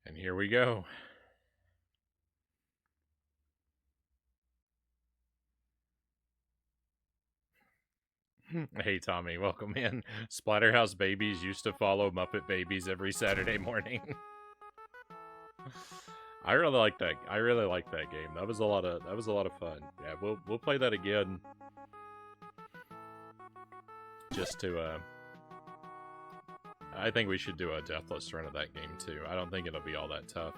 And here we go. Hey, Tommy, welcome in. Splatterhouse Babies used to follow Muppet Babies every Saturday morning. I really like that. I really like that game. That was a lot of fun. Yeah, we'll play that again. Just to I think we should do a deathless run of that game too. I don't think it'll be all that tough,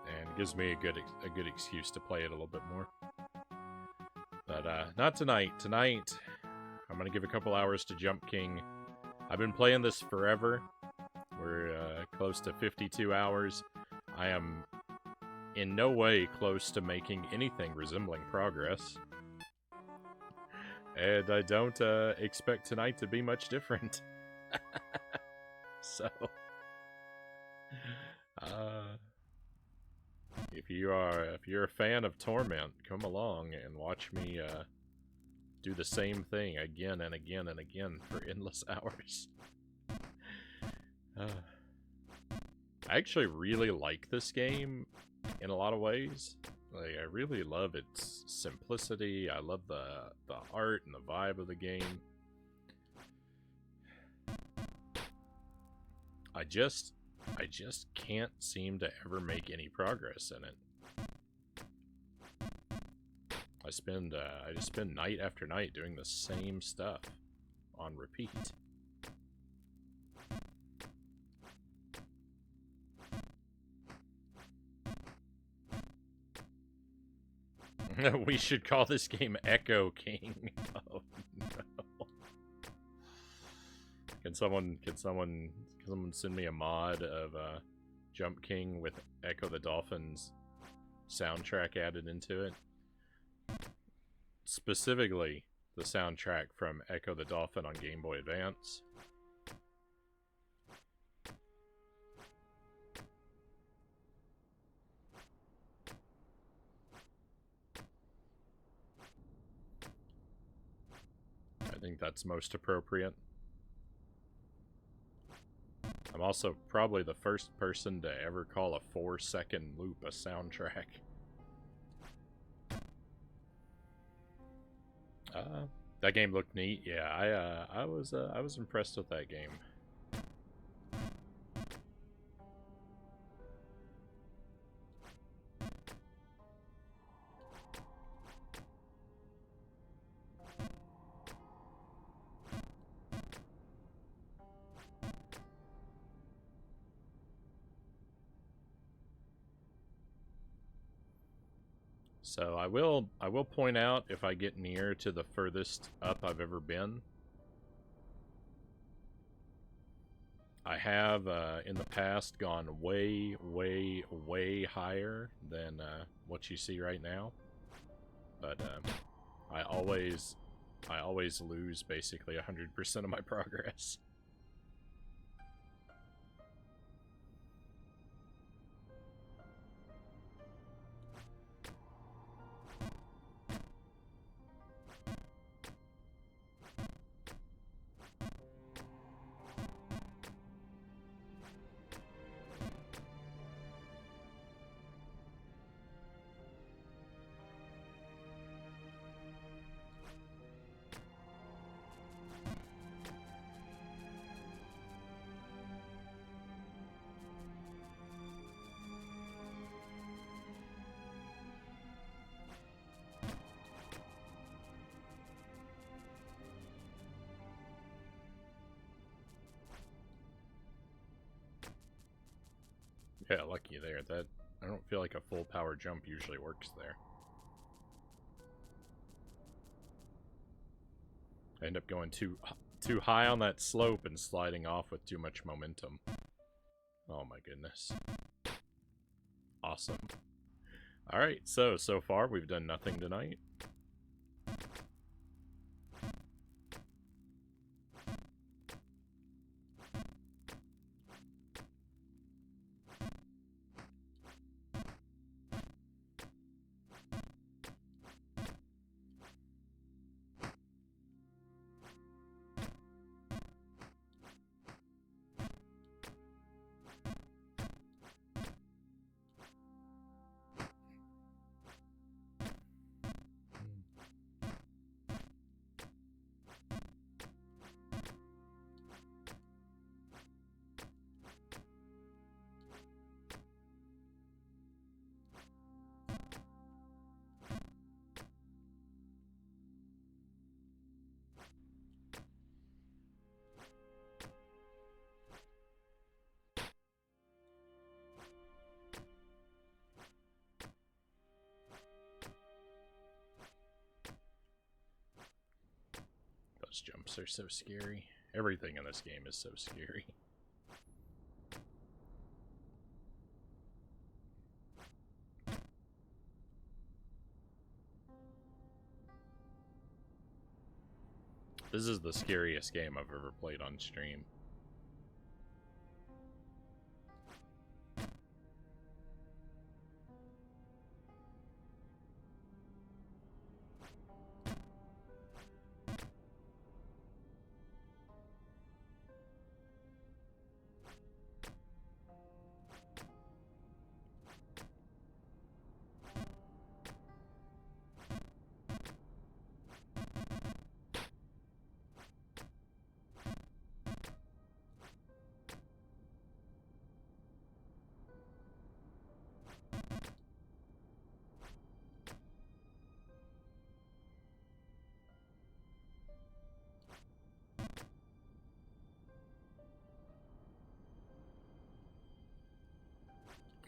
and it gives me a good excuse to play it a little bit more. But not tonight. Tonight, I'm gonna give a couple hours to Jump King. I've been playing this forever. We're close to 52 hours. I am in no way close to making anything resembling progress. And I don't expect tonight to be much different. So, if you're a fan of Torment, come along and watch me do the same thing again and again and again for endless hours. I actually really like this game in a lot of ways. Like, I really love its simplicity. I love the art and the vibe of the game. I just can't seem to ever make any progress in it. I just spend night after night doing the same stuff on repeat. We should call this game Echo King. Oh no. Can someone send me a mod of Jump King with Echo the Dolphin's soundtrack added into it? Specifically, the soundtrack from Echo the Dolphin on Game Boy Advance. I think that's most appropriate. I'm also probably the first person to ever call a 4-second loop a soundtrack. That game looked neat. Yeah, I was impressed with that game. So I will point out if I get near to the furthest up I've ever been. I have in the past gone way, way, way higher than what you see right now, but I always lose basically 100% of my progress. Yeah, lucky there. That I don't feel like a full power jump usually works there. I end up going too high on that slope and sliding off with too much momentum. Oh my goodness. Awesome. Alright, so far we've done nothing tonight. those jumps are so scary. Everything in this game is so scary. This is the scariest game I've ever played on stream.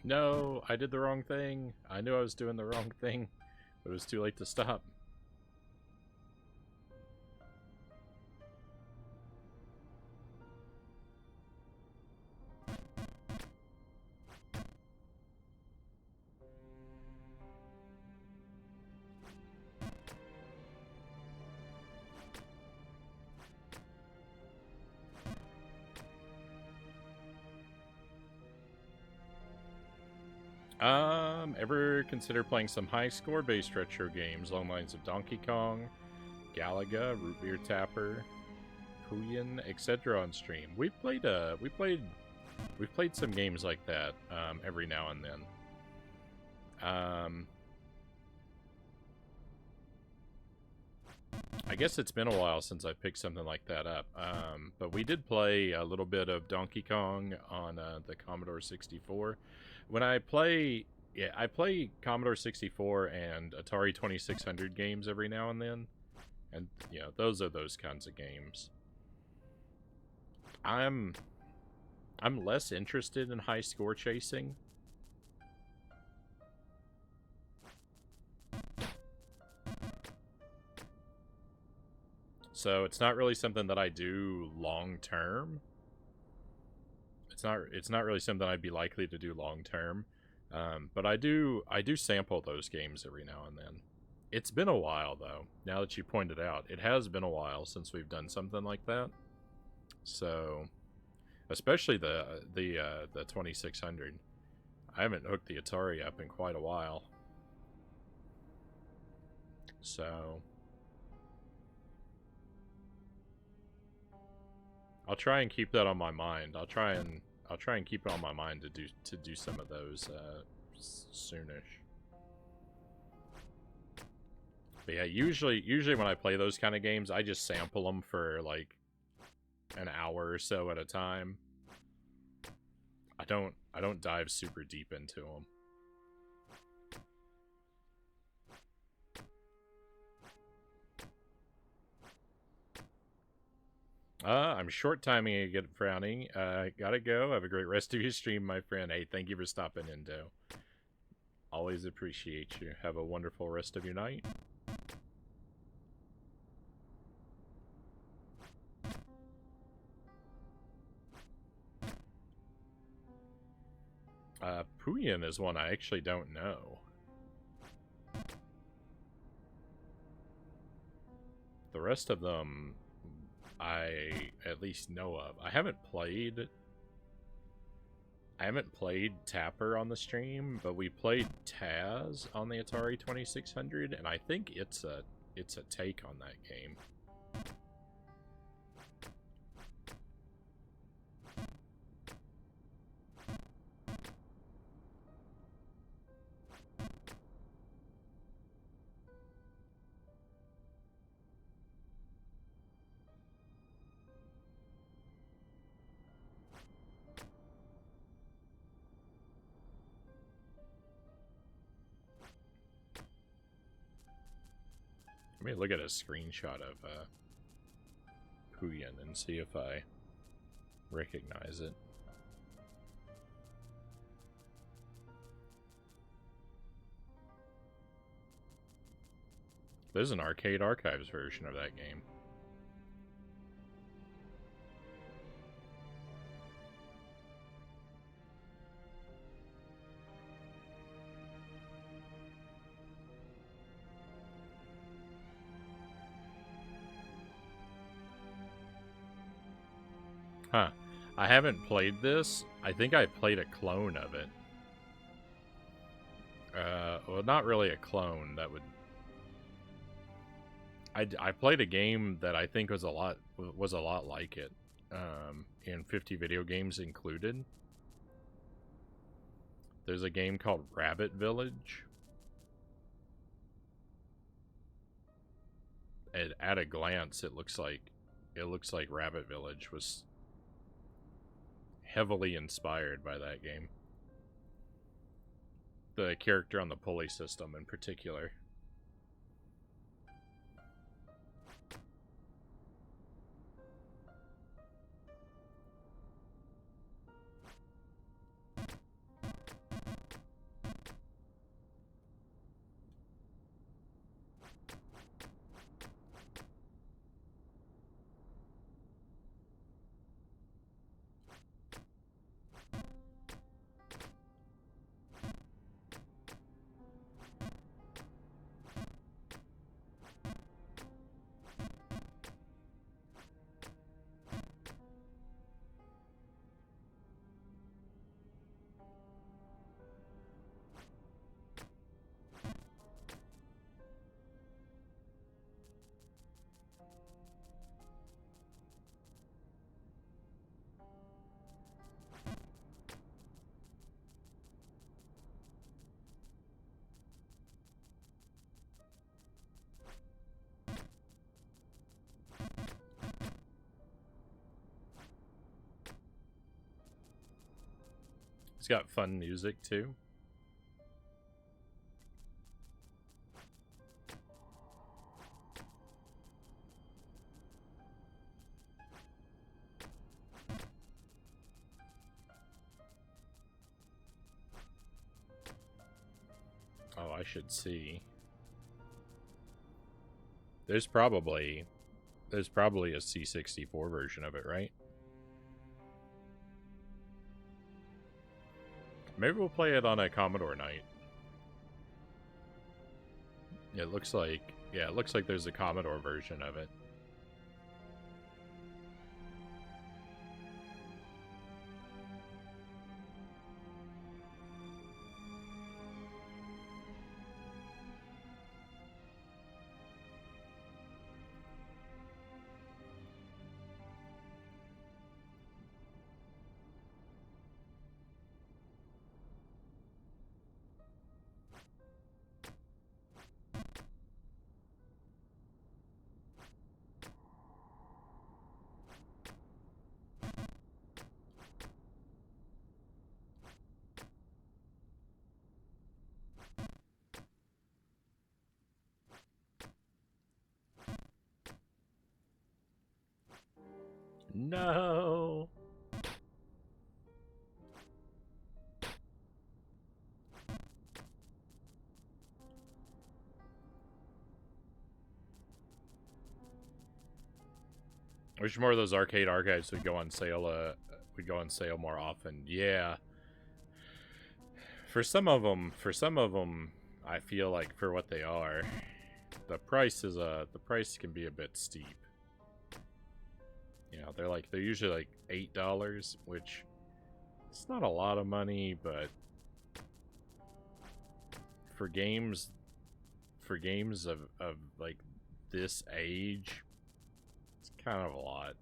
No, I did the wrong thing. I knew I was doing the wrong thing, but it was too late to stop. Ever consider playing some high score based retro games along the lines of Donkey Kong, Galaga, Root Beer Tapper, Puyin, etc. on stream? We've played some games like that every now and then. I guess it's been a while since I picked something like that up. But we did play a little bit of Donkey Kong on the Commodore 64. When I play Commodore 64 and Atari 2600 games every now and then. And, you know, those are those kinds of games. I'm less interested in high score chasing. So it's not really something that I do long term. It's not really something I'd be likely to do long term. But I do sample those games every now and then. It's been a while though. Now that you pointed out, it has been a while since we've done something like that. So, especially the 2600. I haven't hooked the Atari up in quite a while. So, I'll try and keep that on my mind. I'll try and keep it on my mind to do some of those soonish. But yeah, usually when I play those kind of games, I just sample them for like an hour or so at a time. I don't dive super deep into them. I'm short timing again, Frownie. Gotta go. Have a great rest of your stream, my friend. Hey, thank you for stopping in, Doe. Always appreciate you. Have a wonderful rest of your night. Puyin is one I actually don't know. The rest of them I at least know of. I haven't played Tapper on the stream, but we played Taz on the Atari 2600, and I think it's a take on that game. Let me look at a screenshot of Puyin and see if I recognize it. There's an Arcade Archives version of that game. Huh. I haven't played this. I think I played a clone of it. Well, not really a clone. That would... I played a game that I think was a lot like it. In 50 video games included. There's a game called Rabbit Village. And at a glance, it looks like Rabbit Village was heavily inspired by that game. The character on the pulley system in particular. It's got fun music too. Oh, I should see. There's probably a C64 version of it, right? Maybe we'll play it on a Commodore night. It looks like, yeah, it looks like there's a Commodore version of it. No. I wish more of those arcade archives would go on sale. More often. Yeah. For some of them, I feel like for what they are, the price can be a bit steep. You know, they're usually like $8, which it's not a lot of money, but for games of like this age, it's kind of a lot.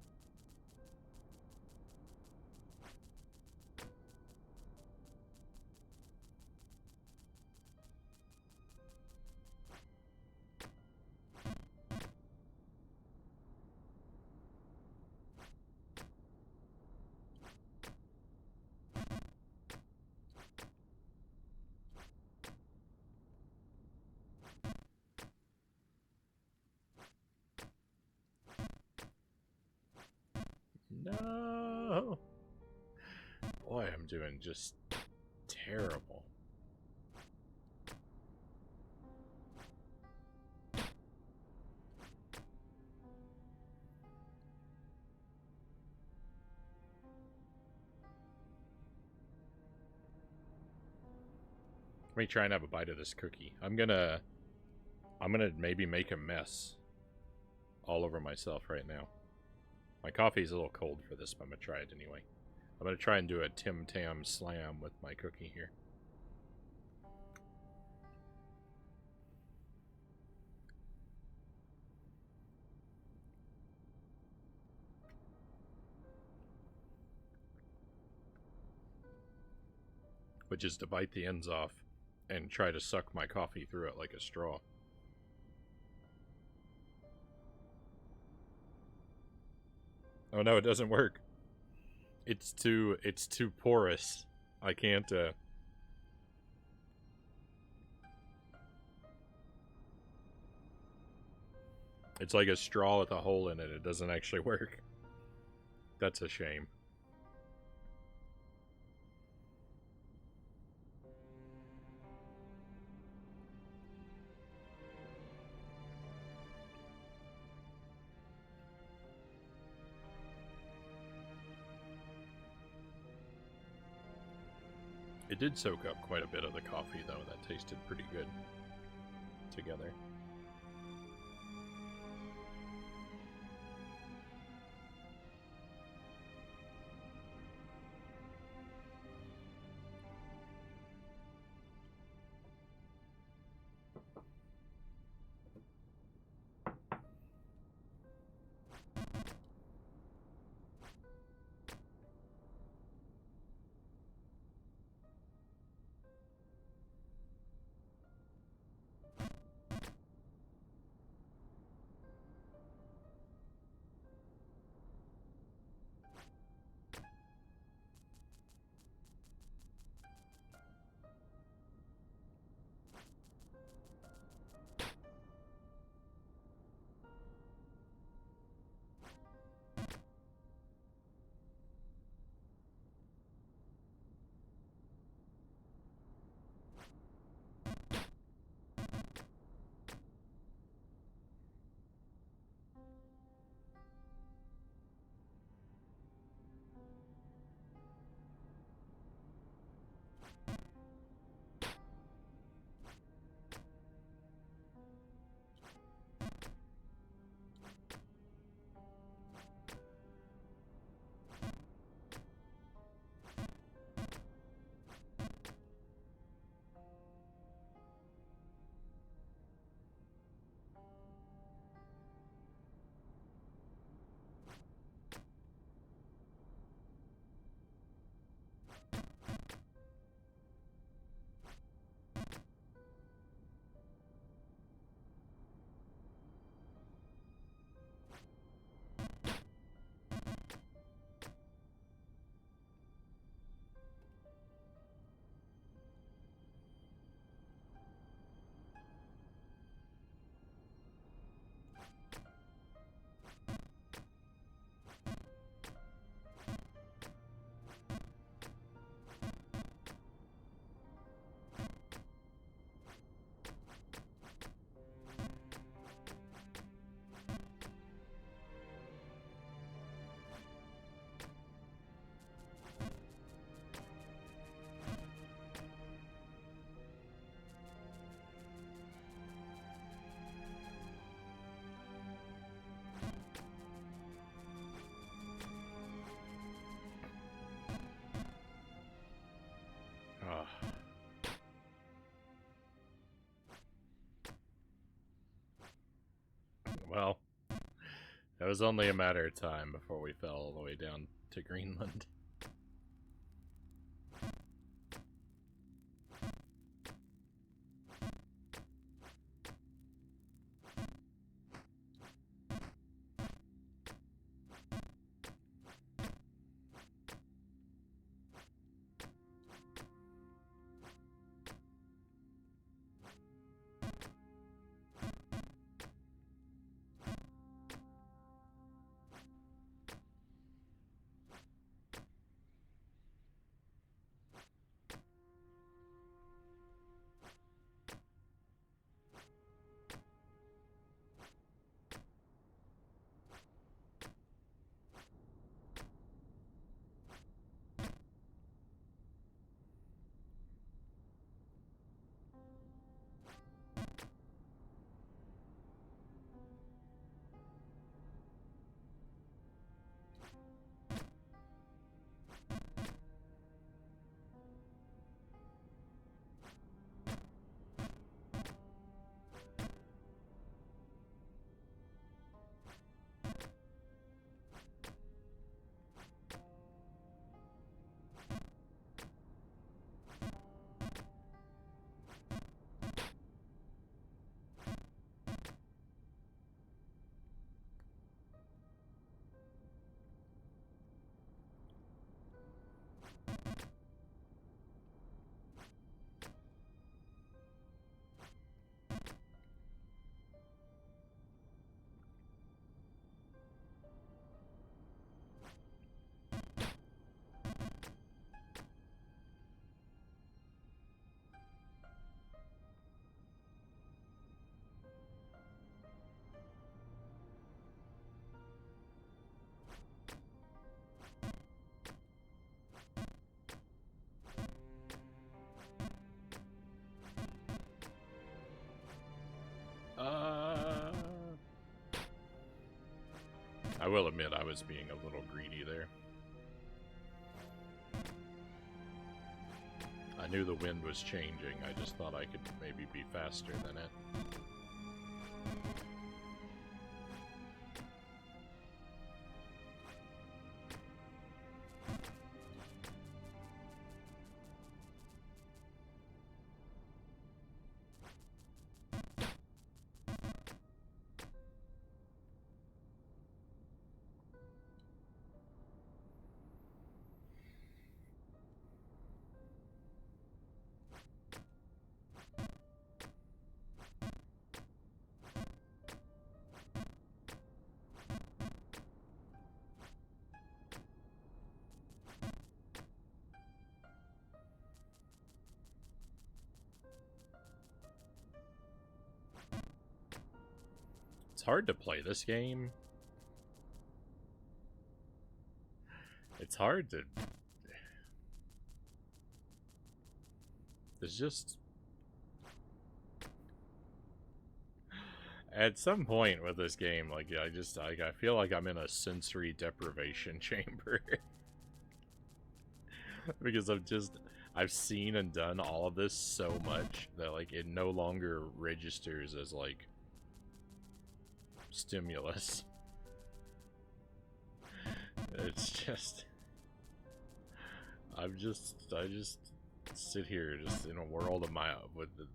No. Boy, I'm doing just terrible. Let me try and have a bite of this cookie. I'm gonna maybe make a mess all over myself right now. My coffee's a little cold for this, but I'm going to try it anyway. I'm going to try and do a Tim Tam Slam with my cookie here. Which is to bite the ends off and try to suck my coffee through it like a straw. Oh no, it doesn't work. It's too porous. I can't It's like a straw with a hole in it. It doesn't actually work. That's a shame. It did soak up quite a bit of the coffee, though. That tasted pretty good together. Well, it was only a matter of time before we fell all the way down to Greenland. I will admit I was being a little greedy there. I knew the wind was changing, I just thought I could maybe be faster than it. It's hard to play this game. It's hard to... There's just... At some point with this game, like, I feel like I'm in a sensory deprivation chamber. Because I've seen and done all of this so much that, like, it no longer registers as, like, stimulus. It's just... I just sit here just in a world of my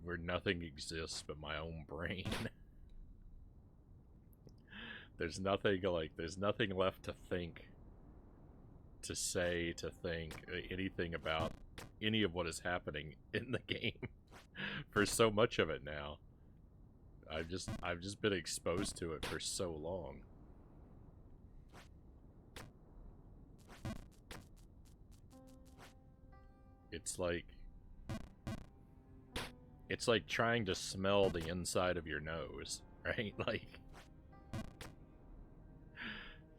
where nothing exists but my own brain. There's nothing left to think, to say, to think anything about any of what is happening in the game for so much of it now. I've just been exposed to it for so long. It's like trying to smell the inside of your nose, right? Like,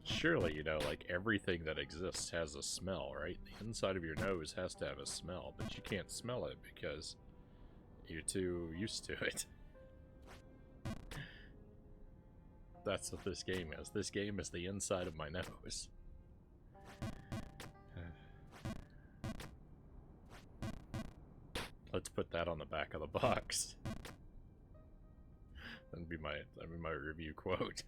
surely, you know, like, everything that exists has a smell, right? The inside of your nose has to have a smell, but you can't smell it because you're too used to it. That's what this game is. This game is the inside of my nose. Let's put that on the back of the box. That'd be my review quote.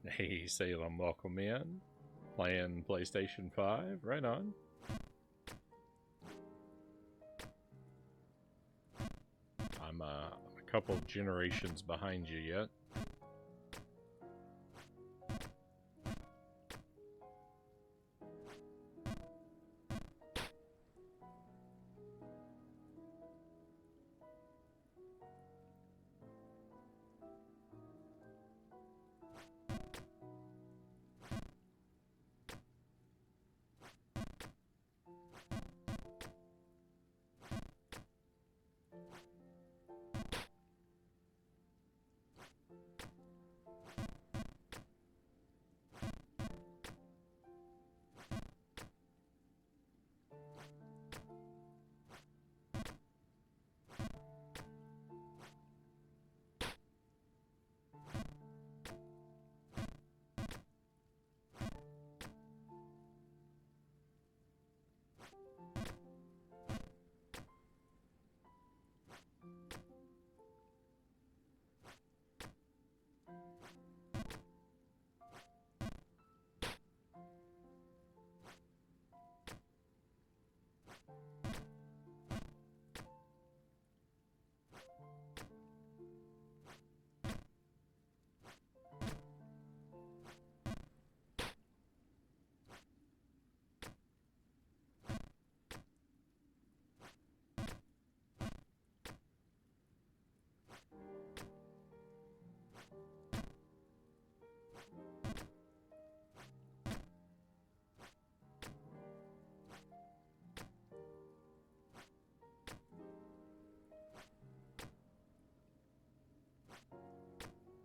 Hey, Salem, welcome in. Playing PlayStation 5, right on. I'm a couple generations behind you yet.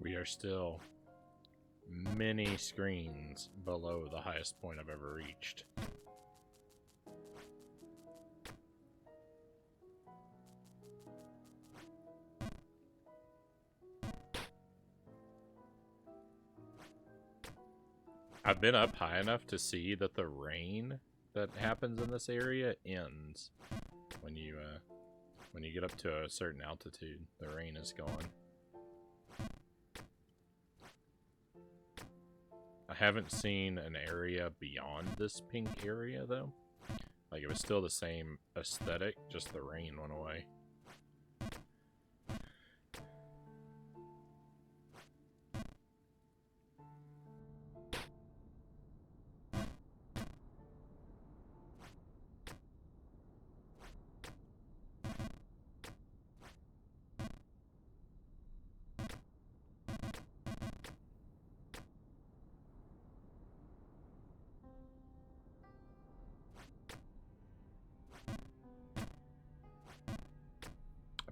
We are still many screens below the highest point I've ever reached. I've been up high enough to see that the rain that happens in this area ends when you get up to a certain altitude. The rain is gone. I haven't seen an area beyond this pink area though. Like, it was still the same aesthetic, just the rain went away.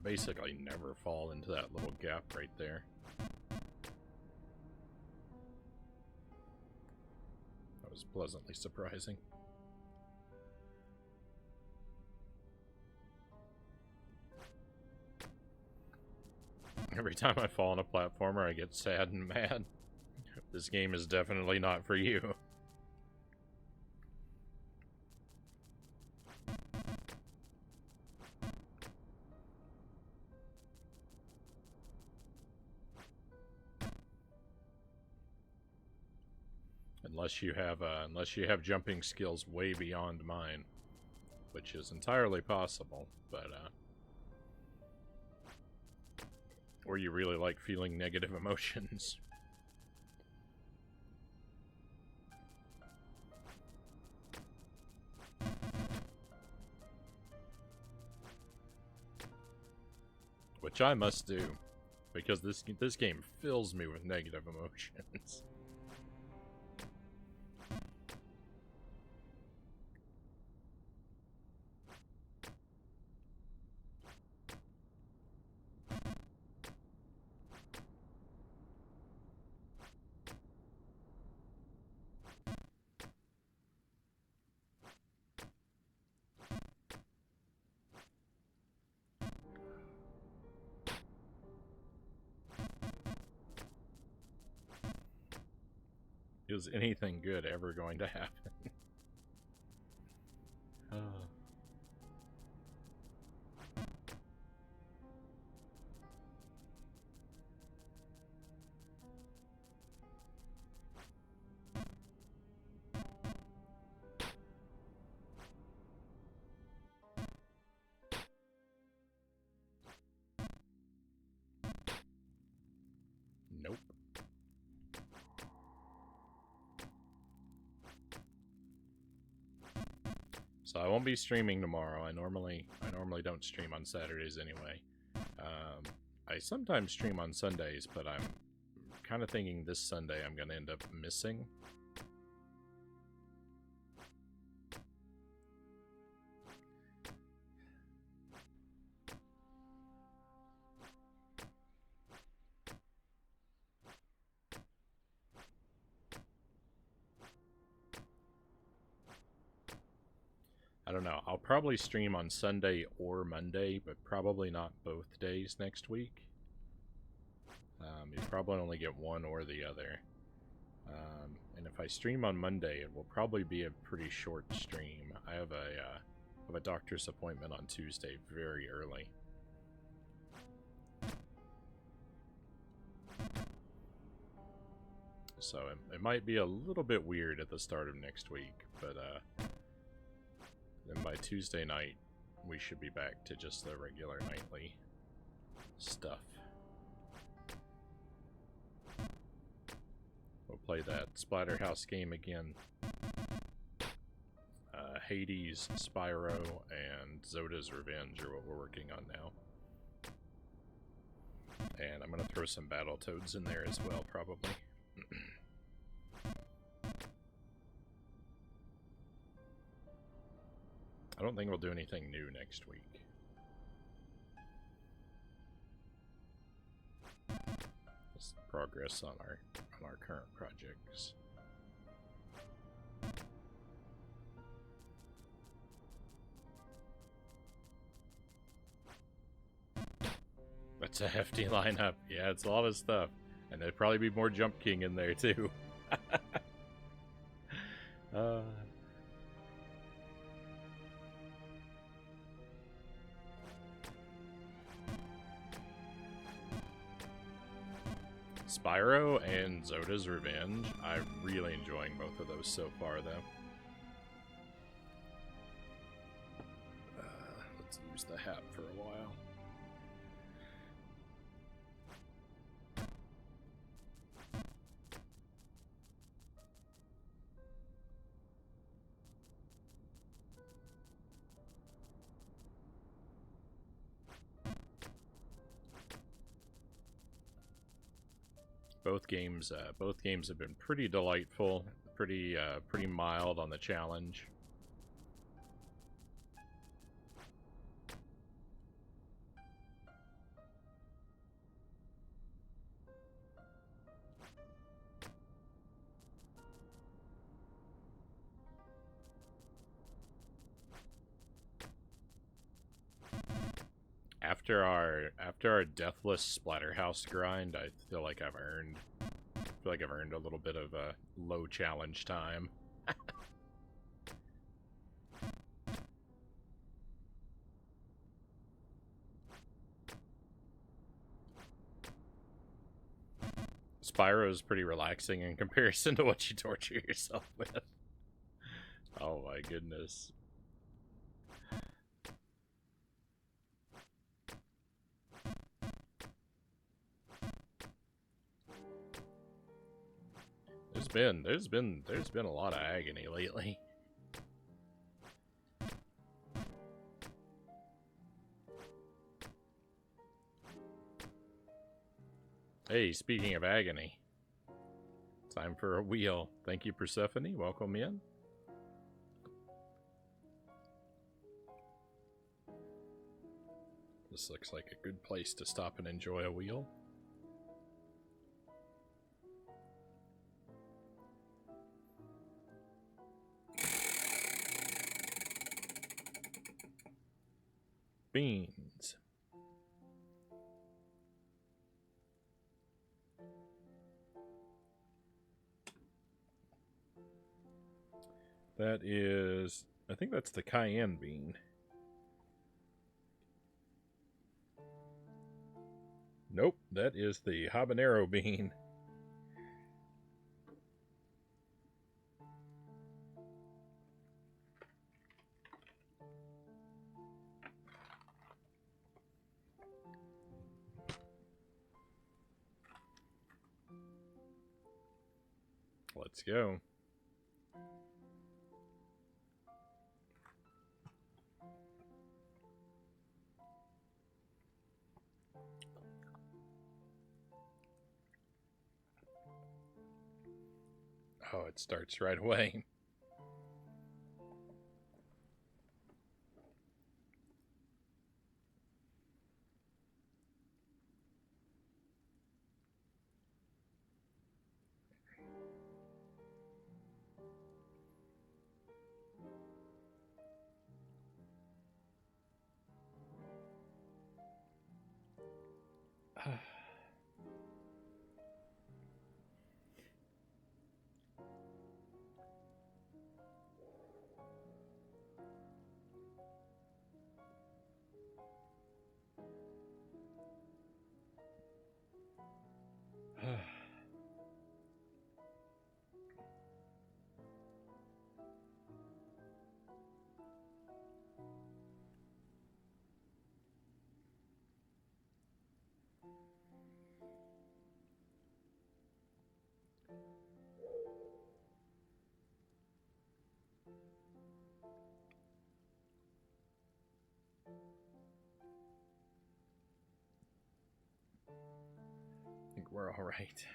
Basically never fall into that little gap right there. That was pleasantly surprising. Every time I fall on a platformer, I get sad and mad. This game is definitely not for you. Unless you have jumping skills way beyond mine, which is entirely possible, but or you really like feeling negative emotions. Which I must do, because this game fills me with negative emotions. Is anything good ever going to happen? Nope. So I won't be streaming tomorrow. I normally don't stream on Saturdays anyway. I sometimes stream on Sundays, but I'm kind of thinking this Sunday I'm going to end up missing. I don't know. I'll probably stream on Sunday or Monday, but probably not both days next week. You probably only get one or the other. And if I stream on Monday, it will probably be a pretty short stream. I have a doctor's appointment on Tuesday very early. So it might be a little bit weird at the start of next week, but then by Tuesday night, we should be back to just the regular nightly stuff. We'll play that Splatterhouse game again. Hades, Spyro, and Zoda's Revenge are what we're working on now. And I'm going to throw some Battletoads in there as well, probably. I don't think we'll do anything new next week. It's progress on our current projects. That's a hefty lineup. Yeah, it's a lot of stuff. And there'd probably be more Jump King in there, too. Spyro and Zoda's Revenge. I'm really enjoying both of those so far, though. Let's use the hat for a while. Both games have been pretty delightful, pretty mild on the challenge. After our deathless Splatterhouse grind, I feel like I've earned a little bit of a low challenge time. Spyro is pretty relaxing in comparison to what you torture yourself with. Oh my goodness. There's been a lot of agony lately. Hey, speaking of agony, time for a wheel. Thank you, Persephone. Welcome in. This looks like a good place to stop and enjoy a wheel. Beans. That is, I think that's the cayenne bean. Nope, that is the habanero bean. Let's go. Oh, it starts right away. I think we're all right.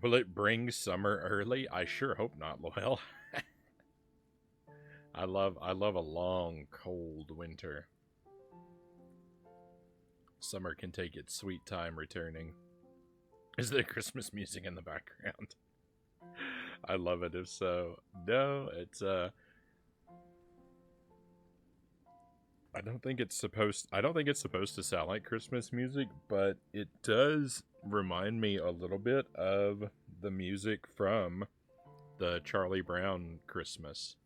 Will it bring summer early? I sure hope not, Loyal. I love a long, cold winter. Summer can take its sweet time returning. Is there Christmas music in the background? I love it if so. No, it's I don't think it's supposed to sound like Christmas music, but it does remind me a little bit of the music from the Charlie Brown Christmas.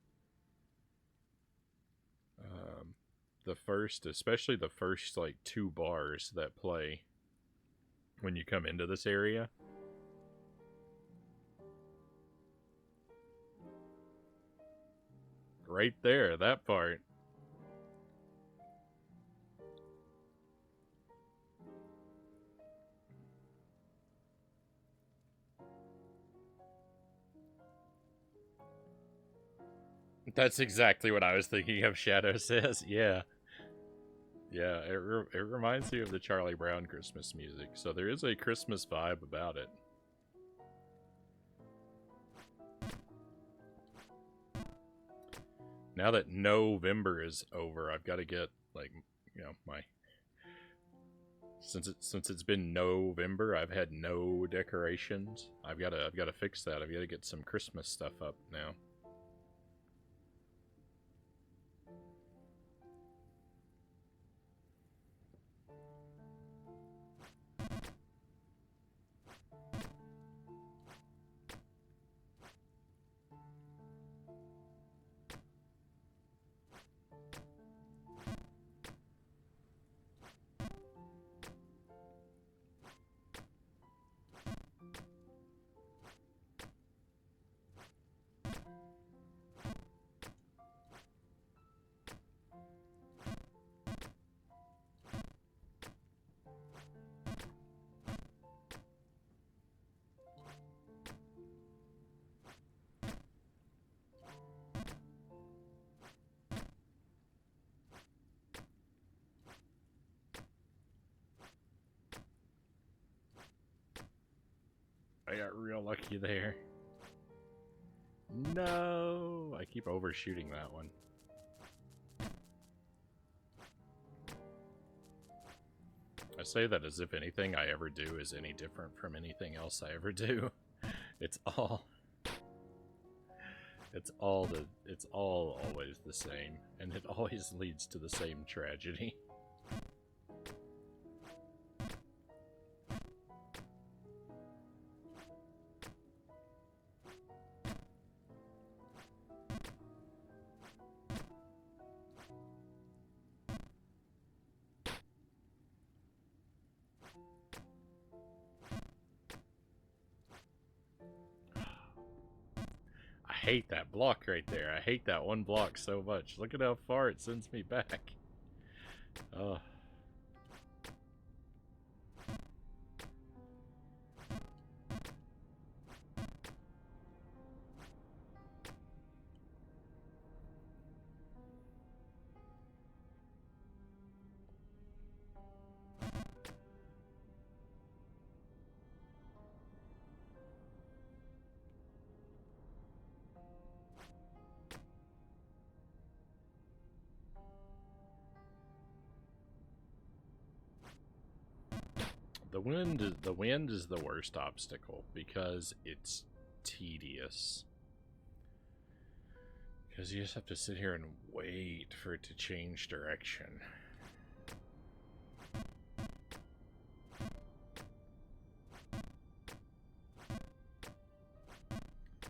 Especially the first like 2 bars that play when you come into this area. Right there, that part. That's exactly what I was thinking of, Shadow says. Yeah. Yeah, it reminds me of the Charlie Brown Christmas music, so there is a Christmas vibe about it. Now that November is over, I've got to get, like, you know, my... Since it's been November, I've had no decorations. I've got to fix that. I've got to get some Christmas stuff up now. I got real lucky there. No! I keep overshooting that one. I say that as if anything I ever do is any different from anything else I ever do. It's all always the same, and it always leads to the same tragedy. I hate that block right there. I hate that one block so much. Look at how far it sends me back. Ugh. The wind is the worst obstacle because it's tedious. Because you just have to sit here and wait for it to change direction.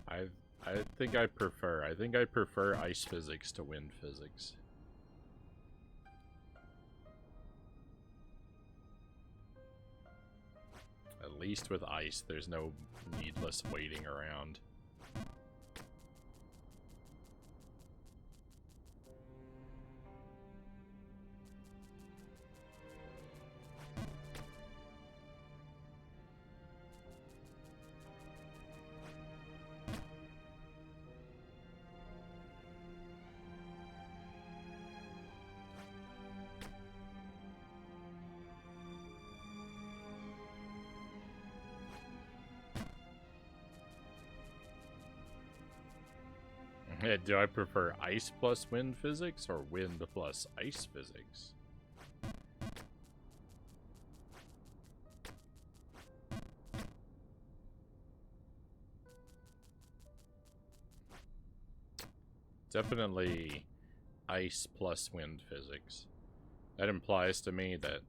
I think I prefer ice physics to wind physics. At least with ice, there's no needless waiting around. Do I prefer ice plus wind physics or wind plus ice physics? definitely ice plus wind physics. That implies to me that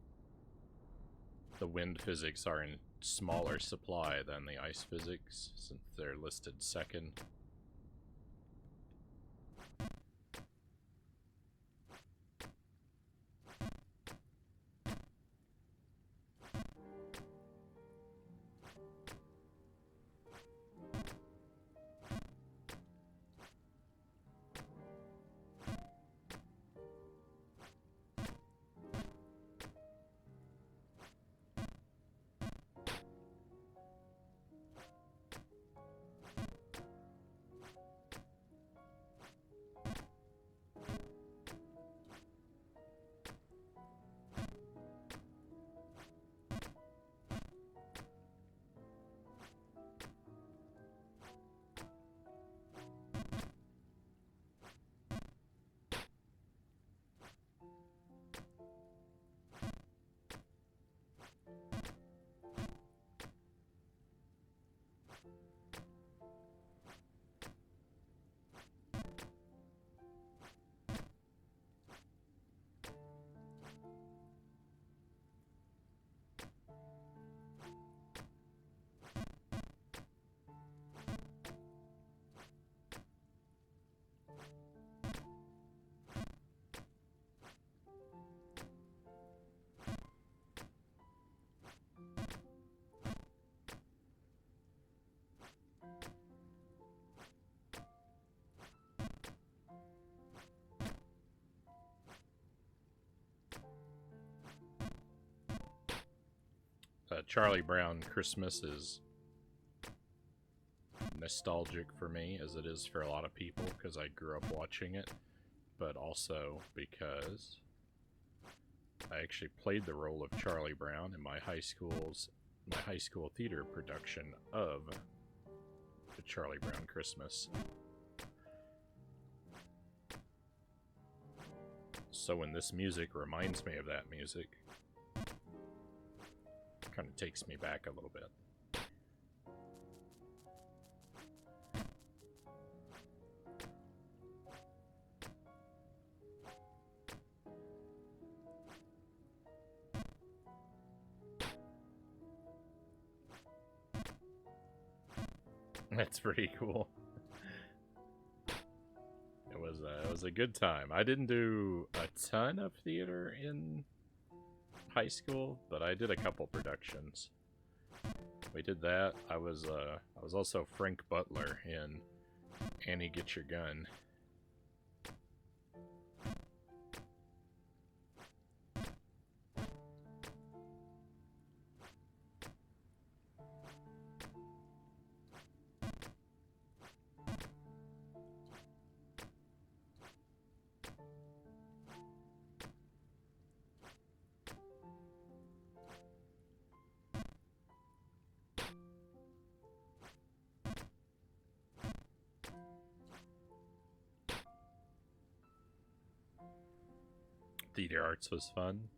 the wind physics are in smaller supply than the ice physics, since they're listed second. Charlie Brown Christmas is nostalgic for me, as it is for a lot of people, because I grew up watching it, but also because I actually played the role of Charlie Brown in my high school theater production of the Charlie Brown Christmas. So when this music reminds me of that music, kind of takes me back a little bit. That's pretty cool. It was a good time. I didn't do a ton of theater in high school, but I did a couple productions. We did that. I was also Frank Butler in Annie Get Your Gun. Theater arts was fun.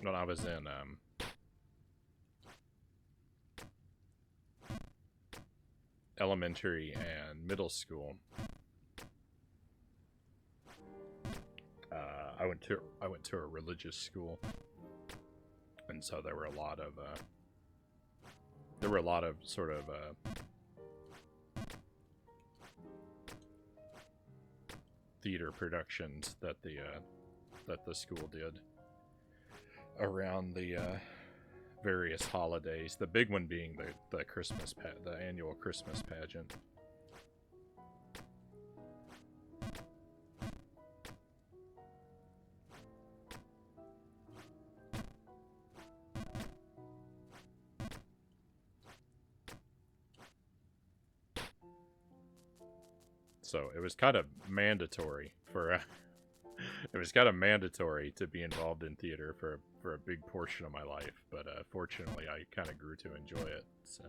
When I was in elementary and middle school, I went to a religious school, and so there were a lot of sort of theater productions that the school did around the various holidays. The big one being the annual Christmas pageant. So it was kind of mandatory to be involved in theater for a big portion of my life, but fortunately I kind of grew to enjoy it. So.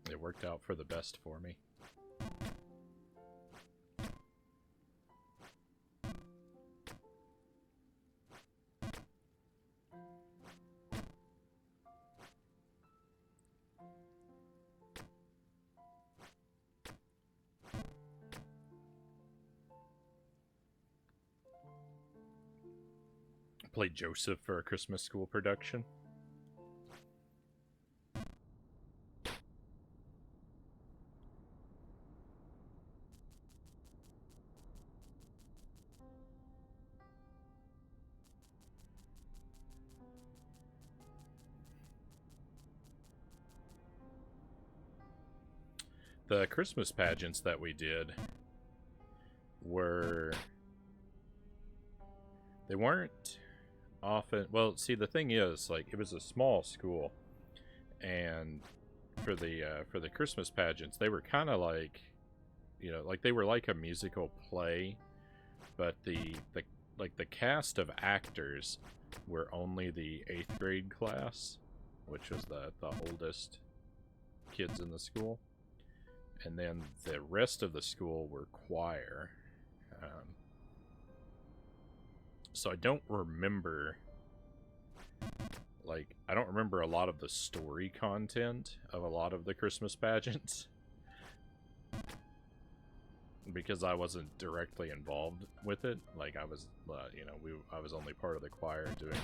It worked out for the best for me. Played Joseph for a Christmas school production. The Christmas pageants that we did were... They weren't often... Well, see, the thing is, like, it was a small school, and for the Christmas pageants, they were kind of like, you know, like they were like a musical play, but the cast of actors were only the 8th grade class, which was the oldest kids in the school. And then the rest of the school were choir. So I don't remember, like, I don't remember a lot of the story content of a lot of the Christmas pageants. Because I wasn't directly involved with it. Like, I was, you know, I was only part of the choir doing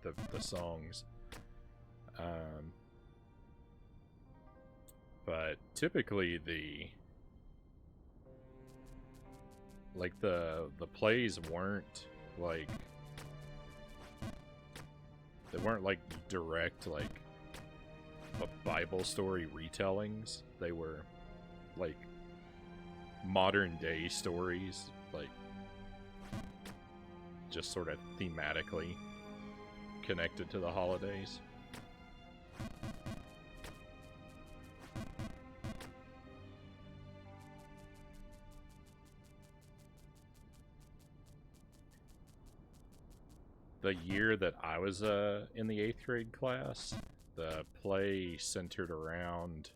the songs. But typically the plays weren't like, they weren't like direct like Bible story retellings. They were like modern day stories, like just sort of thematically connected to the holidays. The year that I was in the 8th grade class, the play centered around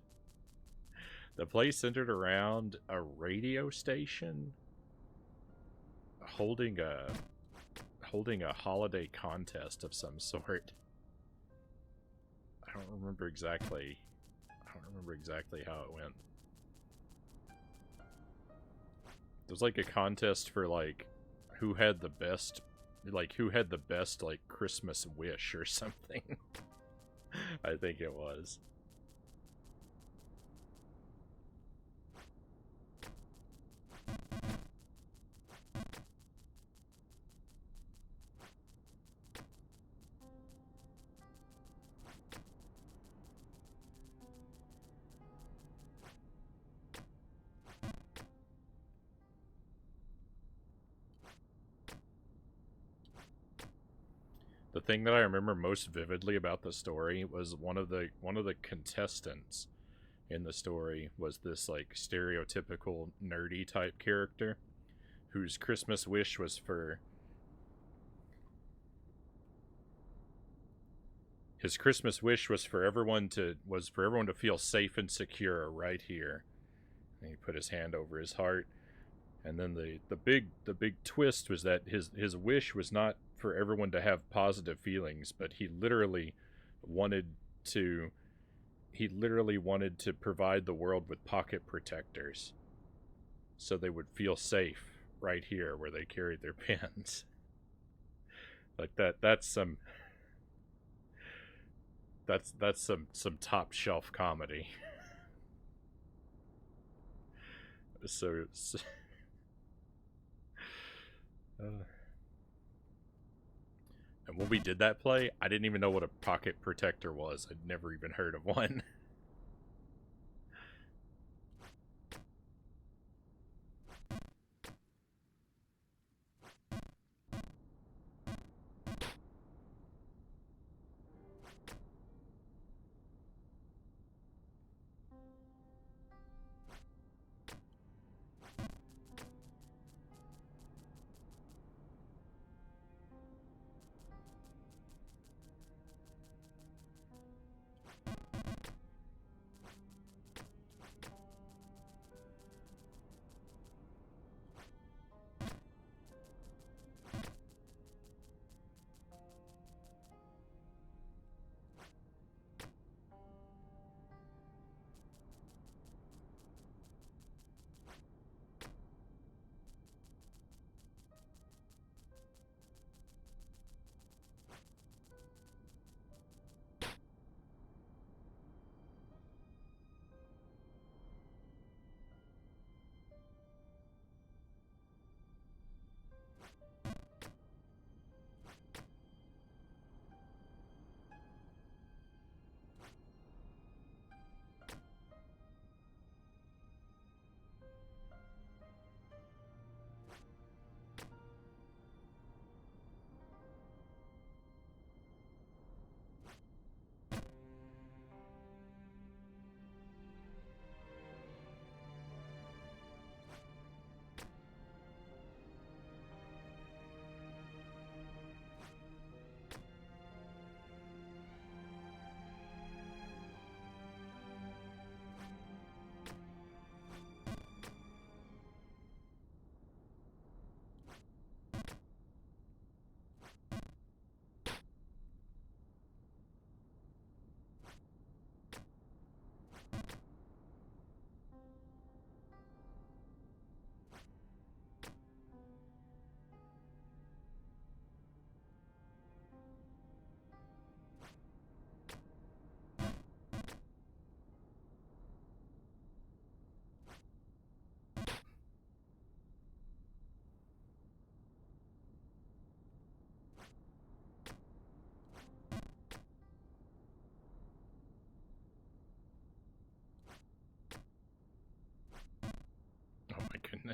a radio station holding a holiday contest of some sort. I don't remember exactly how it went. It was like a contest for like who had the best like Christmas wish or something. I think it was. The thing that I remember most vividly about the story was one of the contestants in the story was this like stereotypical nerdy type character whose Christmas wish was for everyone to feel safe and secure right here. And he put his hand over his heart. And then the big twist was that his wish was not for everyone to have positive feelings, but he literally wanted to provide the world with pocket protectors so they would feel safe right here where they carried their pens. Like that's some top shelf comedy. so And when we did that play, I didn't even know what a pocket protector was. I'd never even heard of one.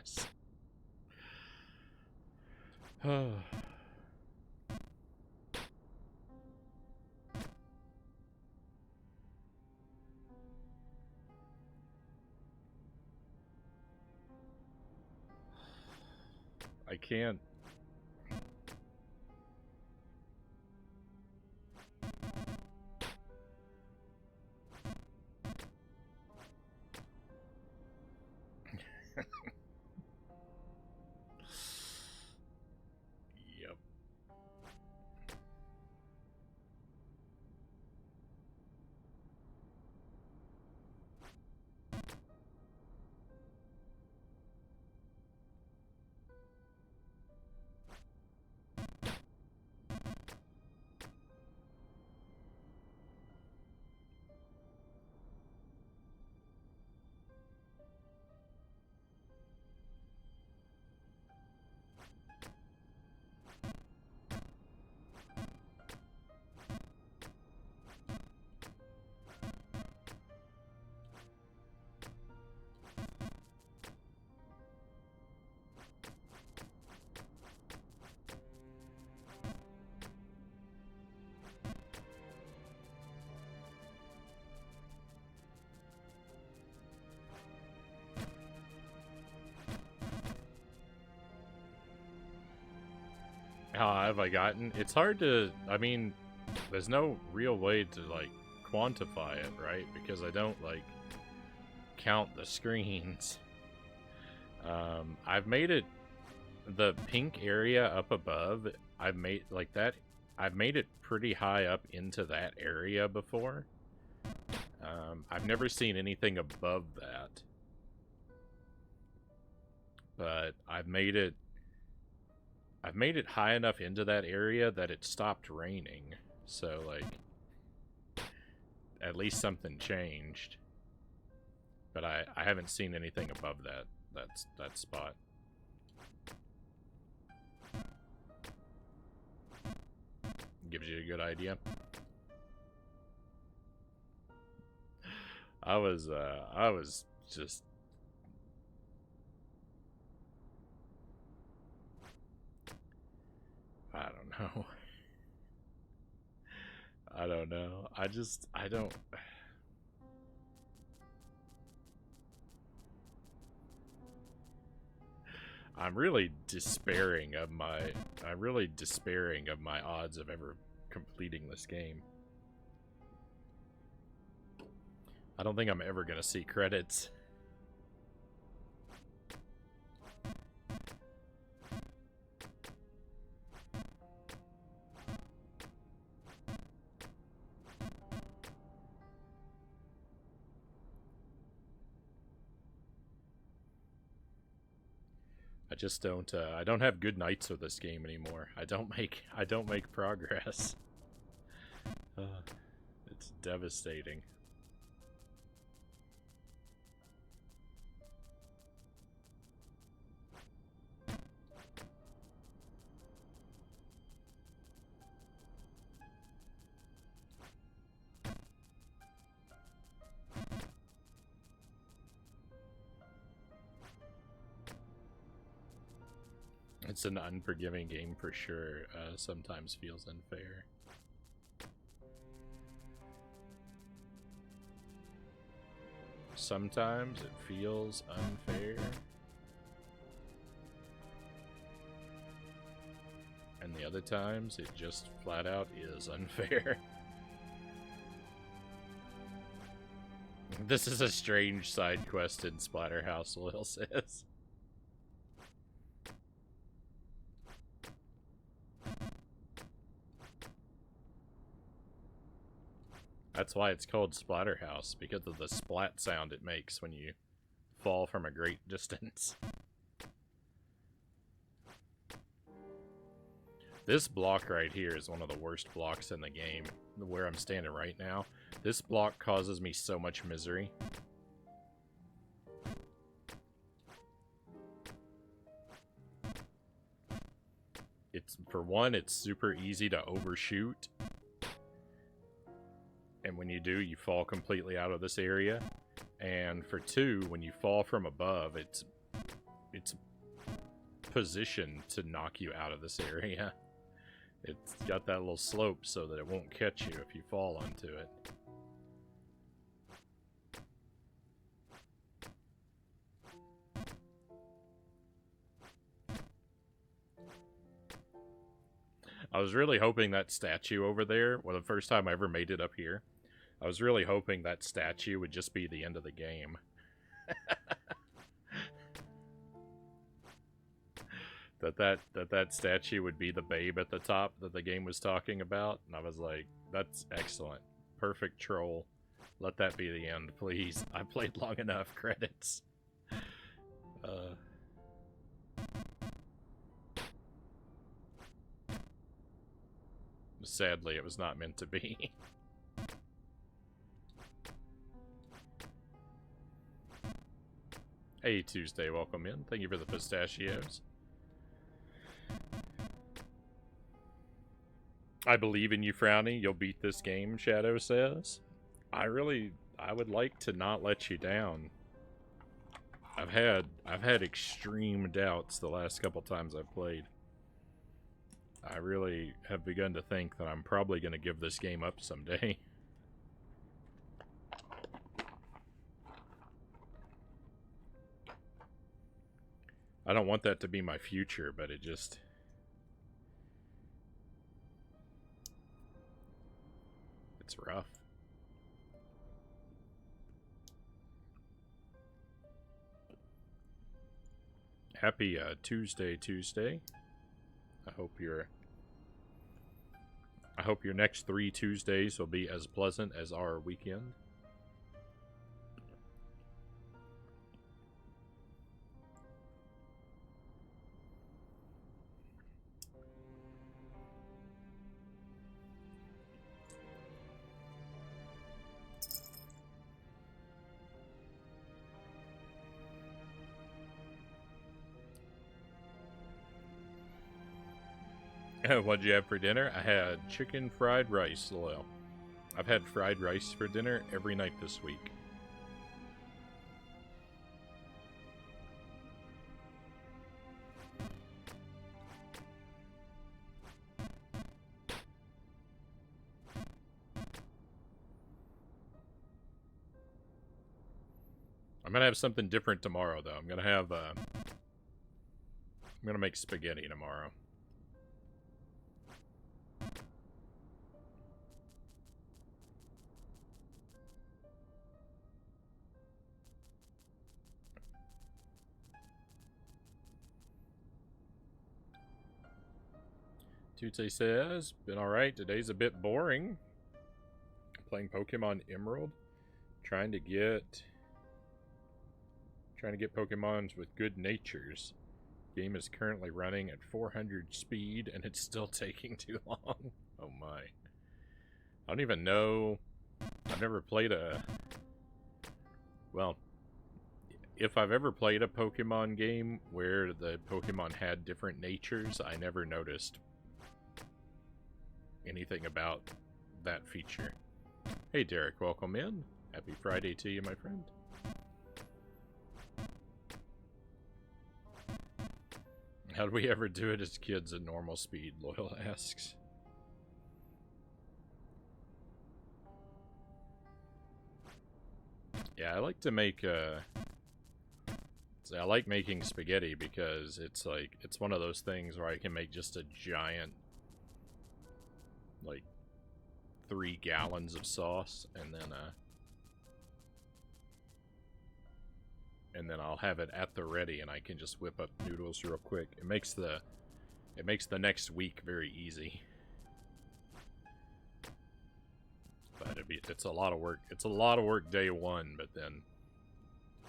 progress. I can't. Yep. How have I gotten? It's hard to, I mean, there's no real way to, like, quantify it, right? Because I don't, like, count the screens. I've made it, the pink area up above, I've made, like, that, I've made it pretty high up into that area before. I've never seen anything above that. But I've made it high enough into that area that it stopped raining. So, like, at least something changed. But I haven't seen anything above that spot. Gives you a good idea. I was just... I don't know. I don't know. I don't... I'm really despairing of my odds of ever completing this game. I don't think I'm ever gonna see credits. I just don't, I don't have good nights with this game anymore. I don't make progress. It's devastating. It's an unforgiving game for sure. Sometimes feels unfair. Sometimes it feels unfair. And the other times it just flat out is unfair. This is a strange side quest in Splatterhouse, Lil says. That's why it's called Splatterhouse, because of the splat sound it makes when you fall from a great distance. This block right here is one of the worst blocks in the game, where I'm standing right now. This block causes me so much misery. For one, it's super easy to overshoot. And when you do, you fall completely out of this area. And for two, when you fall from above, it's it's positioned to knock you out of this area. It's got that little slope so that it won't catch you if you fall onto it. I was really hoping that statue over there, well, the first time I ever made it up here, I was really hoping that statue would just be the end of the game. that statue would be the babe at the top that the game was talking about, and I was like, that's excellent. Perfect troll. Let that be the end, please. I played long enough. Credits. Sadly, it was not meant to be. Hey, Tuesday, welcome in. Thank you for the pistachios. I believe in you, Frownie. You'll beat this game, Shadow says. I would like to not let you down. I've had extreme doubts the last couple times I've played. I really have begun to think that I'm probably going to give this game up someday. I don't want that to be my future, but it just... it's rough. Happy Tuesday. I hope your next 3 Tuesdays will be as pleasant as our weekend. What'd you have for dinner? I had chicken fried rice, Loyal. I've had fried rice for dinner every night this week. I'm gonna have something different tomorrow, though. I'm gonna make spaghetti tomorrow. Tuesday says, been alright. Today's a bit boring. Playing Pokemon Emerald. Trying to get Pokemons with good natures. Game is currently running at 400 speed and it's still taking too long. Oh my. I don't even know. I've never played a... well, if I've ever played a Pokemon game where the Pokemon had different natures, I never noticed anything about that feature. Hey Derek, welcome in. Happy Friday to you, my friend. How do we ever do it as kids at normal speed? Loyal asks. Yeah, I like to make I like making spaghetti because it's one of those things where I can make just a giant, like, 3 gallons of sauce, and then I'll have it at the ready and I can just whip up noodles real quick. It makes the next week very easy. But it's a lot of work. It's a lot of work day one, but then,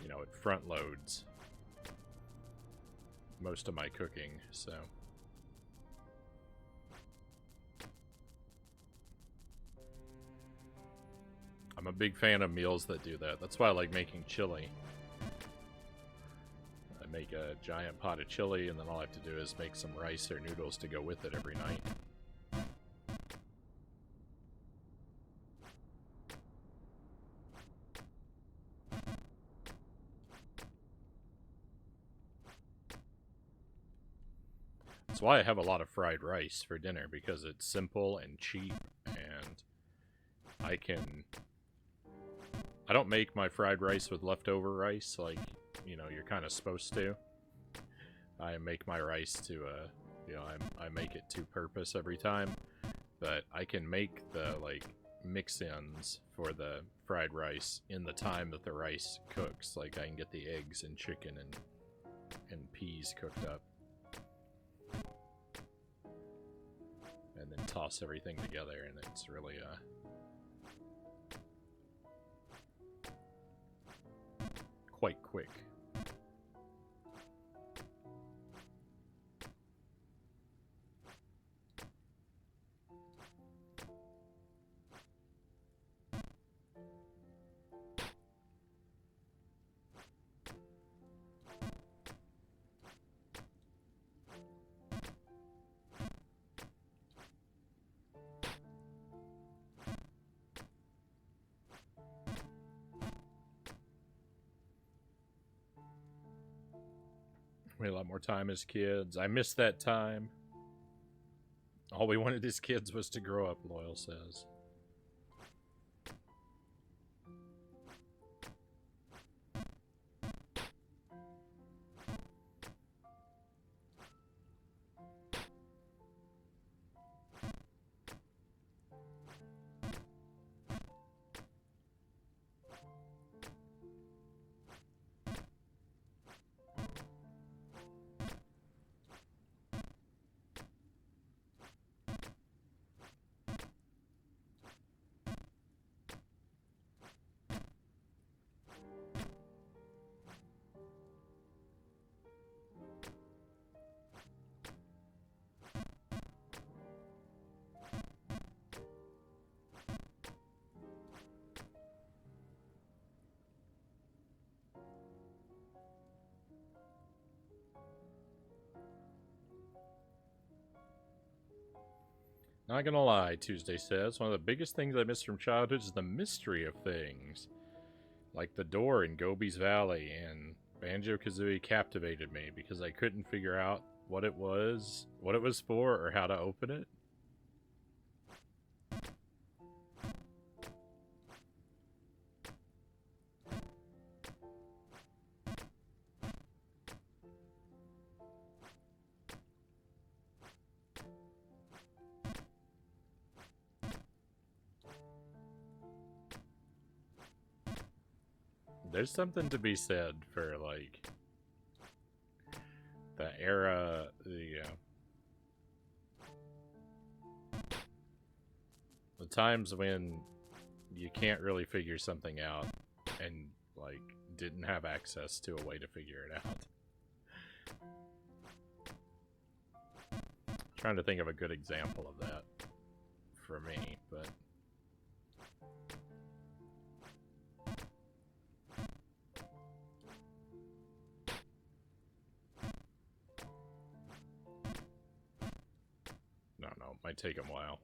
you know, it front loads most of my cooking, so. I'm a big fan of meals that do that. That's why I like making chili. I make a giant pot of chili, and then all I have to do is make some rice or noodles to go with it every night. That's why I have a lot of fried rice for dinner, because it's simple and cheap, and I don't make my fried rice with leftover rice like, you know, you're kind of supposed to. I make my rice to, you know, I make it to purpose every time, but I can make the, like, mix-ins for the fried rice in the time that the rice cooks. Like, I can get the eggs and chicken and peas cooked up. And then toss everything together, and it's really, quite quick. We had a lot more time as kids. I missed that time. All we wanted as kids was to grow up, Loyal says. Not gonna lie, Tuesday says, one of the biggest things I miss from childhood is the mystery of things. Like the door in Gobi's Valley and Banjo-Kazooie captivated me because I couldn't figure out what it was for, or how to open it. There's something to be said for, like, the era, the times when you can't really figure something out and, like, didn't have access to a way to figure it out. Trying to think of a good example of that for me, but... No, might take a while.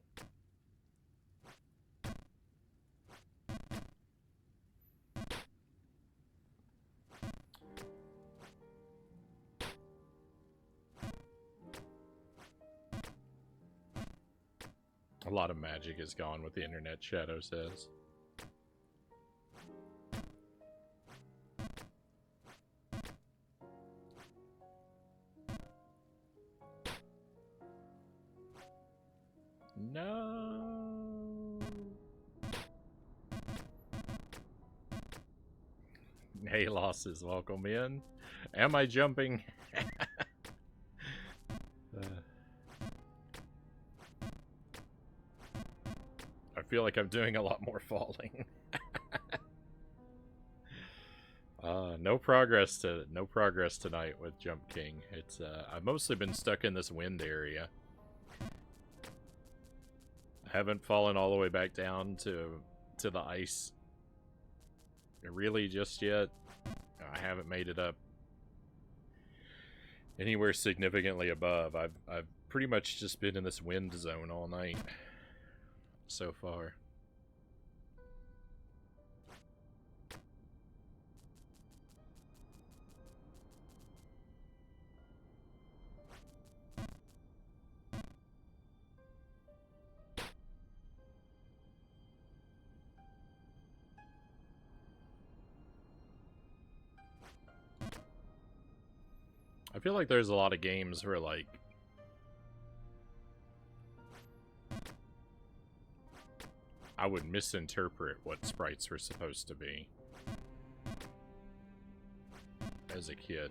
A lot of magic is gone with the internet, Shadow says. No. Hey, losses, welcome in. Am I jumping? I feel like I'm doing a lot more falling. No progress tonight with Jump King. It's I've mostly been stuck in this wind area. I haven't fallen all the way back down to the ice really just yet. I haven't made it up anywhere significantly above. I've pretty much just been in this wind zone all night so far. I feel like there's a lot of games where, like, I would misinterpret what sprites were supposed to be as a kid,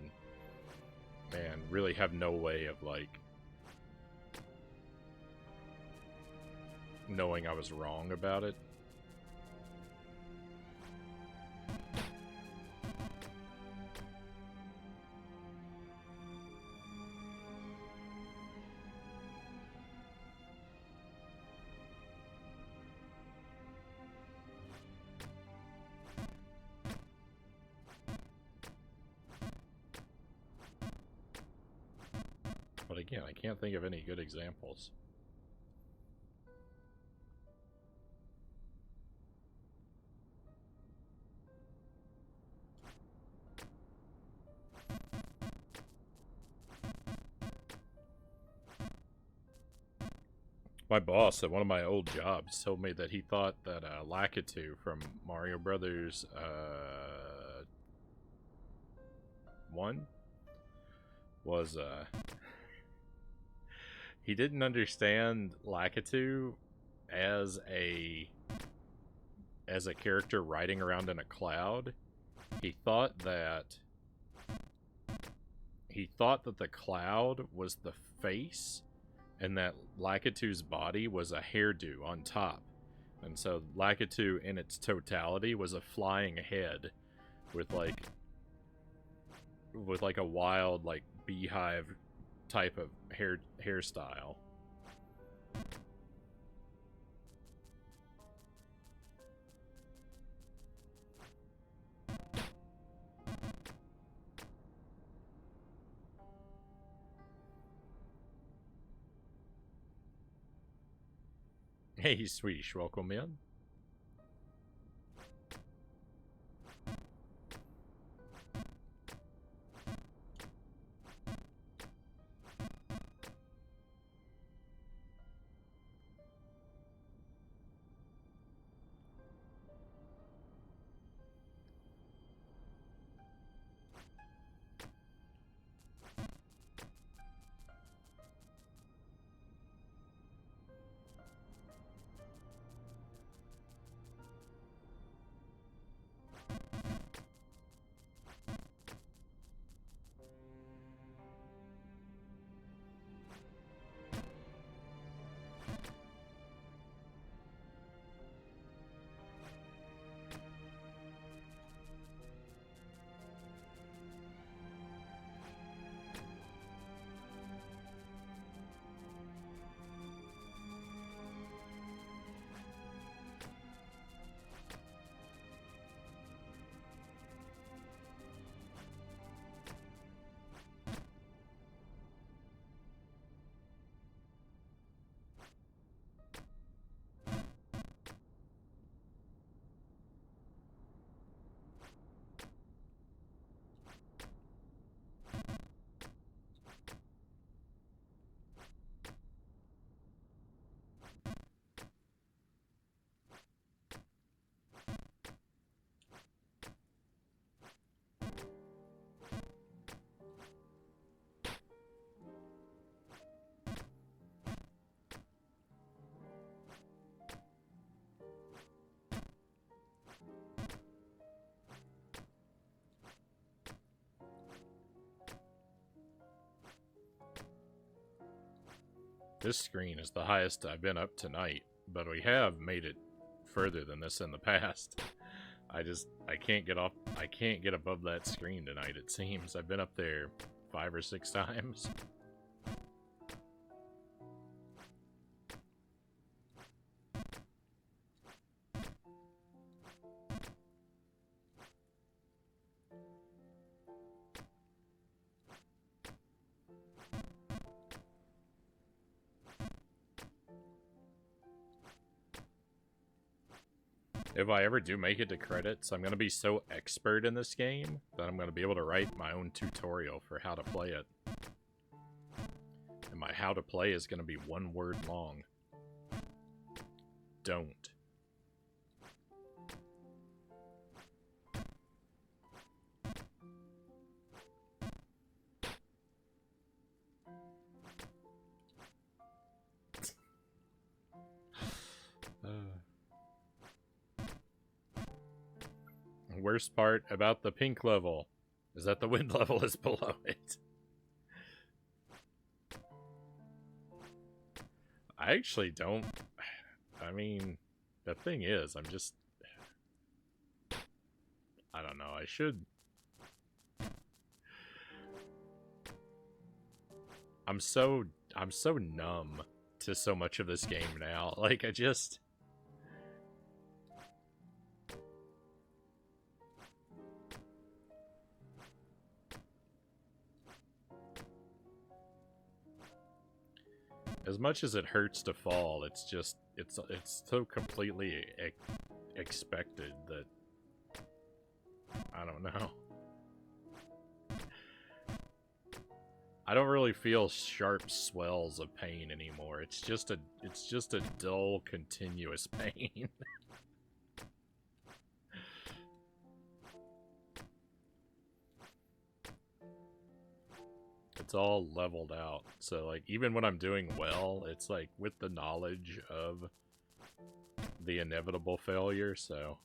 and really have no way of, like, knowing I was wrong about it. But again, I can't think of any good examples. My boss at one of my old jobs told me that he thought that Lakitu from Mario Brothers 1 was he didn't understand Lakitu as a character riding around in a cloud. He thought that the cloud was the face, and that Lakitu's body was a hairdo on top. And so Lakitu in its totality was a flying head with like a wild, like, beehive type of hairstyle. Hey, Swedish, welcome in. This screen is the highest I've been up tonight, but we have made it further than this in the past. I can't get above that screen tonight, it seems. I've been up there 5 or 6 times. If I ever do make it to credits, I'm going to be so expert in this game that I'm going to be able to write my own tutorial for how to play it. And my how to play is going to be 1 word long. Don't. worst part about the pink level is that the wind level is below it. I actually don't... I mean, the thing is, I'm just... I don't know, I should... I'm so numb to so much of this game now. Like, I just... As much as it hurts to fall, it's just... It's so completely expected that... I don't know. I don't really feel sharp swells of pain anymore. It's just a dull, continuous pain. It's all leveled out. So, like, even when I'm doing well, it's like with the knowledge of the inevitable failure, so...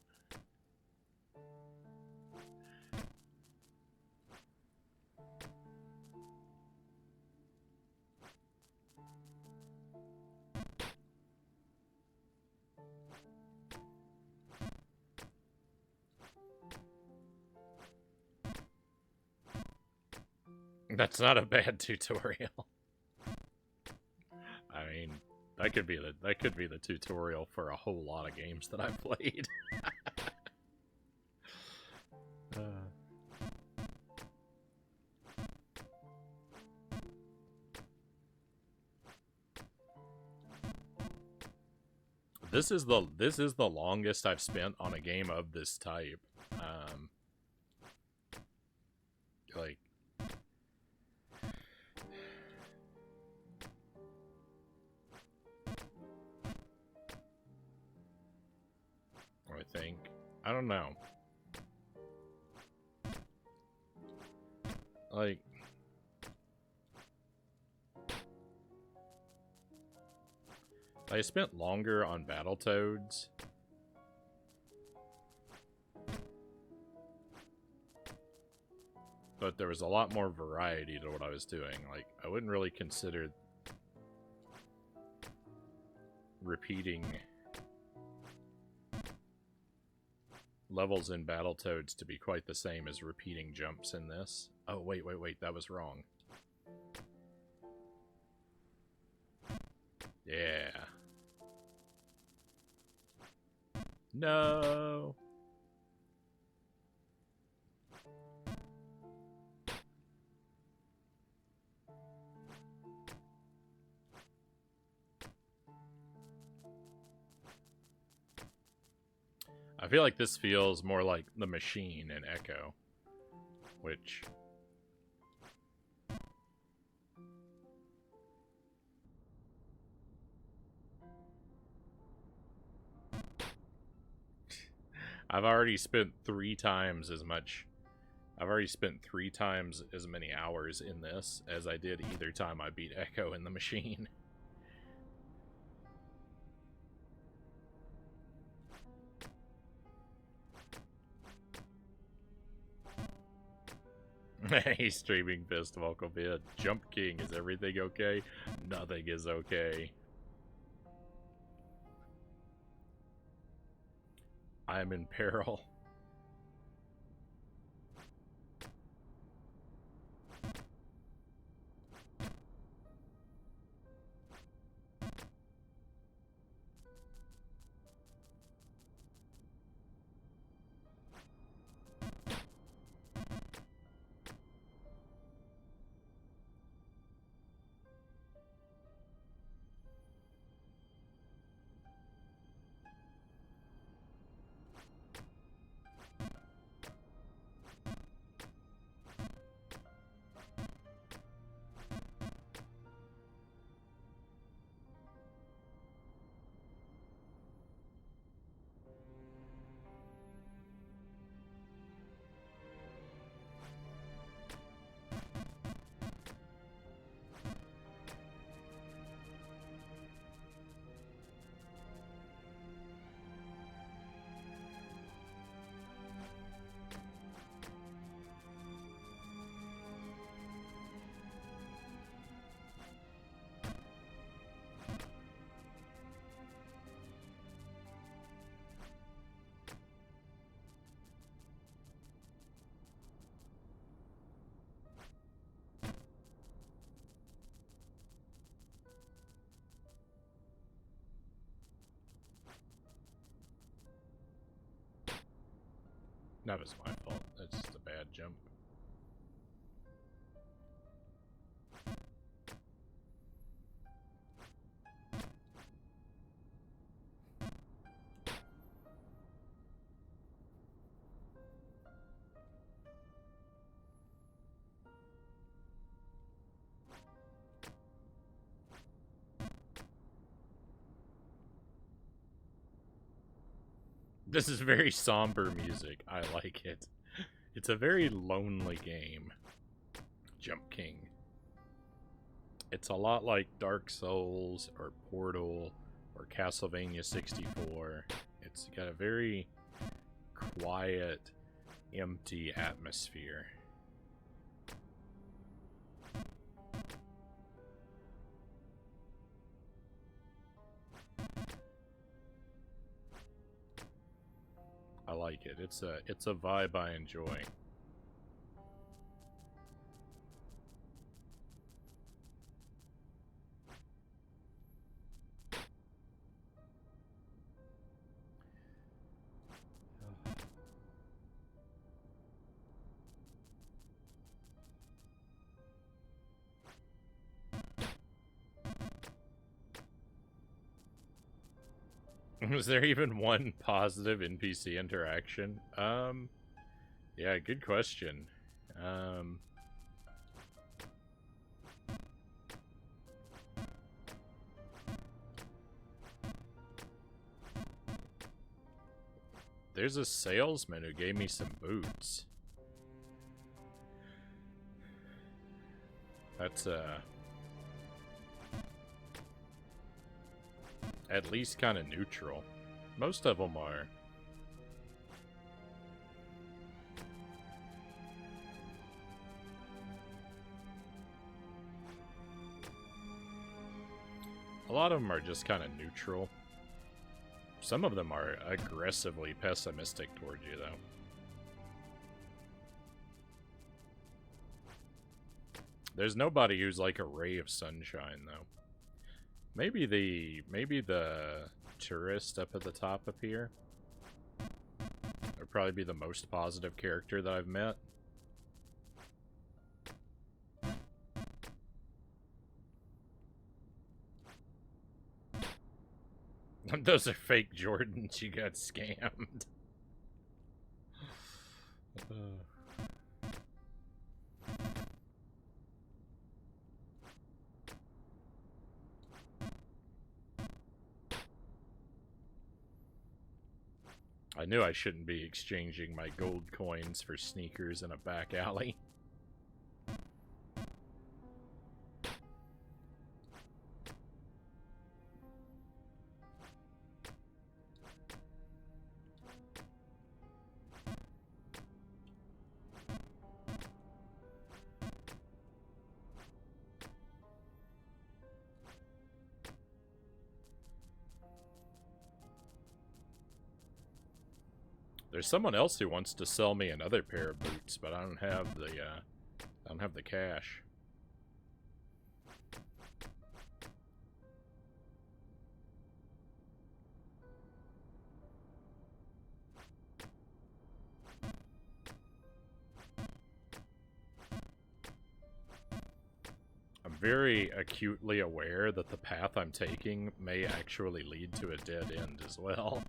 That's not a bad tutorial. I mean, that could be the tutorial for a whole lot of games that I've played. This is the longest I've spent on a game of this type. Like, I think, I don't know. Like, I spent longer on Battletoads. But there was a lot more variety to what I was doing. Like, I wouldn't really consider repeating levels in Battletoads to be quite the same as repeating jumps in this. Oh, wait, that was wrong. Yeah. No! I feel like this feels more like The Machine in Echo, which... I've already spent 3 times as much... I've already spent 3 times as many hours in this as I did either time I beat Echo in The Machine. Hey, Streaming Fist, welcome in. Jump King, is everything okay? Nothing is okay. I am in peril. That was my fault. That's just a bad jump. This is very somber music. I like it. It's a very lonely game. Jump King. It's a lot like Dark Souls or Portal or Castlevania 64. It's got a very quiet, empty atmosphere. I like it. It's a vibe I enjoy. Was there even one positive NPC interaction? Yeah, good question. There's a salesman who gave me some boots. That's, at least kind of neutral. Most of them are. A lot of them are just kind of neutral. Some of them are aggressively pessimistic toward you, though. There's nobody who's like a ray of sunshine, though. Maybe the tourist up at the top up here would probably be the most positive character that I've met. Those are fake Jordans. You got scammed. I knew I shouldn't be exchanging my gold coins for sneakers in a back alley. There's someone else who wants to sell me another pair of boots, but I don't have the cash. I'm very acutely aware that the path I'm taking may actually lead to a dead end as well.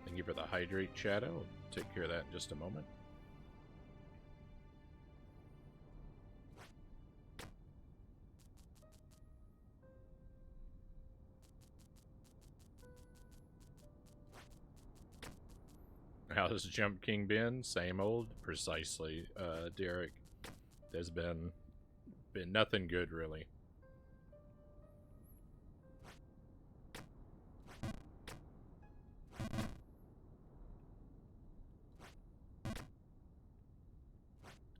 Thank you for the hydrate, Shadow. We'll take care of that in just a moment. how's Jump King been? Same old? Precisely, Derek. There's been nothing good, really.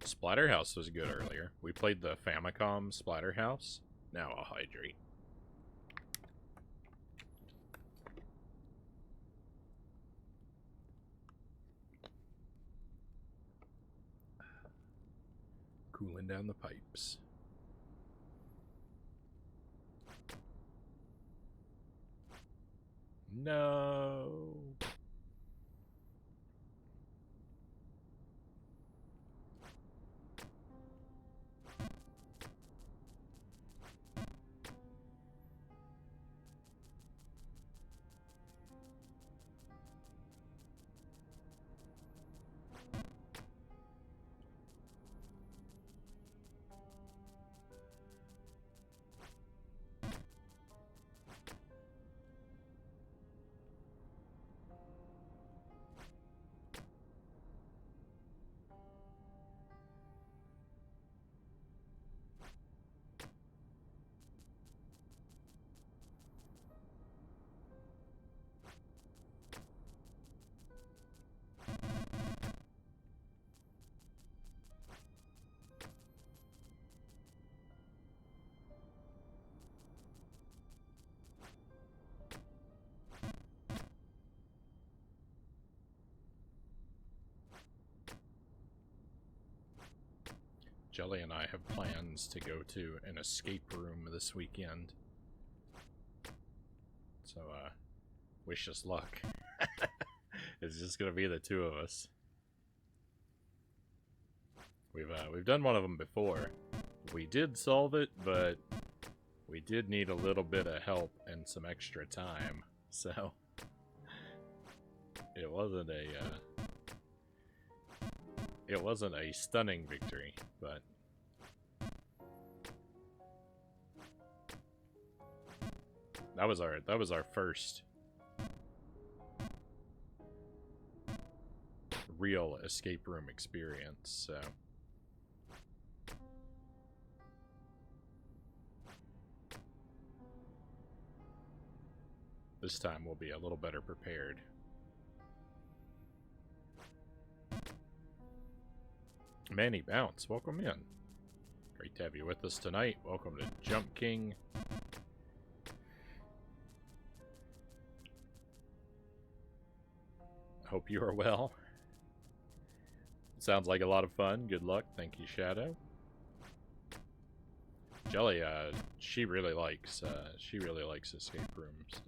Splatterhouse was good earlier. We played the Famicom Splatterhouse. Now I'll hydrate. Cooling down the pipes. No. Jelly and I have plans to go to an escape room this weekend. So, wish us luck. It's just gonna be the two of us. We've done one of them before. We did solve it, but we did need a little bit of help and some extra time. So, it wasn't a stunning victory, but that was our first real escape room experience, so this time we'll be a little better prepared. Manny Bounce, welcome in. Great to have you with us tonight. Welcome to Jump King. Hope you are well. Sounds like a lot of fun. Good luck. Thank you, Shadow. Jelly, she really likes escape rooms.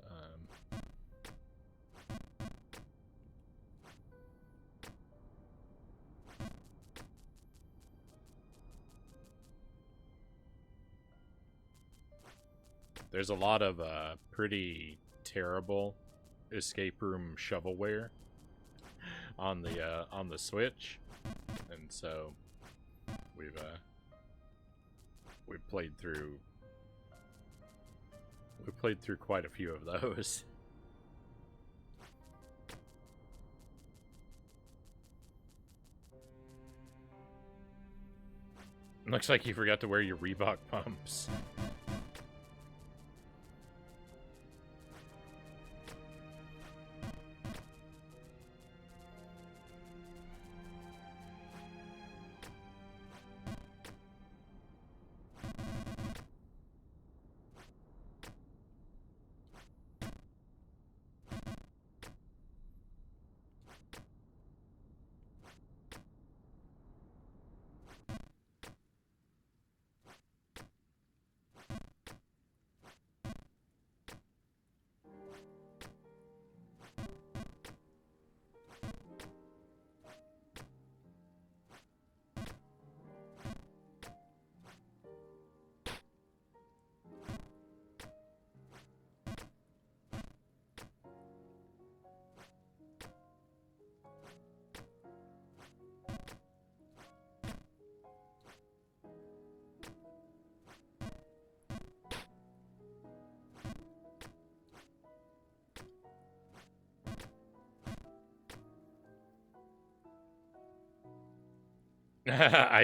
There's a lot of pretty terrible escape room shovelware on the Switch, and so we've played through quite a few of those. Looks like you forgot to wear your Reebok pumps.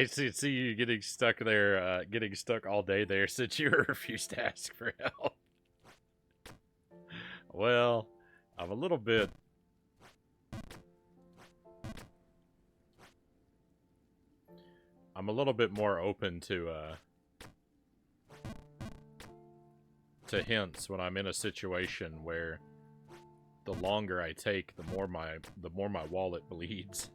see you getting stuck there, getting stuck all day there since you refused to ask for help. Well, I'm a little bit... I'm a little bit more open to hints when I'm in a situation where the longer I take, the more my wallet bleeds.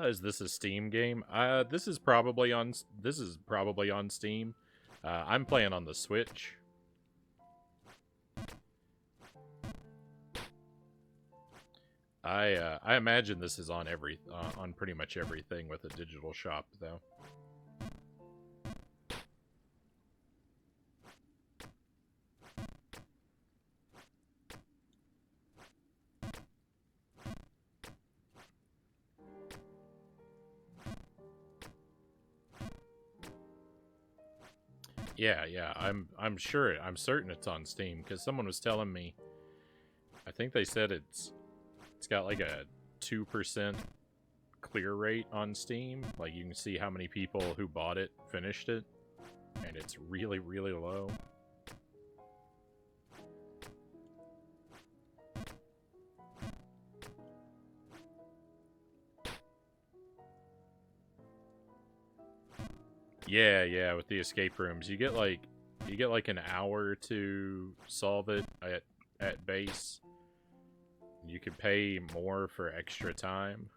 Is this a Steam game? This is probably on Steam. I'm playing on the Switch. I imagine this is on on pretty much everything with a digital shop, though. Yeah, I'm certain it's on Steam, because someone was telling me, I think they said it's got like a 2% clear rate on Steam. Like, you can see how many people who bought it finished it, and it's really, really low. Yeah, with the escape rooms, you get like an hour to solve it at base. You could pay more for extra time.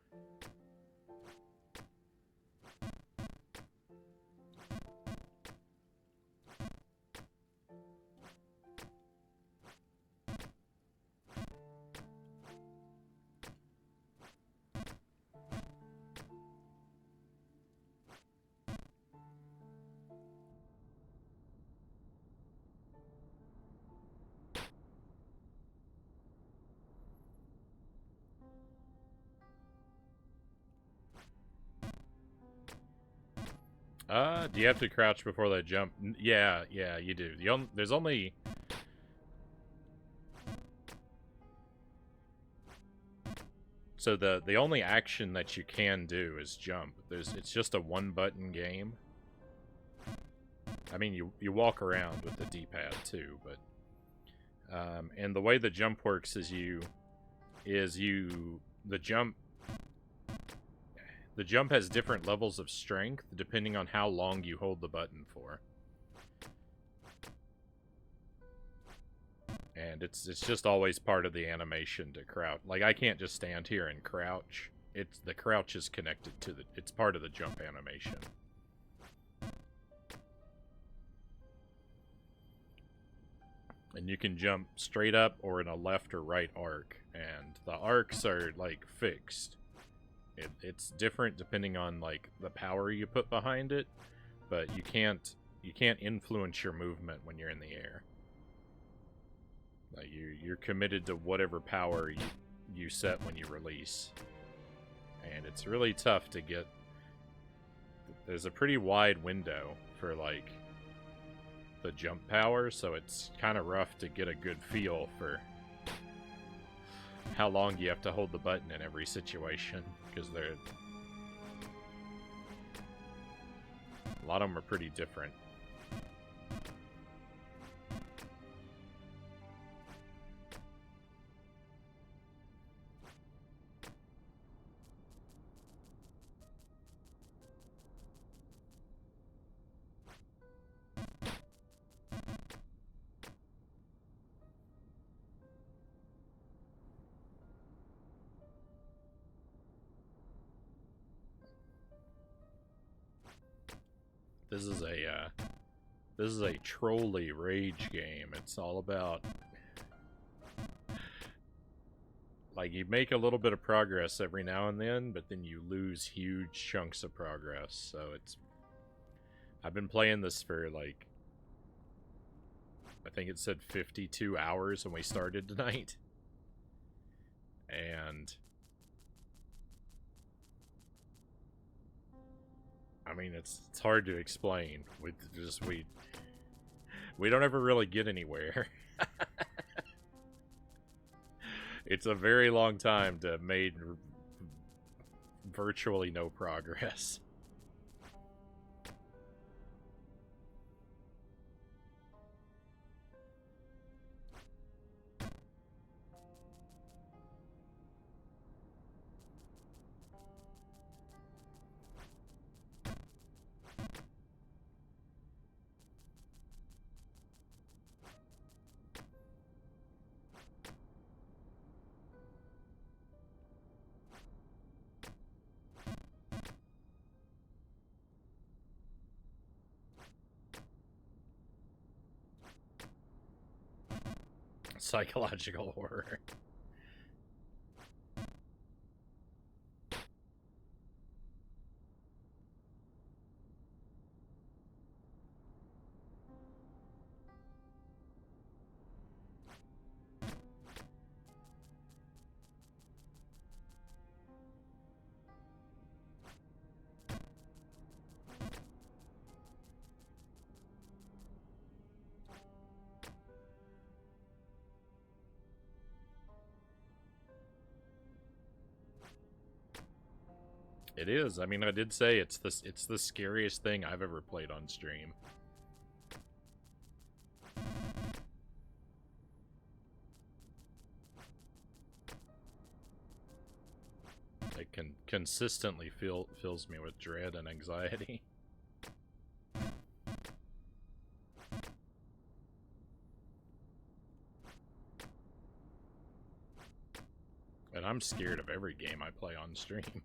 Do you have to crouch before they jump? Yeah, you do. There's only... So the only action that you can do is jump. It's just a one-button game. I mean, you walk around with the D-pad too, but... and the way the jump works is the jump has different levels of strength depending on how long you hold the button for. And it's just always part of the animation to crouch. Like, I can't just stand here and crouch. The crouch is connected to it's part of the jump animation. And you can jump straight up or in a left or right arc, and the arcs are like fixed. It's different depending on like the power you put behind it, but you can't influence your movement when you're in the air. Like you're committed to whatever power you set when you release, and it's really tough to get. There's a pretty wide window for like the jump power, so it's kind of rough to get a good feel for how long you have to hold the button in every situation, because a lot of them are pretty different. This is a trolley rage game. It's all about, like, you make a little bit of progress every now and then, but then you lose huge chunks of progress. So I've been playing this for like, I think it said 52 hours when we started tonight. And I mean, it's hard to explain. We don't ever really get anywhere. It's a very long time to have made virtually no progress. Psychological horror. It is. I mean, I did say it's the scariest thing I've ever played on stream. It consistently fills me with dread and anxiety. And I'm scared of every game I play on stream.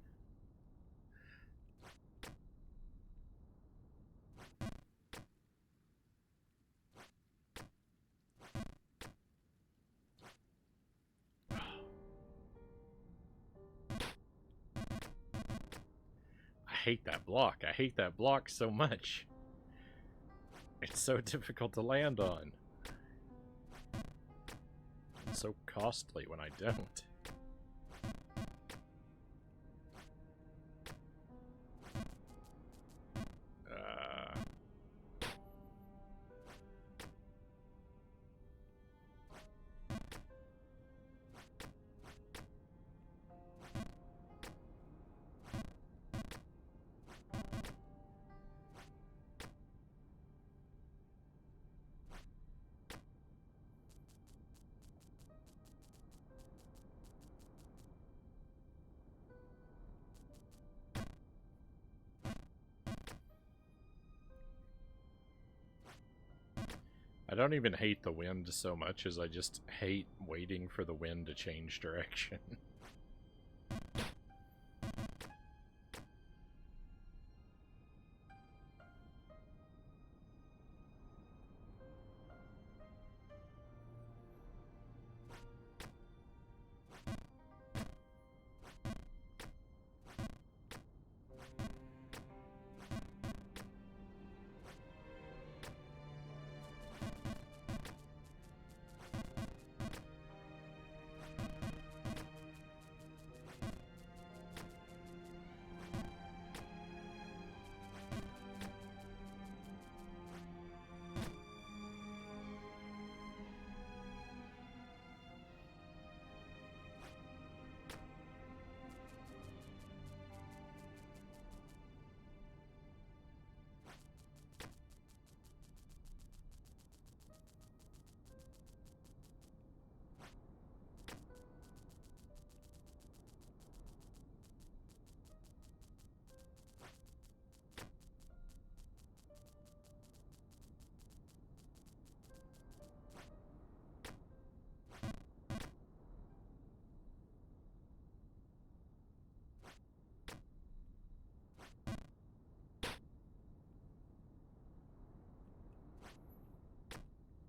I hate that block. I hate that block so much. It's so difficult to land on. It's so costly when I don't. I don't even hate the wind so much as I just hate waiting for the wind to change direction.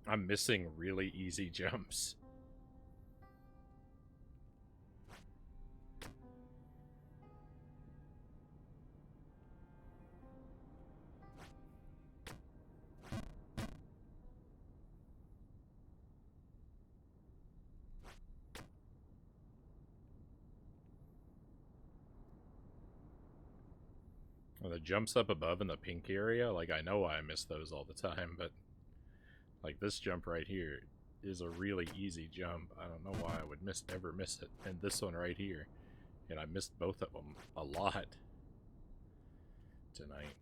I'm missing really easy jumps. Well, The jumps up above in the pink area, like, I know I miss those all the time, but like this jump right here is a really easy jump. I don't know why I would ever miss it. And this one right here, and I missed both of them a lot tonight.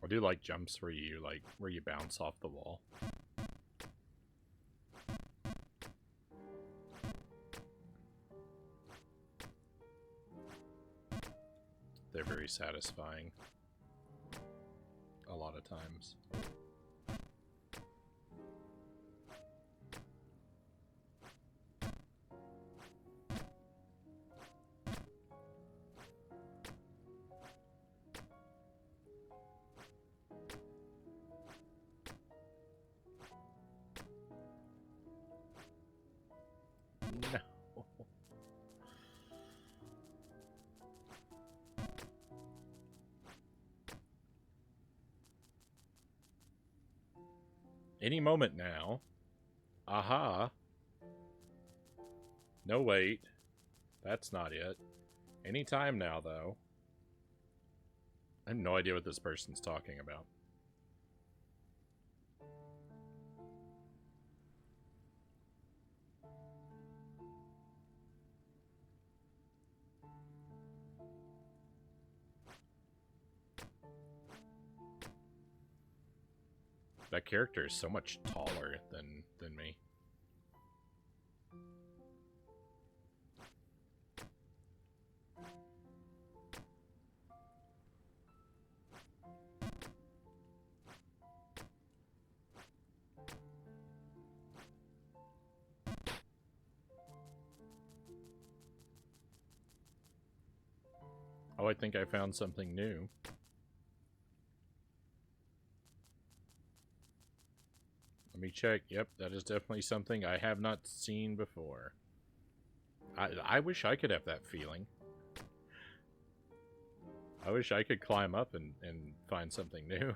I do like jumps where you bounce off the wall. They're very satisfying a lot of times. No. Any moment now. Aha. No, wait. That's not it. Any time now, though. I have no idea what this person's talking about. That character is so much taller than me. Oh, I think I found something new. Let me check. Yep, that is definitely something I have not seen before. I wish I could have that feeling. I wish I could climb up and find something new.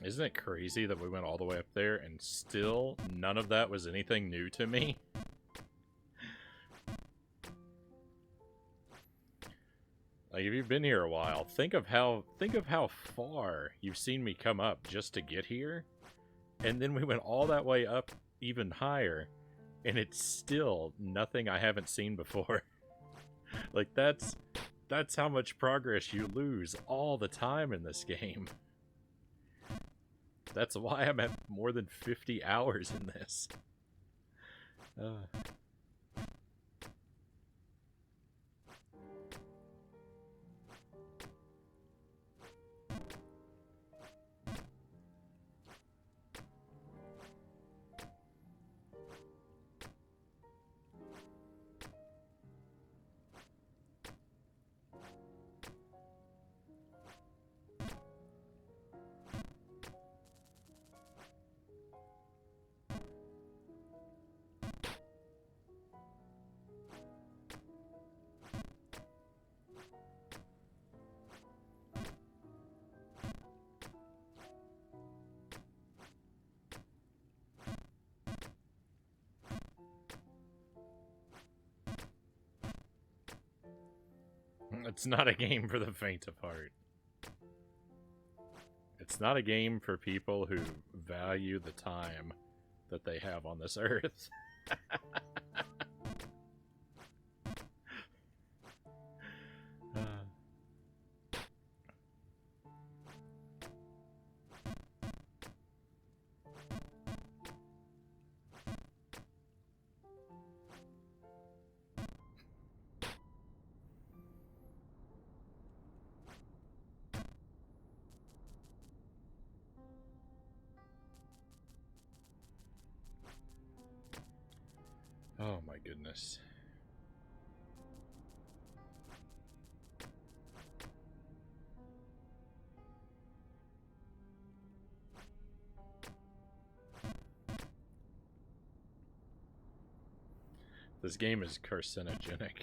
Isn't it crazy that we went all the way up there and still none of that was anything new to me? Like, if you've been here a while, think of how far you've seen me come up just to get here. And then we went all that way up even higher, and it's still nothing I haven't seen before. Like, that's how much progress you lose all the time in this game. That's why I'm at more than 50 hours in this. It's not a game for the faint of heart. It's not a game for people who value the time that they have on this earth. Oh my goodness. This game is carcinogenic.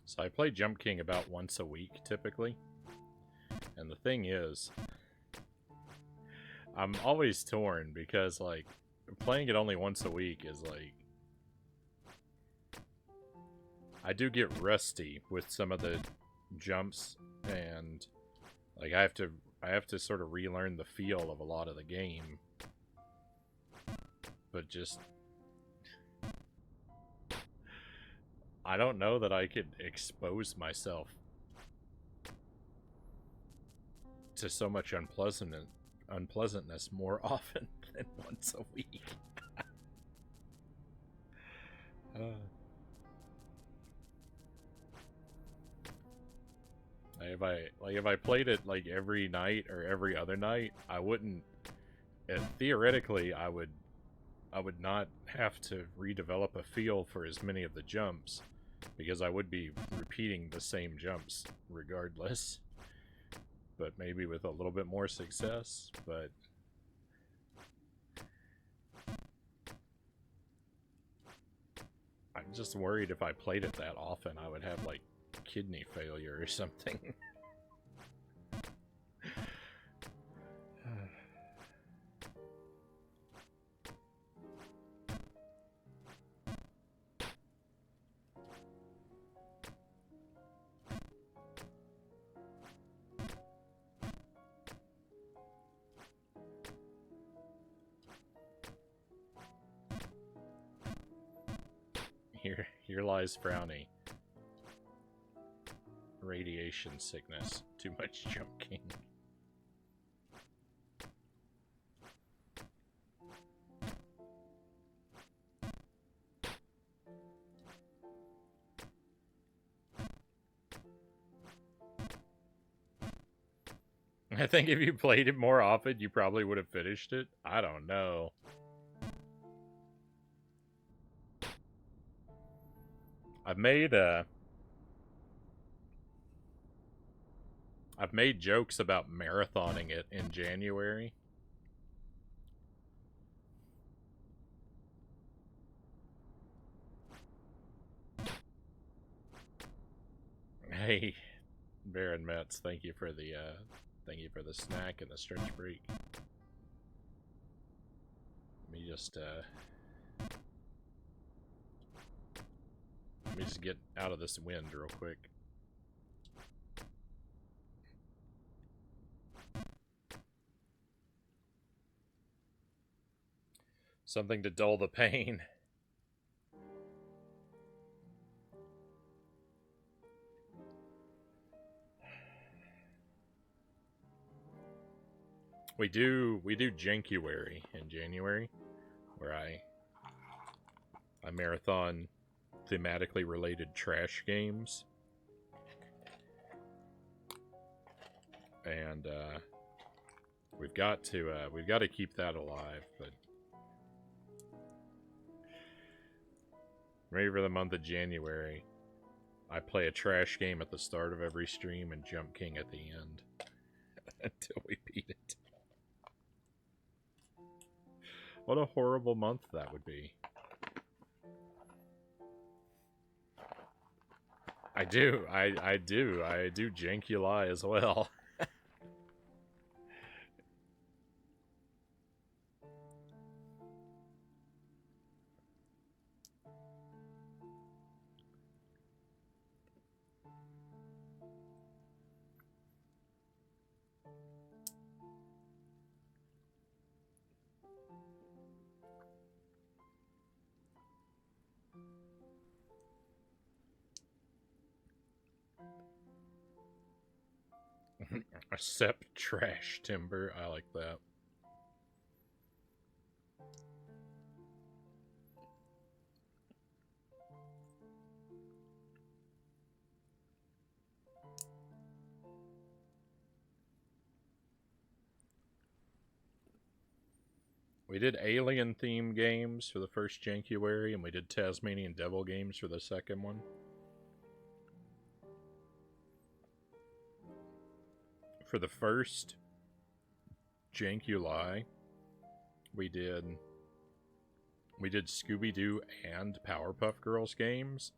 So I play Jump King about once a week, typically. And the thing is, I'm always torn because, like, playing it only once a week is, like... I do get rusty with some of the jumps, and, like, I have to sort of relearn the feel of a lot of the game. But just... I don't know that I could expose myself to so much unpleasantness more often than once a week. If I played it like every night or every other night, I wouldn't. Theoretically, I would not have to redevelop a feel for as many of the jumps, because I would be repeating the same jumps regardless. But maybe with a little bit more success, but... I'm just worried if I played it that often, I would have, like, kidney failure or something. Here lies Frownie. Radiation sickness. Too much Jump King. I think if you played it more often, you probably would have finished it. I don't know. I've made jokes about marathoning it in January. Hey, Baron Metz, thank you for the snack and the stretch break. Let me just get out of this wind real quick. Something to dull the pain. We do Jankuary in January, where I marathon thematically related trash games. And we've got to keep that alive, but maybe for the month of January, I play a trash game at the start of every stream and Jump King at the end until we beat it. What a horrible month that would be. I do Jankuli as well. Accept trash timber. I like that. We did alien themed games for the first Jankuary, and we did Tasmanian Devil games for the second one. For the first Jankuli, we did Scooby-Doo and Powerpuff Girls games,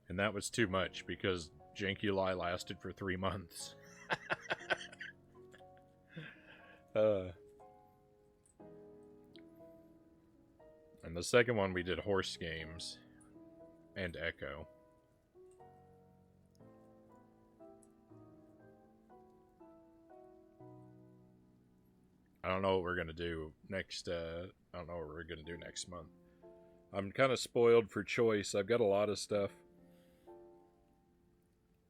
and that was too much because Jankuli lasted for 3 months. And the second one we did horse games and Echo. I don't know what we're gonna do next. I don't know what we're gonna do next month. I'm kind of spoiled for choice. I've got a lot of stuff.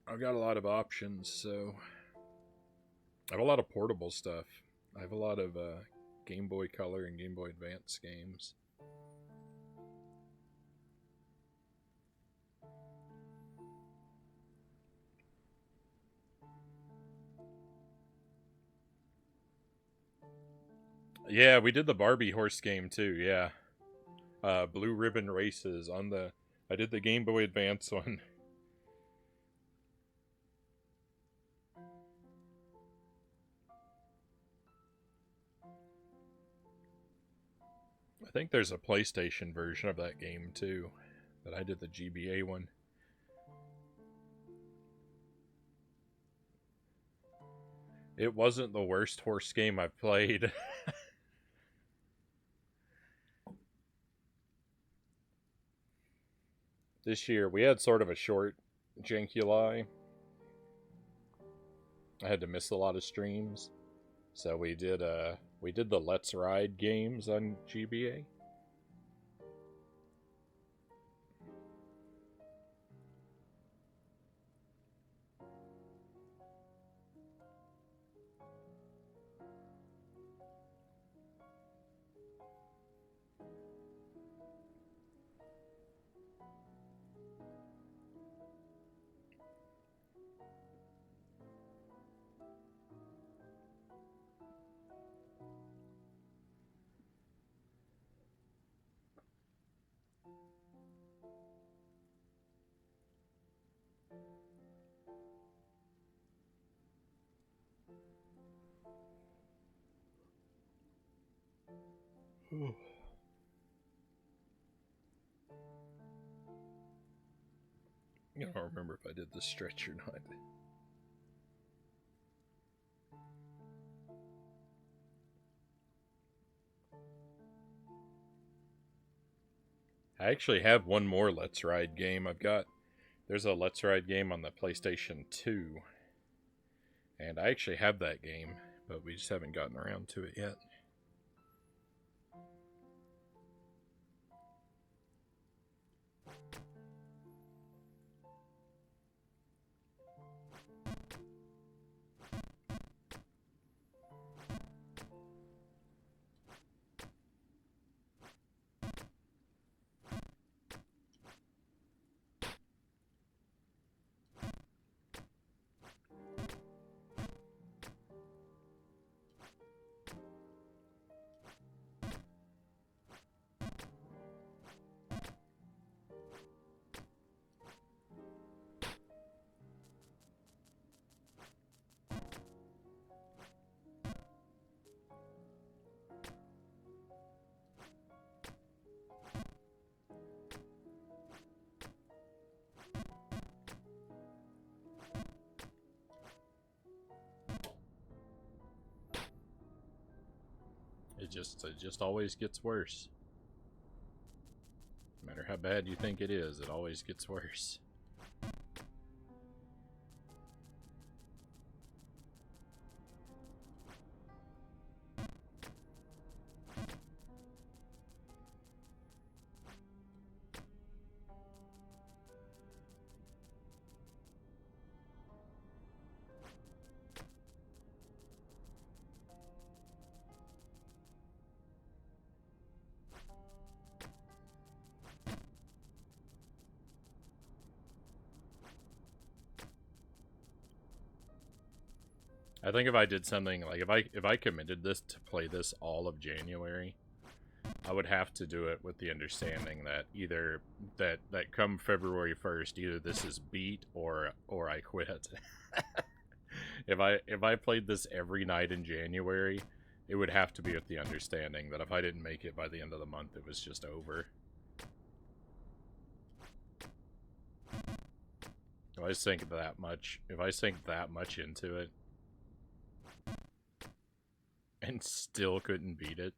I've got a lot of options, so I have a lot of portable stuff. I have a lot of Game Boy Color and Game Boy Advance games. Yeah, we did the Barbie horse game too, yeah. Blue Ribbon Races on the... I did the Game Boy Advance one. I think there's a PlayStation version of that game too, but I did the GBA one. It wasn't the worst horse game I've played. This year, we had sort of a short Jankuli. I had to miss a lot of streams. So we did the Let's Ride games on GBA. I don't remember if I did the stretch or not. I actually have one more Let's Ride game. There's a Let's Ride game on the PlayStation 2. And I actually have that game, but we just haven't gotten around to it yet. It just always gets worse. No matter how bad you think it is, it always gets worse. I think if I did something like if I committed this to play this all of January, I would have to do it with the understanding that either that come February 1st, either this is beat or I quit. If I played this every night in January, it would have to be with the understanding that if I didn't make it by the end of the month, it was just over. If I sink that much into it and still couldn't beat it.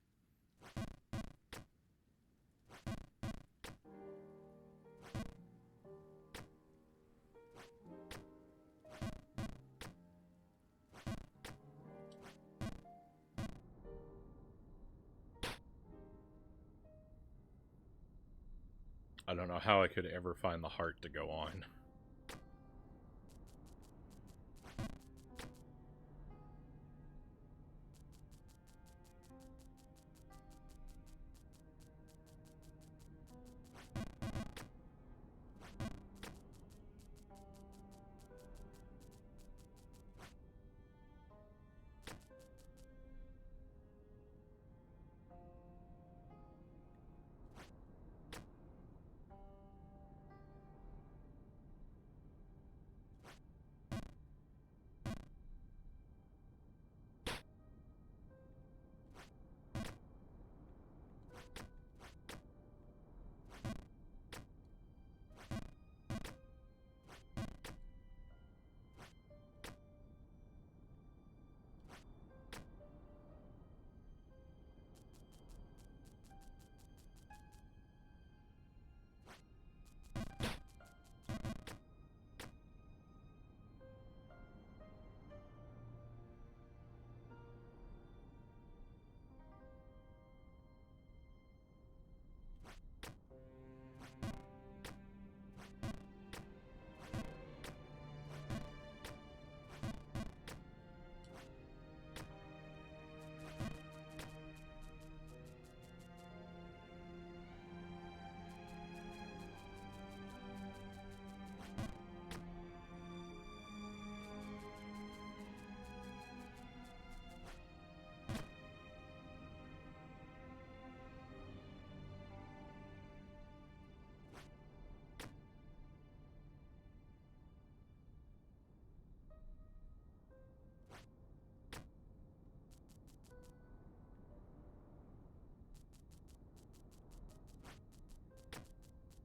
I don't know how I could ever find the heart to go on.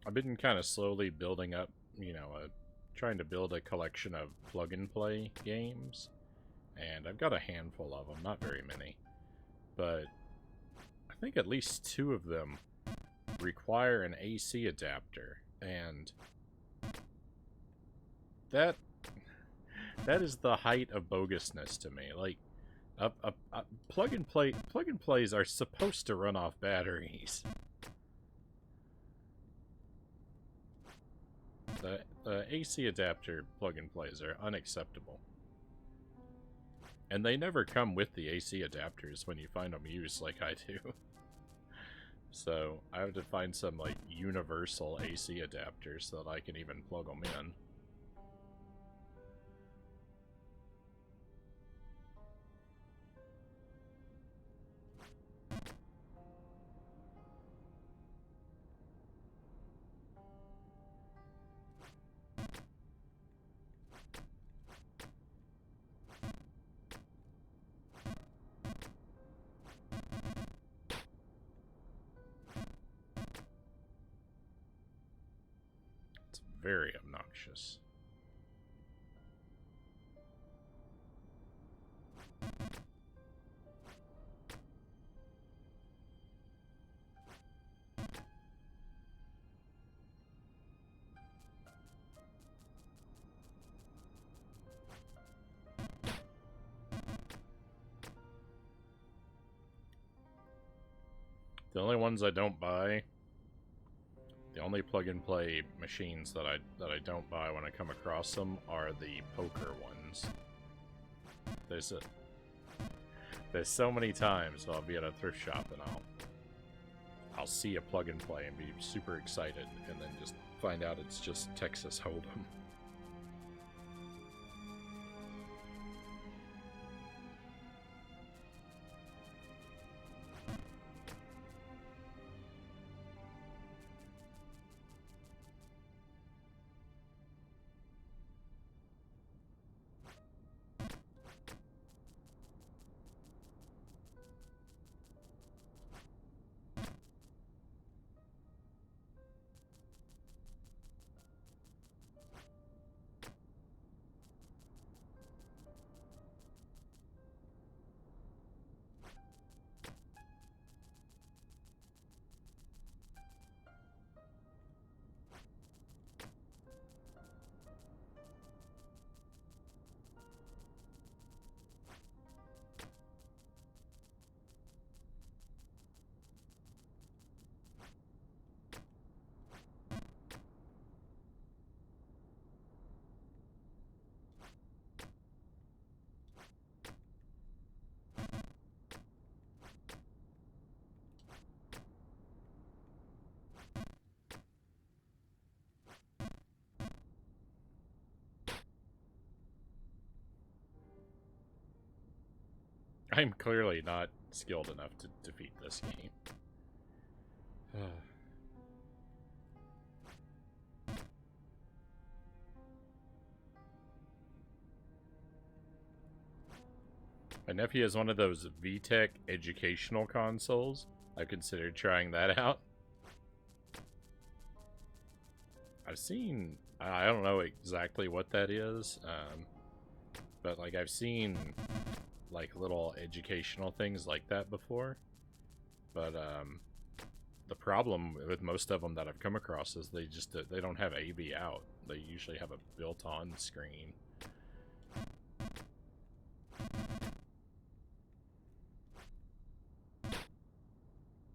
I've been kind of slowly building up you know, trying to build a collection of plug-and-play games, and I've got a handful of them, not very many, but I think at least 2 of them require an AC adapter, and that is the height of bogusness to me. Like, plug-and-plays are supposed to run off batteries. The AC adapter plug-and-plays are unacceptable. And they never come with the AC adapters when you find them used like I do. So I have to find some, like, universal AC adapters so that I can even plug them in. Very obnoxious. The only ones I don't buy, the only plug-and-play machines that I don't buy when I come across them are the poker ones. There's so many times I'll be at a thrift shop and I'll see a plug-and-play and be super excited, and then just find out it's just Texas Hold'em. I'm clearly not skilled enough to defeat this game. My nephew has one of those VTech educational consoles. I've considered trying that out. I've seen... I don't know exactly what that is, but, like, I've seen, like, little educational things like that before. But, the problem with most of them that I've come across is they don't have AV out. They usually have a built-on screen.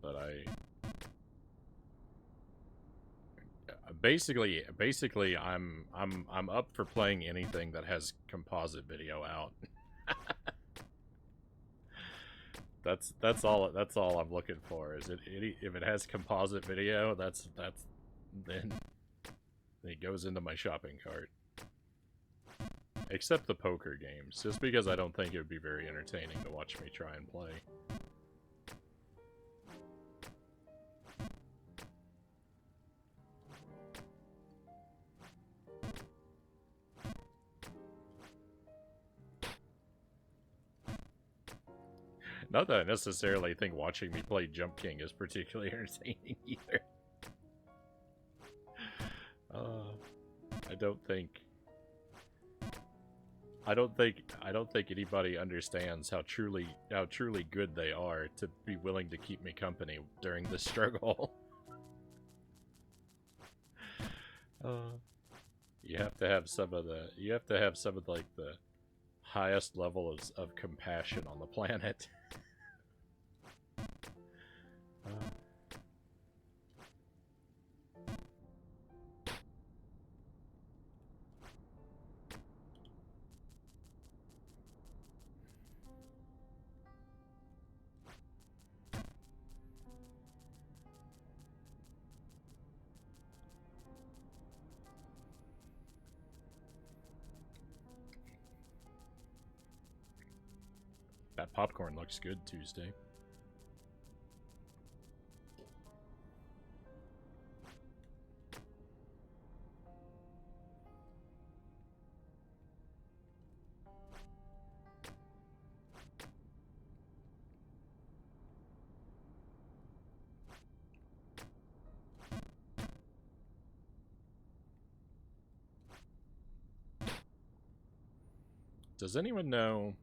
But basically I'm up for playing anything that has composite video out. That's all I'm looking for. Is if it has composite video, then it goes into my shopping cart. Except the poker games, just because I don't think it would be very entertaining to watch me try and play. Not that I necessarily think watching me play Jump King is particularly entertaining either. don't think anybody understands how truly good they are to be willing to keep me company during this struggle. You have to have some of like the highest level of compassion on the planet. That popcorn looks good Tuesday. Does anyone know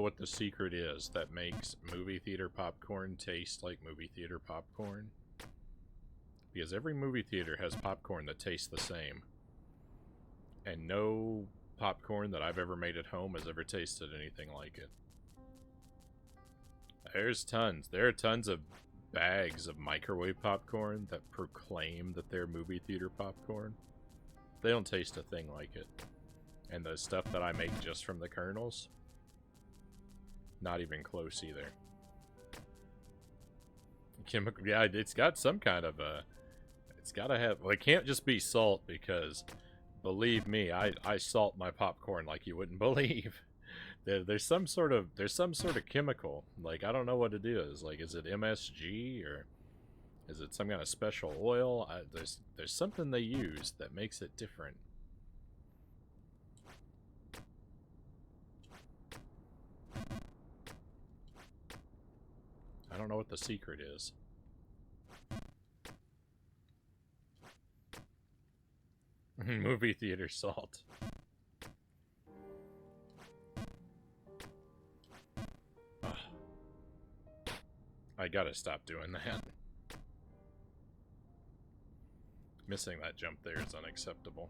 what the secret is that makes movie theater popcorn taste like movie theater popcorn? Because every movie theater has popcorn that tastes the same. And no popcorn that I've ever made at home has ever tasted anything like it. There's tons. There are tons of bags of microwave popcorn that proclaim that they're movie theater popcorn. They don't taste a thing like it. And the stuff that I make just from the kernels, not even close either. Chemical, yeah, it's got some kind of a... It's gotta have... Well, it can't just be salt because, believe me, I salt my popcorn like you wouldn't believe. There's some sort of chemical. Like, I don't know what it is. Like, is it MSG or is it some kind of special oil? There's something they use that makes it different. I don't know what the secret is. Movie theater salt. Ugh. I gotta stop doing that. Missing that jump there is unacceptable.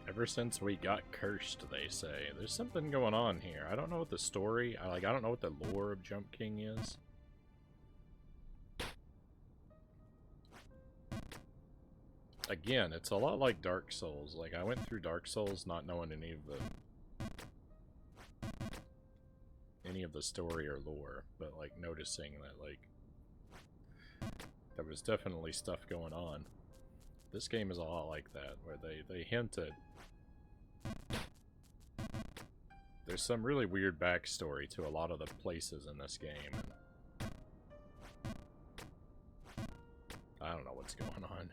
Ever since we got cursed, they say. There's something going on here. I don't know what the story... I don't know what the lore of Jump King is. Again, it's a lot like Dark Souls. Like, I went through Dark Souls not knowing any of the story or lore, but, like, noticing that, like, there was definitely stuff going on. This game is a lot like that, where they hint at There's some really weird backstory to a lot of the places in this game. I don't know what's going on.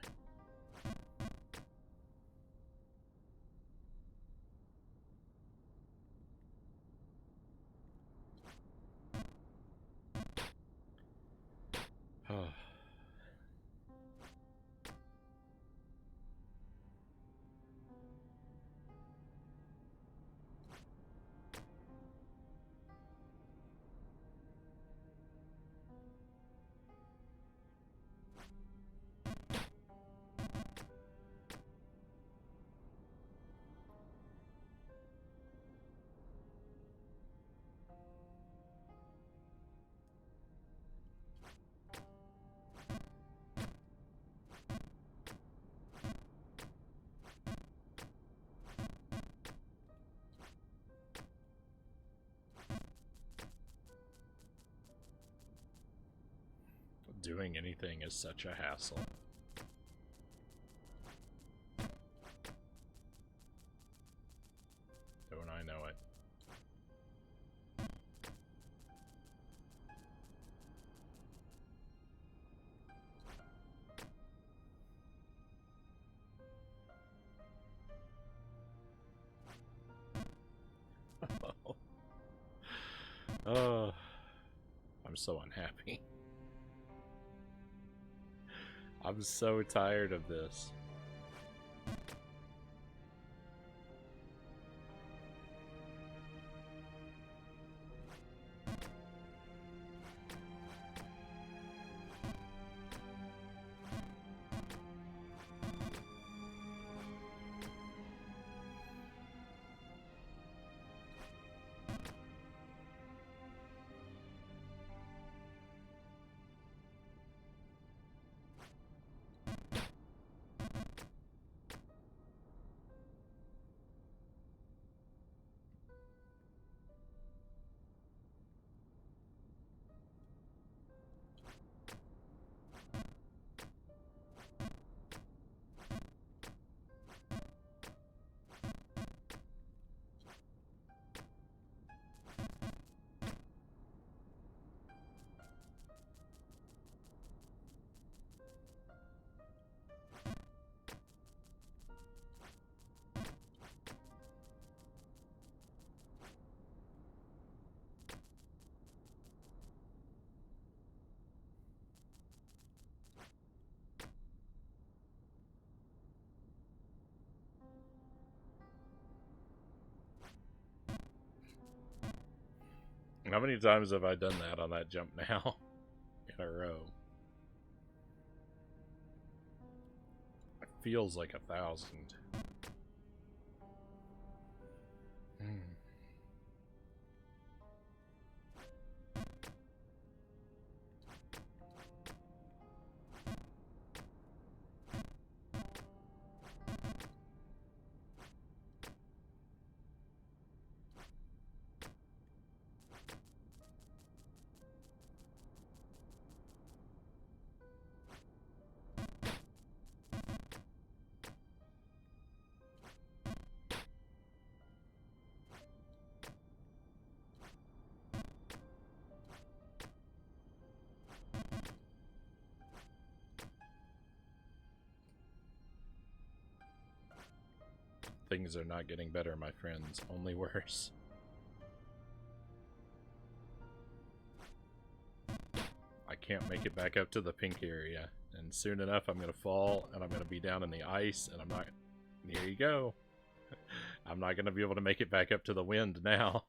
Doing anything is such a hassle. Don't I know it? Oh, I'm so unhappy. I'm so tired of this. How many times have I done that on that jump now? In a row. It feels like 1,000. Things are not getting better, my friends. Only worse. I can't make it back up to the pink area. And soon enough, I'm going to fall, and I'm going to be down in the ice, and I'm not... There you go. I'm not going to be able to make it back up to the wind now.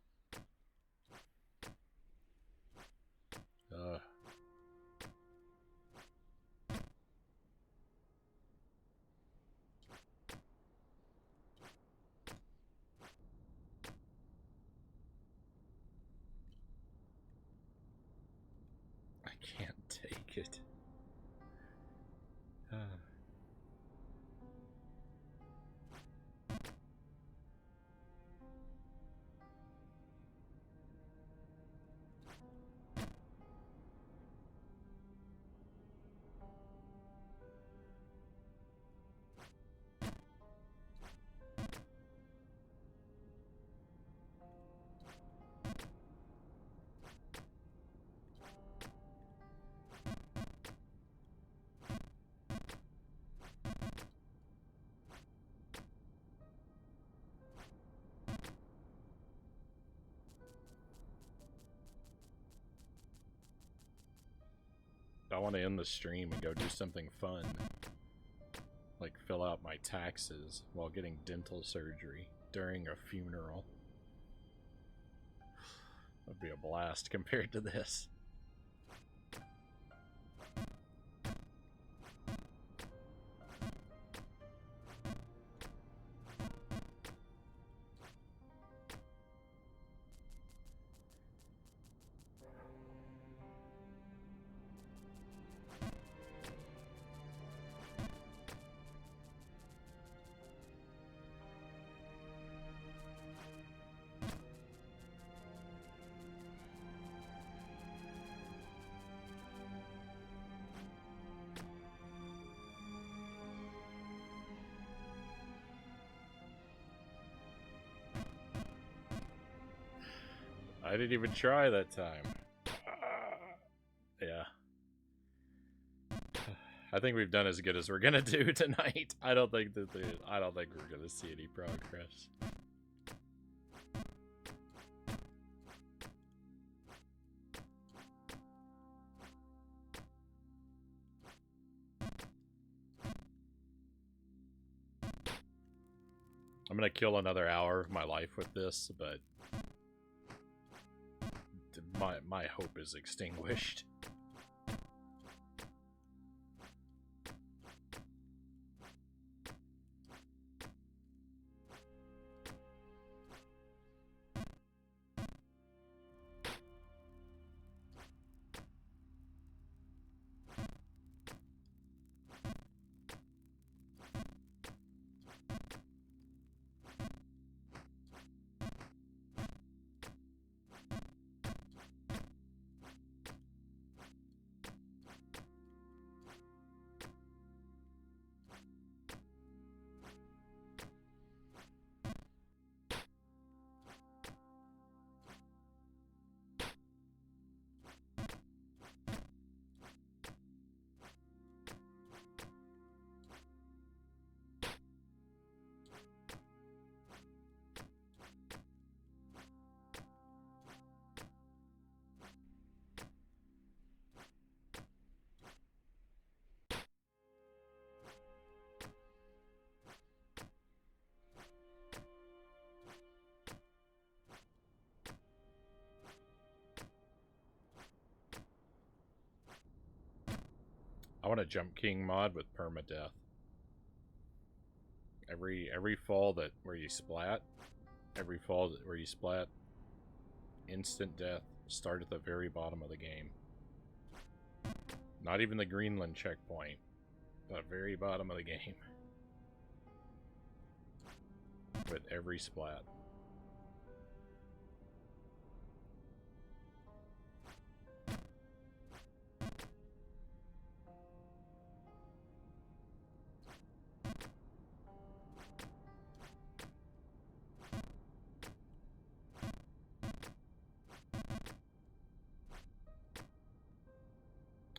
I can't take it. I want to end the stream and go do something fun. Like fill out my taxes while getting dental surgery during a funeral. That'd be a blast compared to this. I didn't even try that time. Yeah. I think we've done as good as we're gonna do tonight. I don't think we're gonna see any progress. I'm gonna kill another hour of my life with this, but my hope is extinguished. I want a Jump King mod with permadeath. Every fall where you splat, instant death. Start at the very bottom of the game. Not even the Greenland checkpoint. The very bottom of the game. With every splat.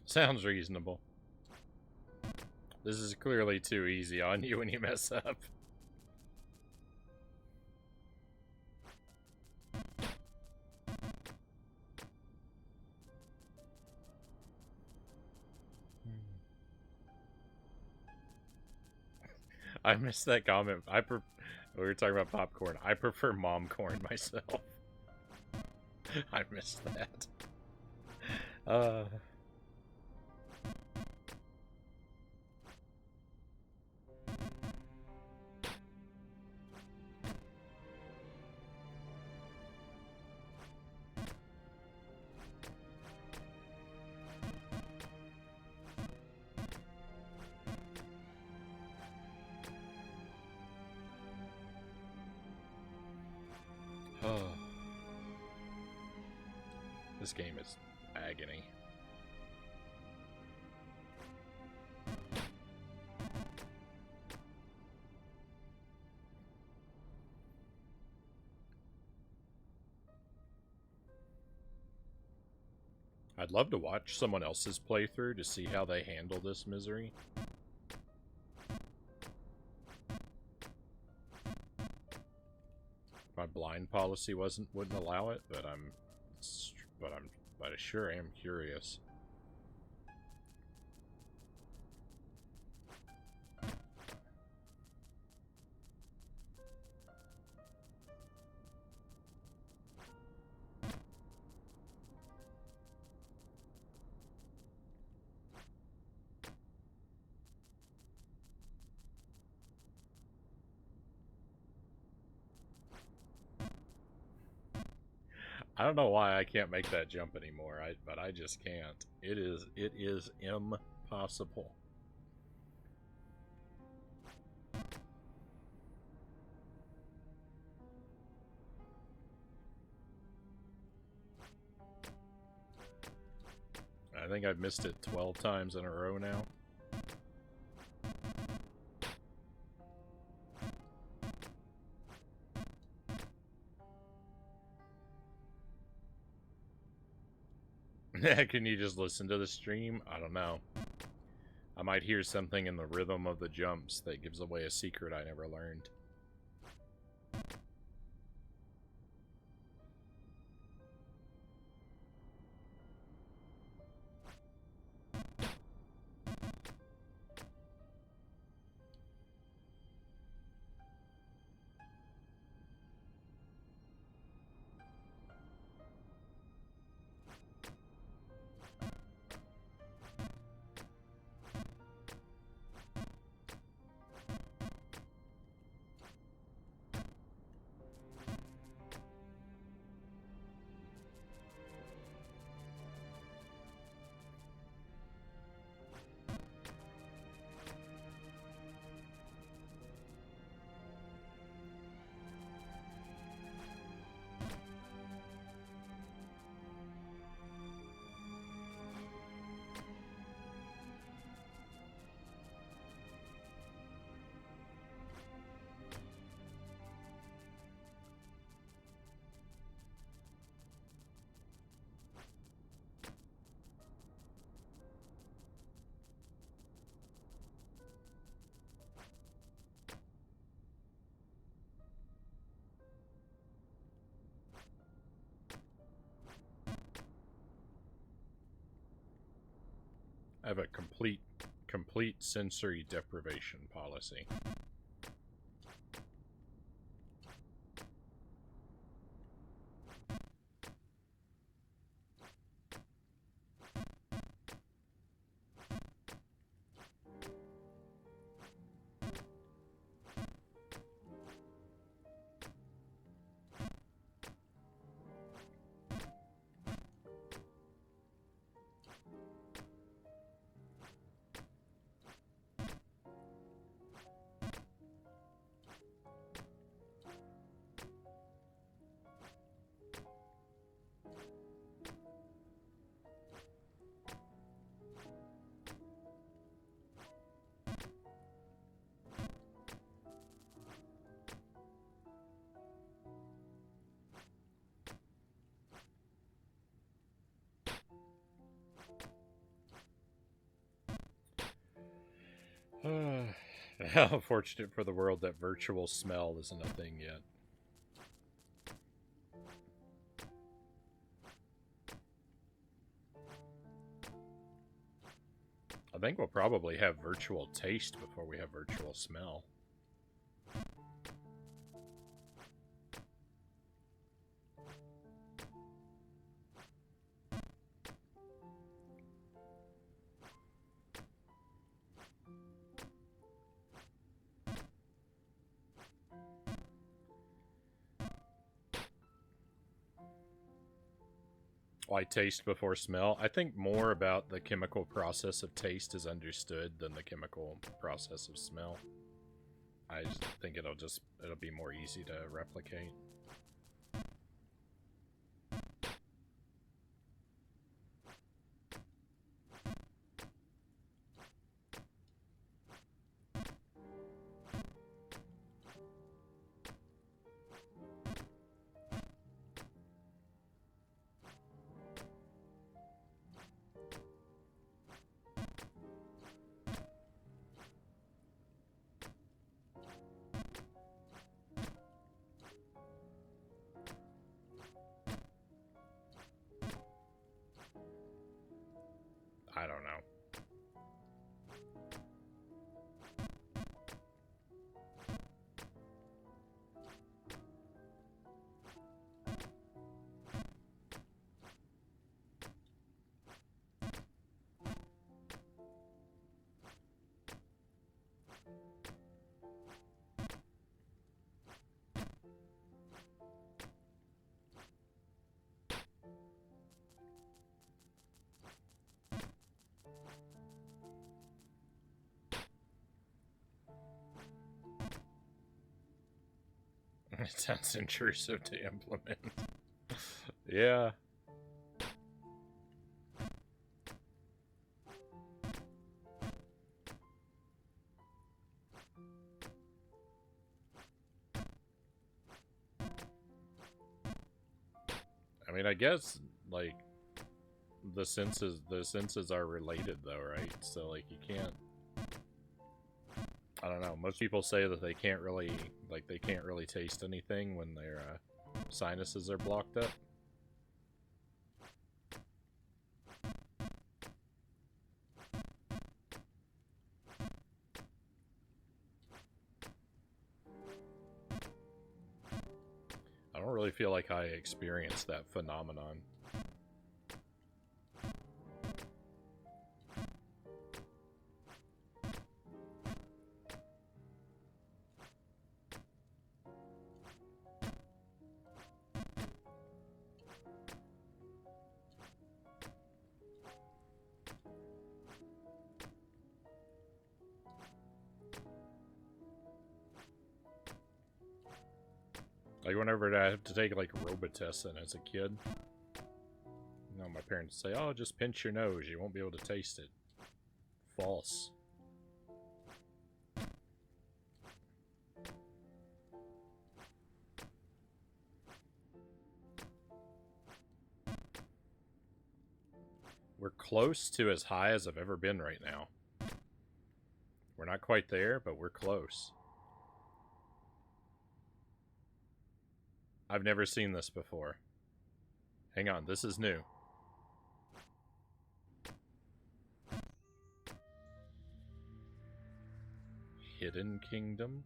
Sounds reasonable. This is clearly too easy on you when you mess up. I missed that comment. We were talking about popcorn. I prefer mom corn myself. I missed that. This game is agony. I'd love to watch someone else's playthrough to see how they handle this misery. My blind policy wouldn't allow it, but I sure am curious. I don't know why I can't make that jump anymore, but I just can't. It is impossible. I think I've missed it 12 times in a row now. Can you just listen to the stream? I don't know. I might hear something in the rhythm of the jumps that gives away a secret I never learned. I have a complete sensory deprivation policy. How fortunate for the world that virtual smell isn't a thing yet. I think we'll probably have virtual taste before we have virtual smell. Why taste before smell? I think more about the chemical process of taste is understood than the chemical process of smell. I just think it'll be more easy to replicate. I don't know. It sounds intrusive to implement. Yeah. I mean, I guess, like, the senses are related, though, right? So, like, you can't... I don't know. Most people say that they can't really taste anything when their sinuses are blocked up. I don't really feel like I experienced that phenomenon. Like, whenever I have to take, like, Robitussin as a kid, you know, my parents say, oh, just pinch your nose, you won't be able to taste it. False. We're close to as high as I've ever been right now. We're not quite there, but we're close. I've never seen this before. Hang on, this is new. Hidden Kingdom?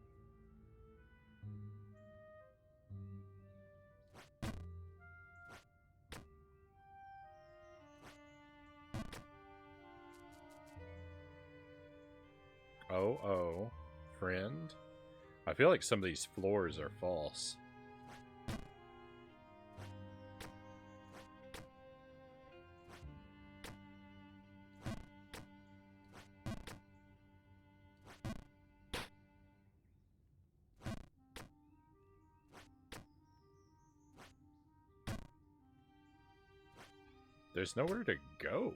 Oh, friend? I feel like some of these floors are false. There's nowhere to go.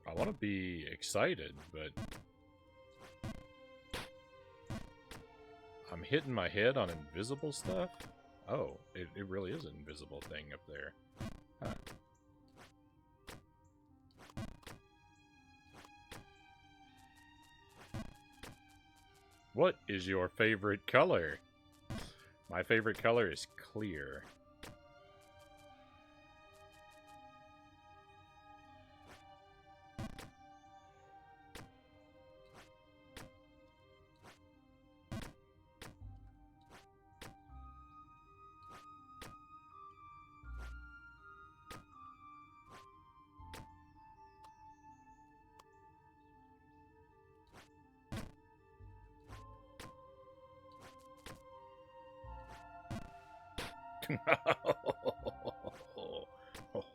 I want to be excited, but I'm hitting my head on invisible stuff? Oh, it really is an invisible thing up there. Huh. What is your favorite color? My favorite color is clear.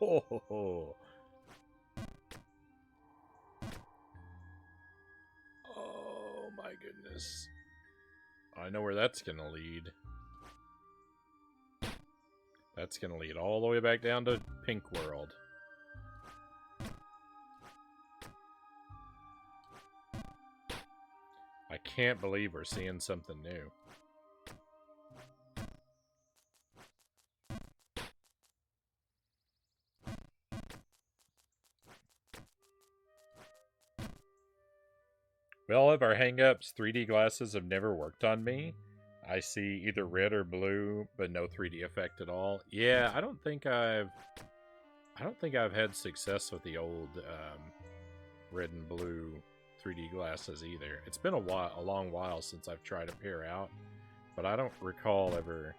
Oh my goodness. I know where that's gonna lead. That's gonna lead all the way back down to Pink World. I can't believe we're seeing something new. With all of our hang-ups, 3D glasses have never worked on me. I see either red or blue, but no 3D effect at all. Yeah, I don't think I've had success with the old red and blue 3D glasses either. It's been a long while since I've tried a pair out, but I don't recall ever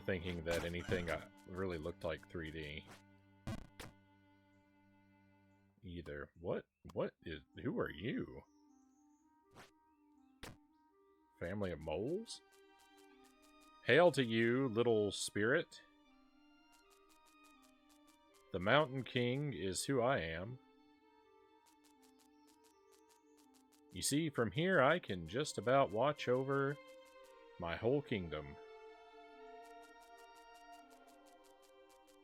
thinking that anything really looked like 3D. Either. Who are you? Family of moles? Hail to you, little spirit. The Mountain King is who I am. You see, from here I can just about watch over my whole kingdom.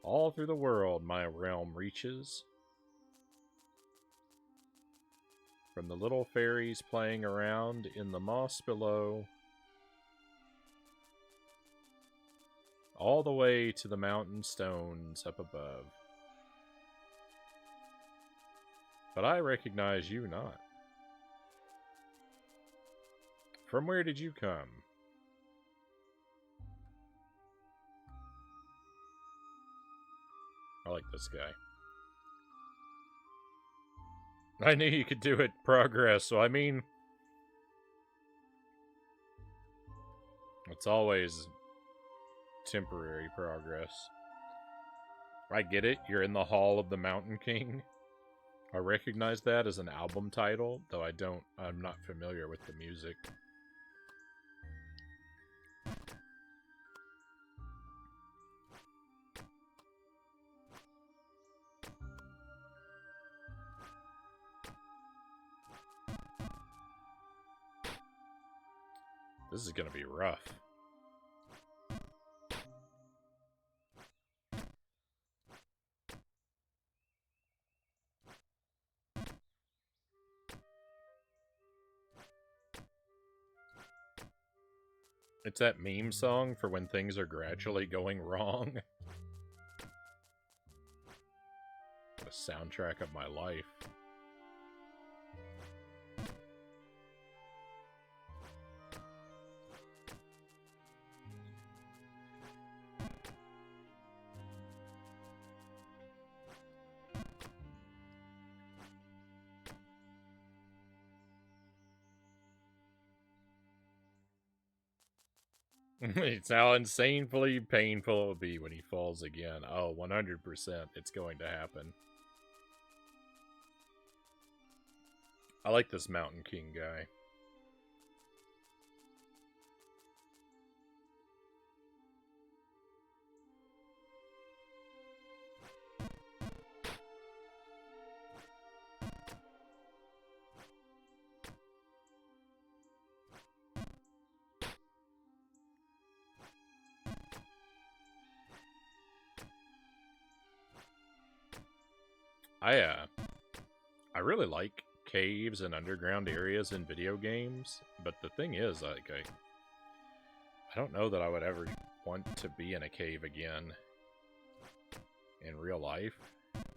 All through the world my realm reaches. From the little fairies playing around in the moss below, all the way to the mountain stones up above. But I recognize you not. From where did you come? I like this guy. I knew you could do it. Progress. So, I mean, it's always temporary progress. I get it. You're in the Hall of the Mountain King. I recognize that as an album title, though I'm not familiar with the music. This is going to be rough. It's that meme song for when things are gradually going wrong. The soundtrack of my life. It's how insanely painful it will be when he falls again. Oh, 100%. It's going to happen. I like this Mountain King guy. I really like caves and underground areas in video games, but the thing is, like, I don't know that I would ever want to be in a cave again in real life.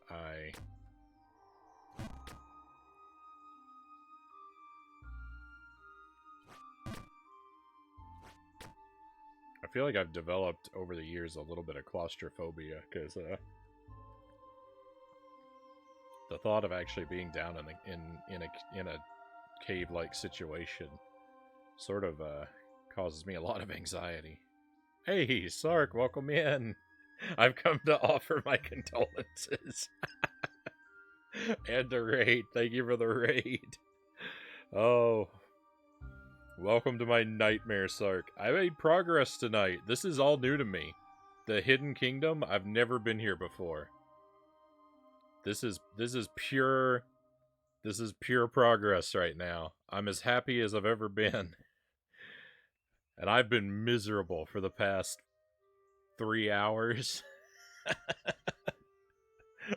I feel like I've developed over the years a little bit of claustrophobia, because the thought of actually being down in a cave-like situation sort of causes me a lot of anxiety. Hey, Sark, welcome in. I've come to offer my condolences. And the raid. Thank you for the raid. Oh. Welcome to my nightmare, Sark. I made progress tonight. This is all new to me. The Hidden Kingdom, I've never been here before. This is pure progress right now. I'm as happy as I've ever been. And I've been miserable for the past 3 hours.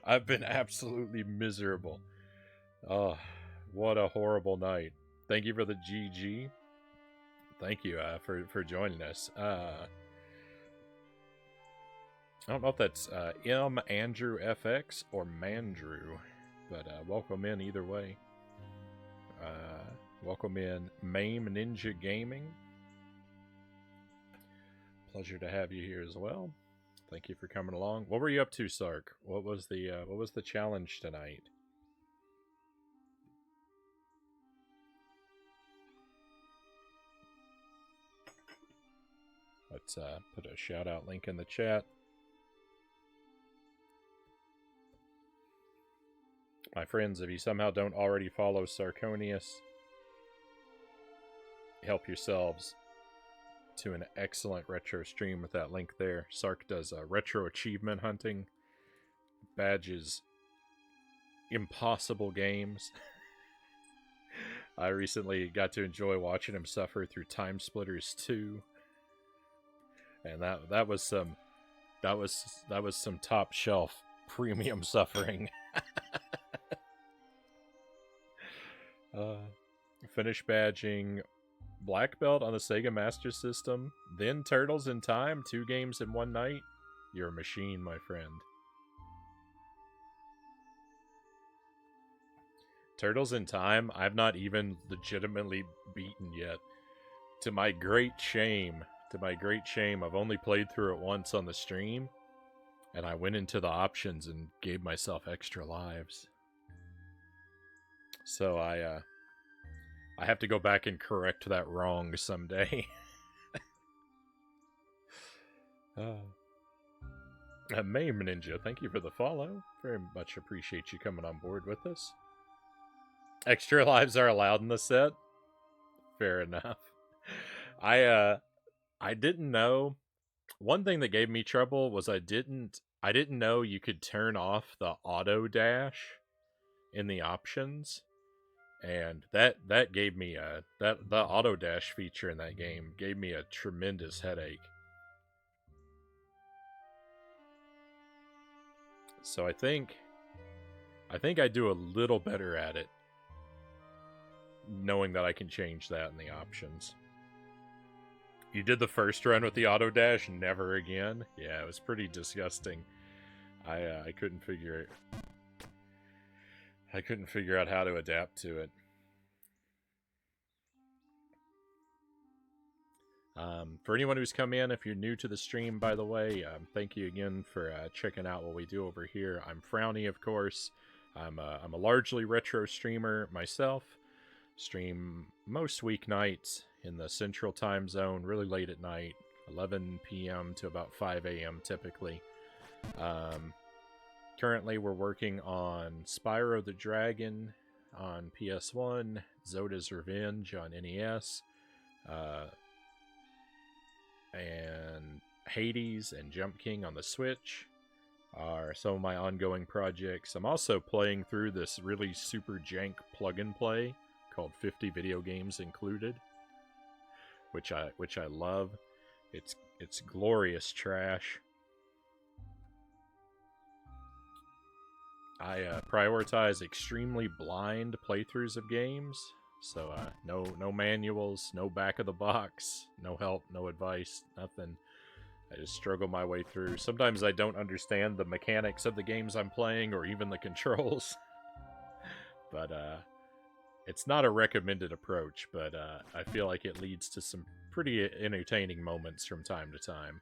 I've been absolutely miserable. Oh, what a horrible night. Thank you for the GG. Thank you for joining us. I don't know if that's M. Andrew FX or Mandrew, but welcome in either way. Welcome in Mame Ninja Gaming. Pleasure to have you here as well. Thank you for coming along. What were you up to, Sark? What was the challenge tonight? Let's put a shout out link in the chat. My friends, if you somehow don't already follow Sarconius, help yourselves to an excellent retro stream with that link there. Sark does retro achievement hunting Badge's impossible games. I recently got to enjoy watching him suffer through Time Splitters 2, and that was some top shelf premium suffering. Finish badging Black Belt on the Sega Master System, then Turtles in Time, 2 games in one night. You're a machine, my friend. Turtles in Time, I've not even legitimately beaten yet. To my great shame, I've only played through it once on the stream, and I went into the options and gave myself extra lives. So I have to go back and correct that wrong someday. Mame Ninja, thank you for the follow. Very much appreciate you coming on board with us. Extra lives are allowed in the set. Fair enough. I didn't know. One thing that gave me trouble was I didn't know you could turn off the auto dash in the options, and that gave me the auto dash feature in that game gave me a tremendous headache. So I think I do a little better at it, knowing that I can change that in the options. You did the first run with the auto dash, never again? Yeah, it was pretty disgusting. I couldn't figure out how to adapt to it. For anyone who's come in, if you're new to the stream, by the way, thank you again for checking out what we do over here. I'm Frownie, of course. I'm a largely retro streamer myself. Stream most weeknights in the Central Time Zone, really late at night, 11 p.m. to about 5 a.m. typically. Currently, we're working on Spyro the Dragon on PS1, Zoda's Revenge on NES, and Hades and Jump King on the Switch are some of my ongoing projects. I'm also playing through this really super jank plug-and-play called 50 Video Games Included, which I love. It's glorious trash. I prioritize extremely blind playthroughs of games, so no manuals, no back of the box, no help, no advice, nothing. I just struggle my way through. Sometimes I don't understand the mechanics of the games I'm playing or even the controls, but it's not a recommended approach, but I feel like it leads to some pretty entertaining moments from time to time.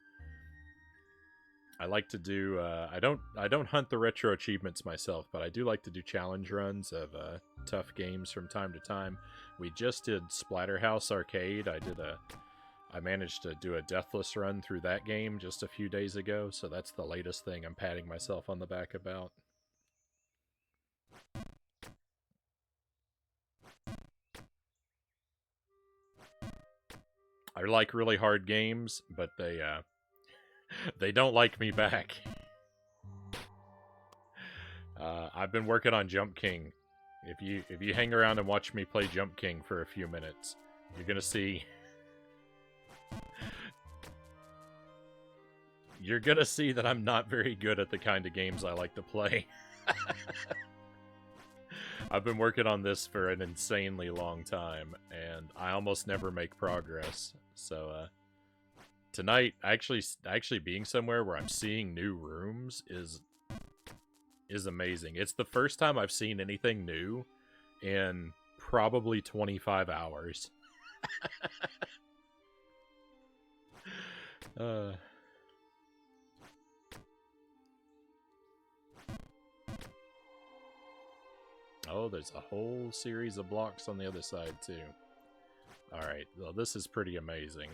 I like to do, I don't hunt the retro achievements myself, but I do like to do challenge runs of tough games from time to time. We just did Splatterhouse Arcade. I managed to do a deathless run through that game just a few days ago, so that's the latest thing I'm patting myself on the back about. I like really hard games, but they don't like me back. I've been working on Jump King. If you hang around and watch me play Jump King for a few minutes, you're gonna see. You're gonna see that I'm not very good at the kind of games I like to play. I've been working on this for an insanely long time, and I almost never make progress. So tonight, actually being somewhere where I'm seeing new rooms is amazing. It's the first time I've seen anything new in probably 25 hours. Oh, there's a whole series of blocks on the other side, too. Alright, well, this is pretty amazing.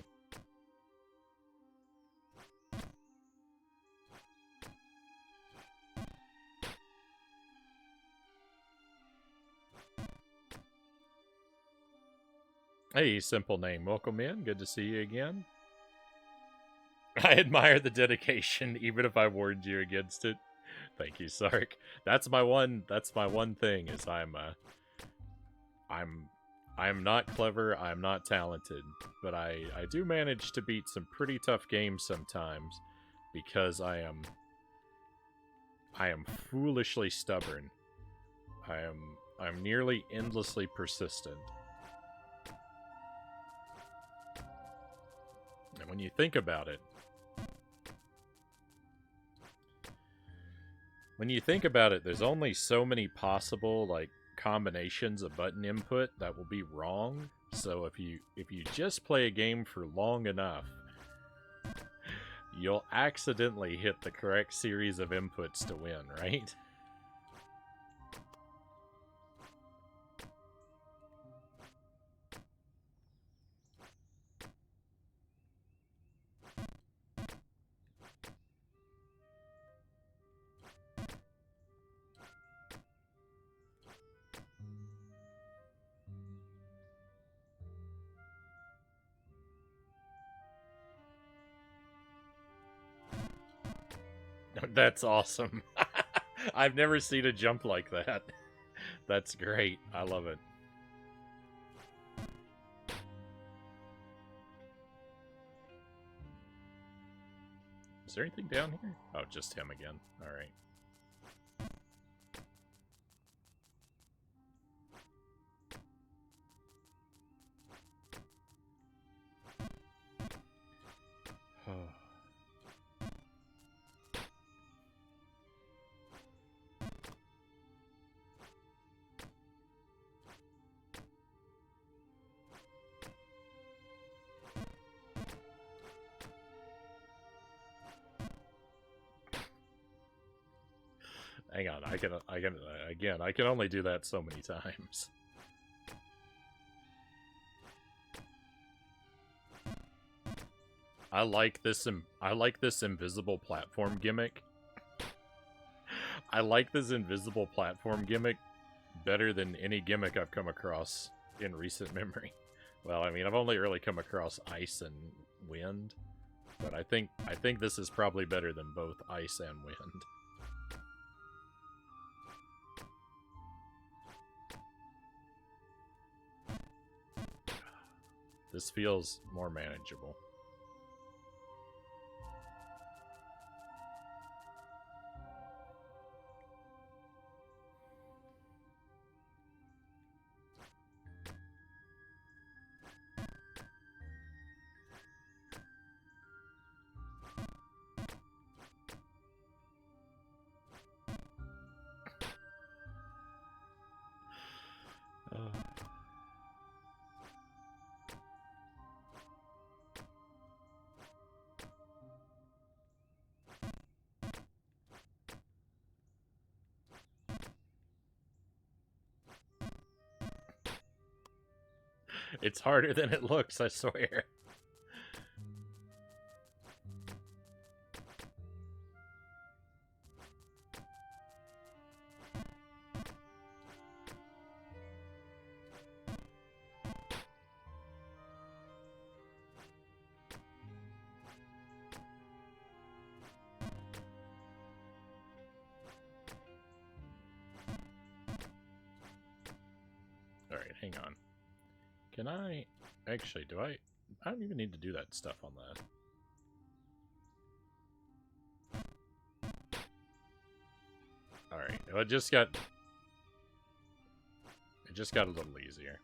Hey, simple name. Welcome in. Good to see you again. I admire the dedication, even if I warned you against it. Thank you, Sark. That's my one thing is I'm not clever, I'm not talented, but I do manage to beat some pretty tough games sometimes because I am foolishly stubborn. I'm nearly endlessly persistent. And when you think about it, there's only so many possible like combinations of button input that will be wrong. So if you just play a game for long enough, you'll accidentally hit the correct series of inputs to win, right? That's awesome. I've never seen a jump like that. That's great. I love it. Is there anything down here? Oh, just him again. Alright. Hang on, I can only do that so many times. I like this invisible platform gimmick. I like this invisible platform gimmick better than any gimmick I've come across in recent memory. Well, I mean, I've only really come across ice and wind, but I think this is probably better than both ice and wind. This feels more manageable. It's harder than it looks, I swear. Alright, hang on. Can I... Actually, do I... I don't even need to do that stuff on that. Alright, well, it just got a little easier.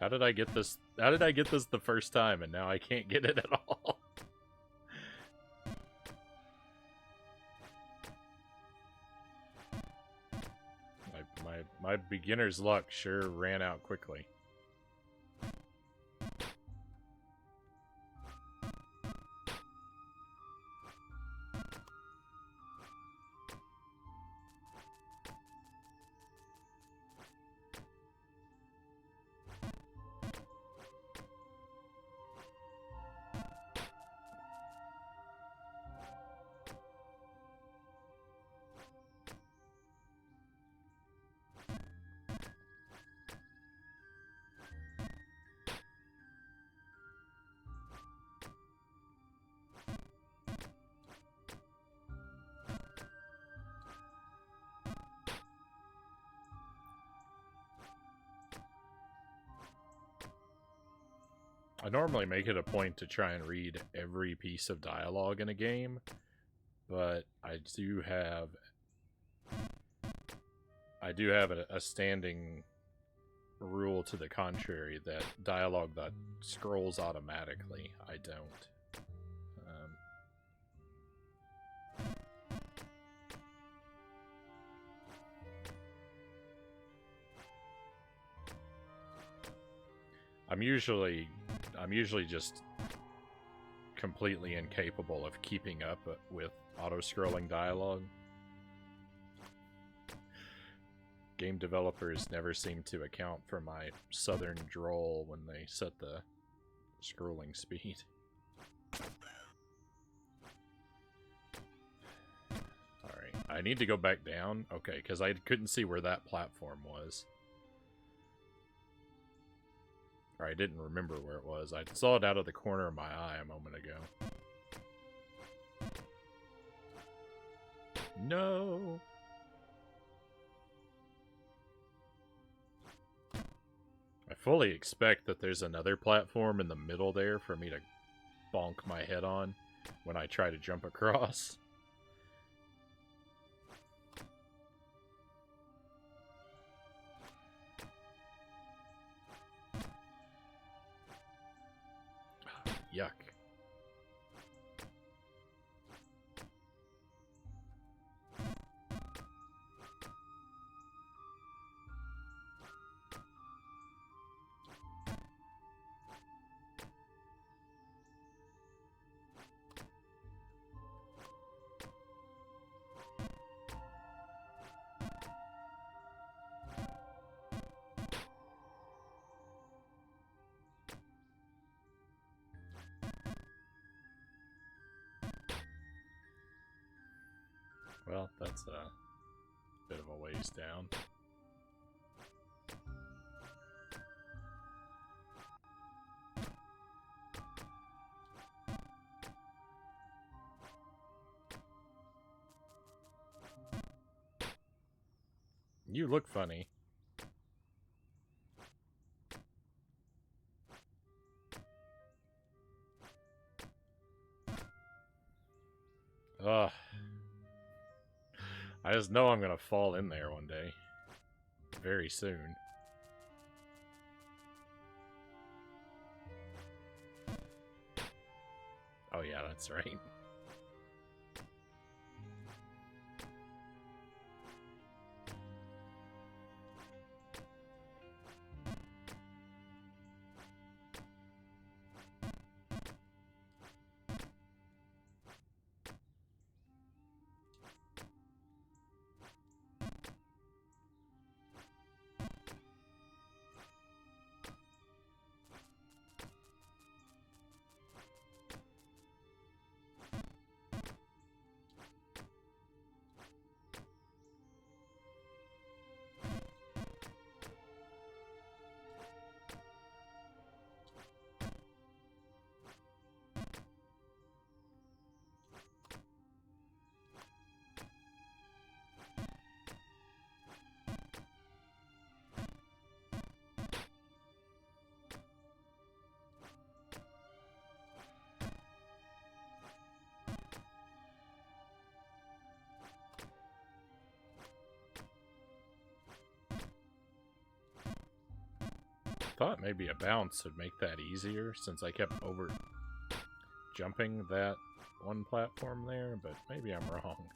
How did I get this? How did I get this the first time and now I can't get it at all? My beginner's luck sure ran out quickly. I normally make it a point to try and read every piece of dialogue in a game, but I do have a standing rule to the contrary that dialogue that scrolls automatically, I don't. I'm usually just completely incapable of keeping up with auto-scrolling dialogue. Game developers never seem to account for my southern drawl when they set the scrolling speed. Alright, I need to go back down. Okay, because I couldn't see where that platform was. Or I didn't remember where it was. I saw it out of the corner of my eye a moment ago. No! I fully expect that there's another platform in the middle there for me to bonk my head on when I try to jump across. Yuck. Well, that's a bit of a ways down. You look funny. Ugh. I just know I'm gonna fall in there one day. Very soon. Oh yeah, that's right. Thought maybe a bounce would make that easier since I kept over jumping that one platform there, but maybe I'm wrong.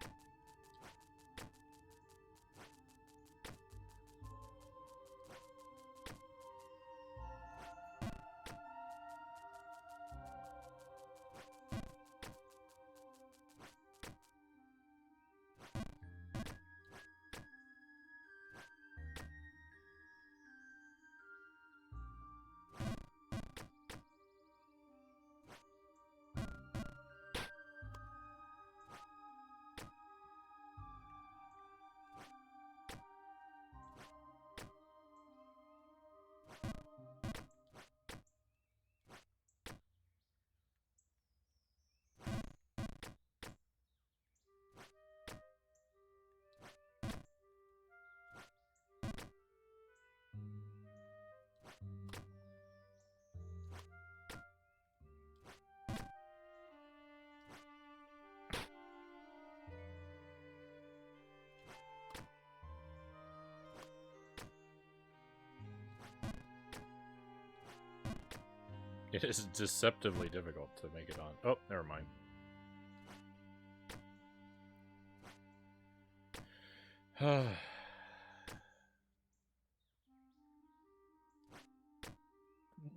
It is deceptively difficult to make it on. Oh, never mind.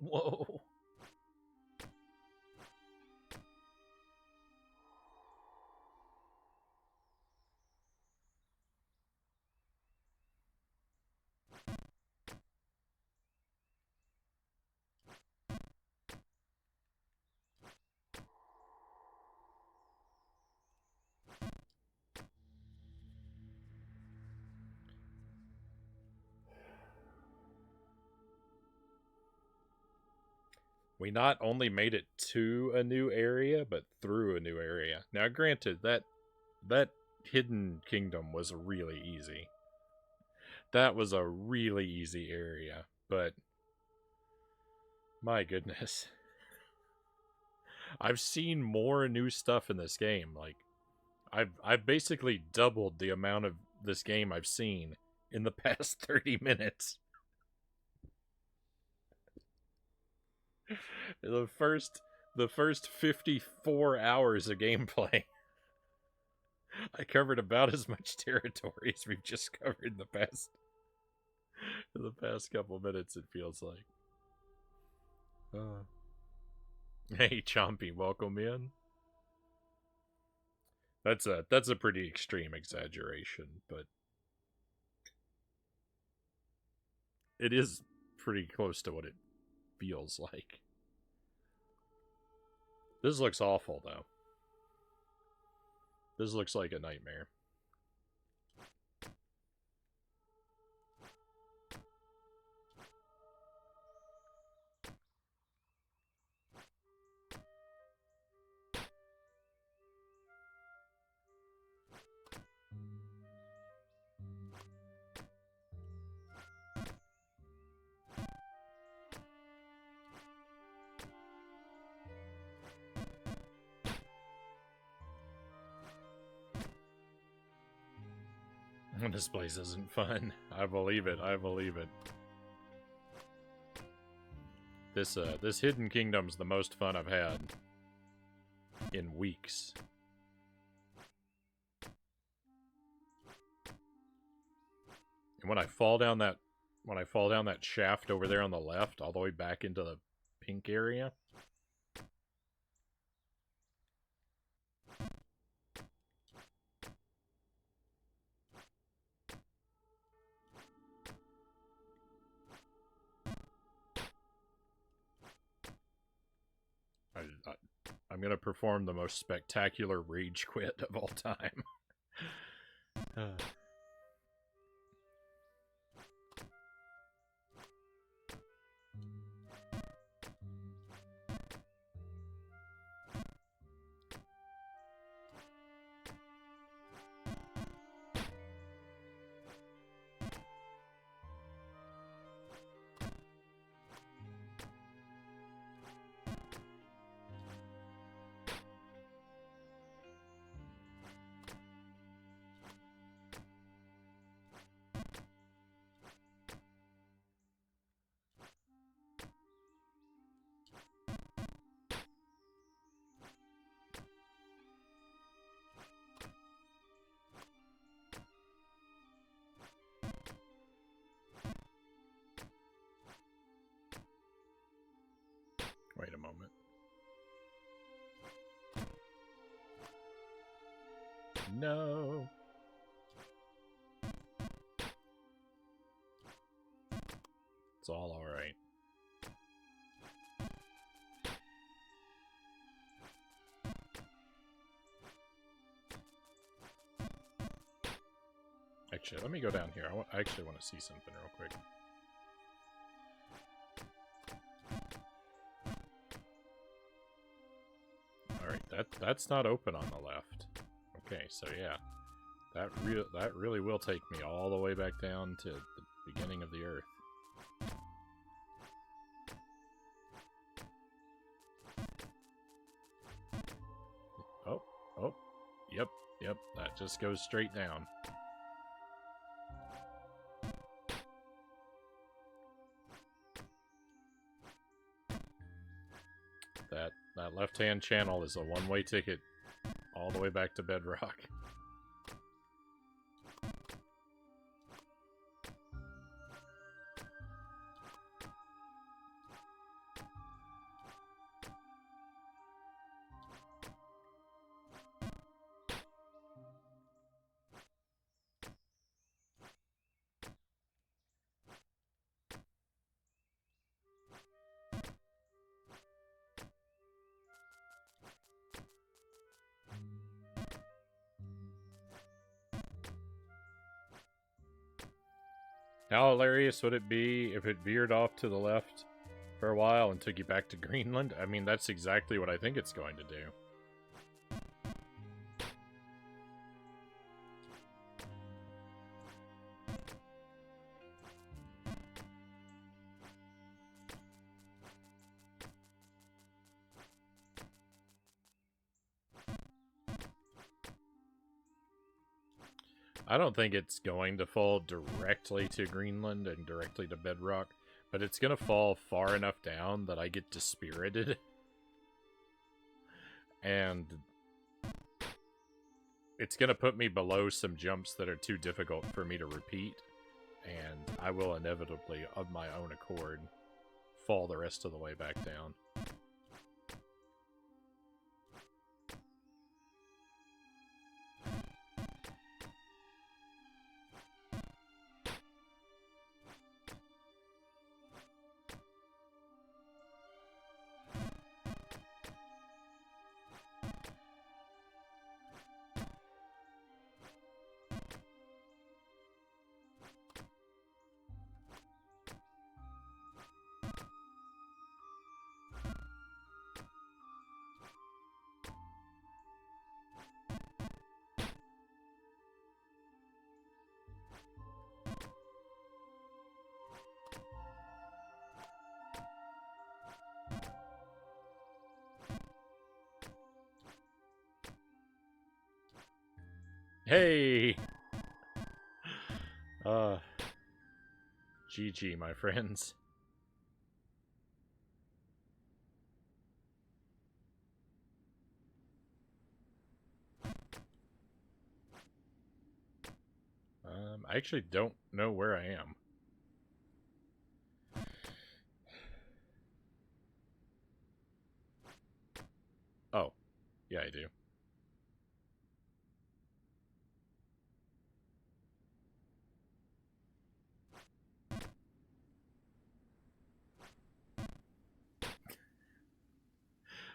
Whoa. We not only made it to a new area, but through a new area. Now, granted, that hidden kingdom was really easy. That was a really easy area, but my goodness. I've seen more new stuff in this game. Like, I've basically doubled the amount of this game I've seen in the past 30 minutes. The first 54 hours of gameplay, I covered about as much territory as we've just covered in the past couple minutes, it feels like. Hey Chompy, welcome in. That's a pretty extreme exaggeration, but it is pretty close to what it feels like. This looks awful, though. This looks like a nightmare. This place isn't fun. I believe it. I believe it. This hidden kingdom's the most fun I've had in weeks. And when I fall down that shaft over there on the left, all the way back into the pink area. I'm gonna perform the most spectacular rage quit of all time. Wait a moment. No. It's all alright. Actually, let me go down here. I actually want to see something real quick. Alright, that's not open on the left. Okay, so yeah. That really will take me all the way back down to the beginning of the earth. Oh, yep, that just goes straight down. That left-hand channel is a one-way ticket all the way back to Bedrock. How hilarious would it be if it veered off to the left for a while and took you back to Greenland? I mean, that's exactly what I think it's going to do. I don't think it's going to fall directly to Greenland and directly to Bedrock, but it's going to fall far enough down that I get dispirited. And it's going to put me below some jumps that are too difficult for me to repeat, and I will inevitably, of my own accord, fall the rest of the way back down. Hey! GG, my friends. I actually don't know where I am. Oh, yeah, I do.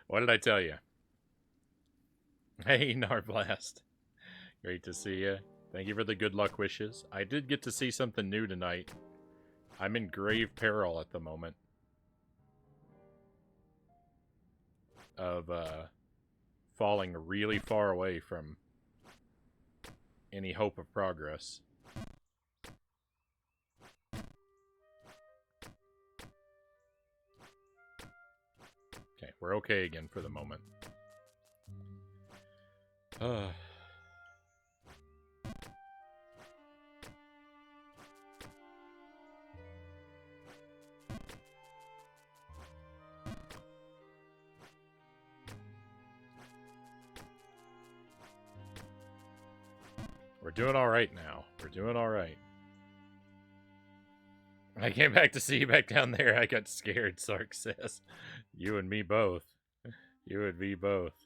What did I tell you? Hey, Narblast. Great to see you. Thank you for the good luck wishes. I did get to see something new tonight. I'm in grave peril at the moment of falling really far away from any hope of progress. Okay, we're okay again for the moment. We're doing alright now. We're doing alright. I came back to see you back down there. I got scared, Sark says. You and me both. You and me both.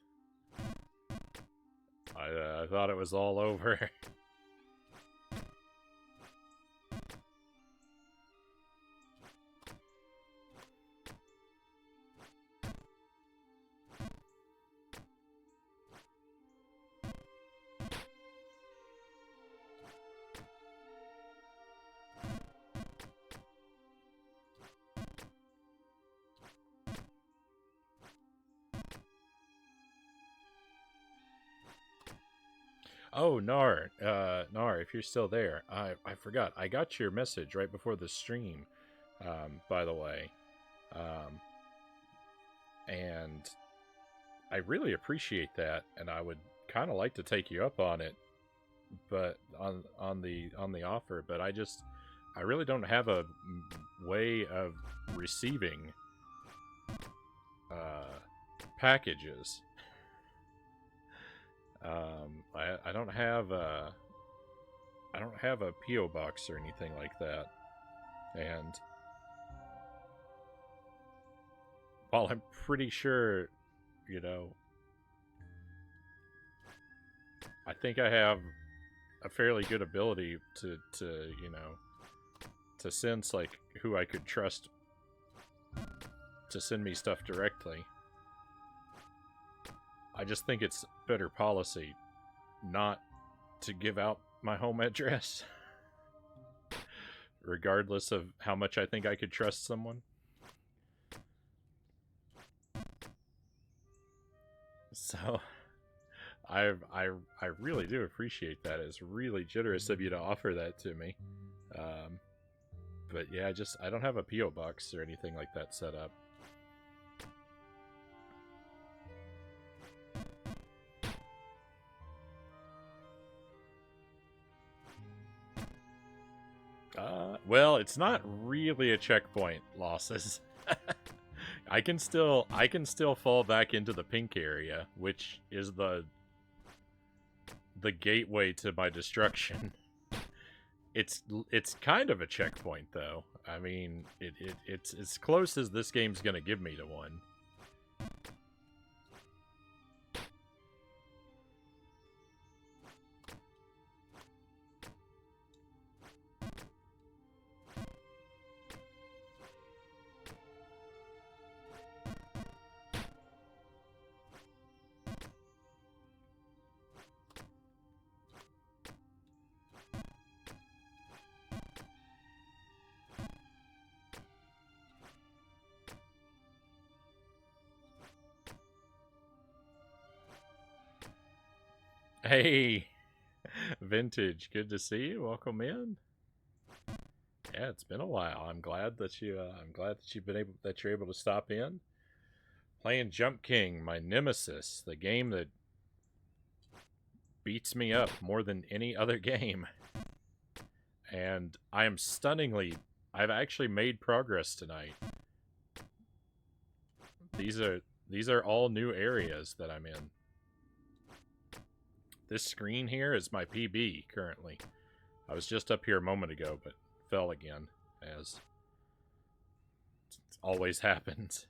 I thought it was all over. Oh, Nar, if you're still there, I forgot. I got your message right before the stream, by the way. And I really appreciate that, and I would kind of like to take you up on it, but on the offer, but I really don't have a way of receiving packages. I don't have a PO box or anything like that, and while I'm pretty sure, you know, I think I have a fairly good ability to you know, to sense like who I could trust to send me stuff directly. I just think it's better policy not to give out my home address, regardless of how much I think I could trust someone. So, I really do appreciate that. It's really generous of you to offer that to me. But yeah, I don't have a PO box or anything like that set up. Well, it's not really a checkpoint, losses. I can still fall back into the pink area, which is the gateway to my destruction. It's kind of a checkpoint, though. I mean, it's as close as this game's gonna give me to one. Hey, Vintage, good to see you. Welcome in. Yeah, it's been a while. I'm glad that you're able to stop in. Playing Jump King, my nemesis, the game that beats me up more than any other game. And I've actually made progress tonight. These are all new areas that I'm in. This screen here is my PB currently. I was just up here a moment ago, but fell again, as always happens.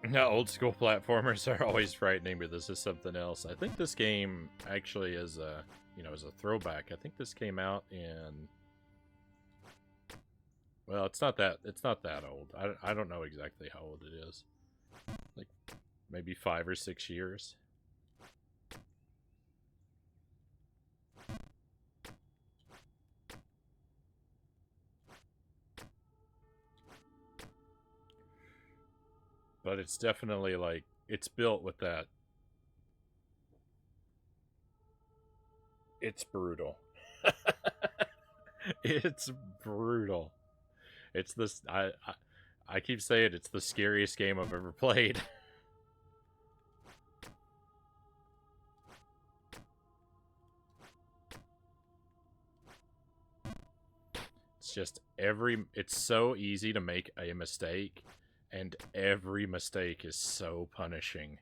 No, old school platformers are always frightening, but this is something else. I think this game actually is a throwback. I think this came out in, well, it's not that old. I don't know exactly how old it is. Like maybe 5 or 6 years. But it's definitely like, it's built with that. It's brutal. It's brutal. It's this, I keep saying it's the scariest game I've ever played. It's just it's so easy to make a mistake, and every mistake is so punishing.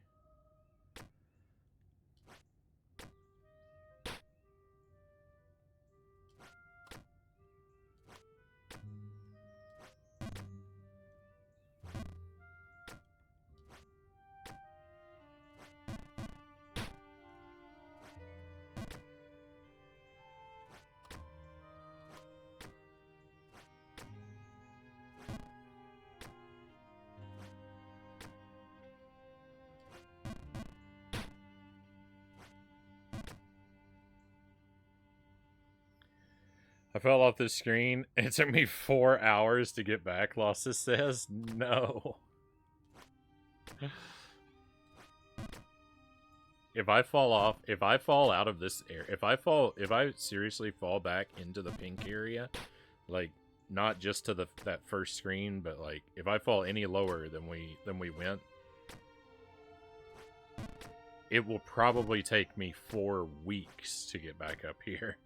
I fell off the screen. It took me 4 hours to get back, Losses says. No. if I fall off, if I fall out of this area, if I seriously fall back into the pink area, like not just to that first screen, but like if I fall any lower than we went, it will probably take me 4 weeks to get back up here.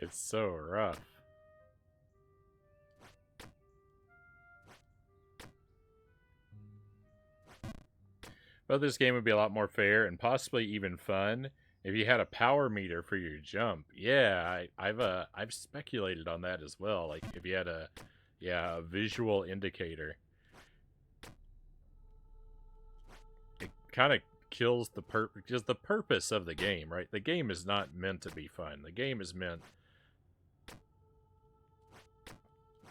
It's so rough. But this game would be a lot more fair and possibly even fun if you had a power meter for your jump. Yeah, I've speculated on that as well. Like if you had a visual indicator. It kind of kills the purpose of the game, right? The game is not meant to be fun. The game is meant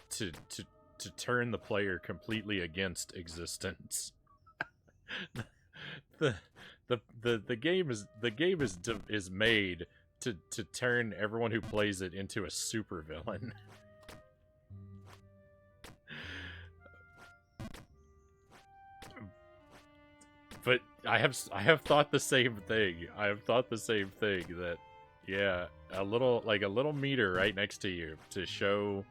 to turn the player completely against existence. the game is made to turn everyone who plays it into a supervillain. But I have thought the same thing. I have thought the same thing that yeah, a little meter right next to you to show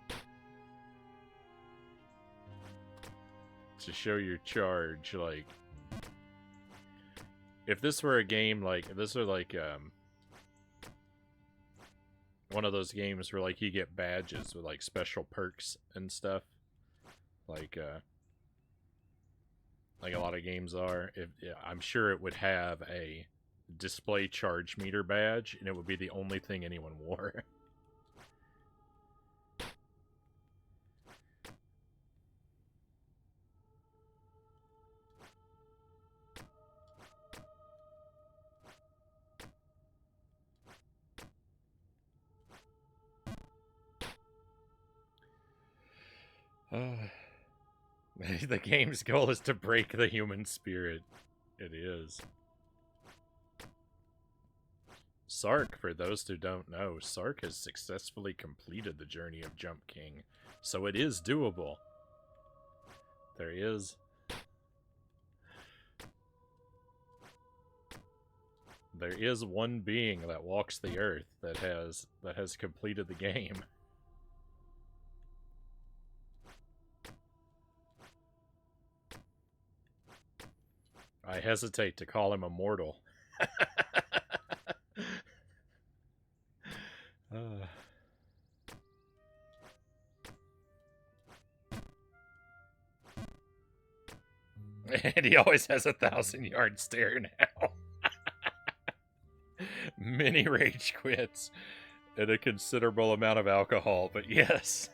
your charge. Like if this were a game like one of those games where like you get badges with like special perks and stuff, like a lot of games are. I'm sure it would have a display charge meter badge, and it would be the only thing anyone wore. The game's goal is to break the human spirit. It is. Sark, for those who don't know, Sark has successfully completed the journey of Jump King, so it is doable. There is one being that walks the earth that has completed the game. I hesitate to call him immortal. And he always has a 1,000-yard stare now. Many rage quits and a considerable amount of alcohol, but yes.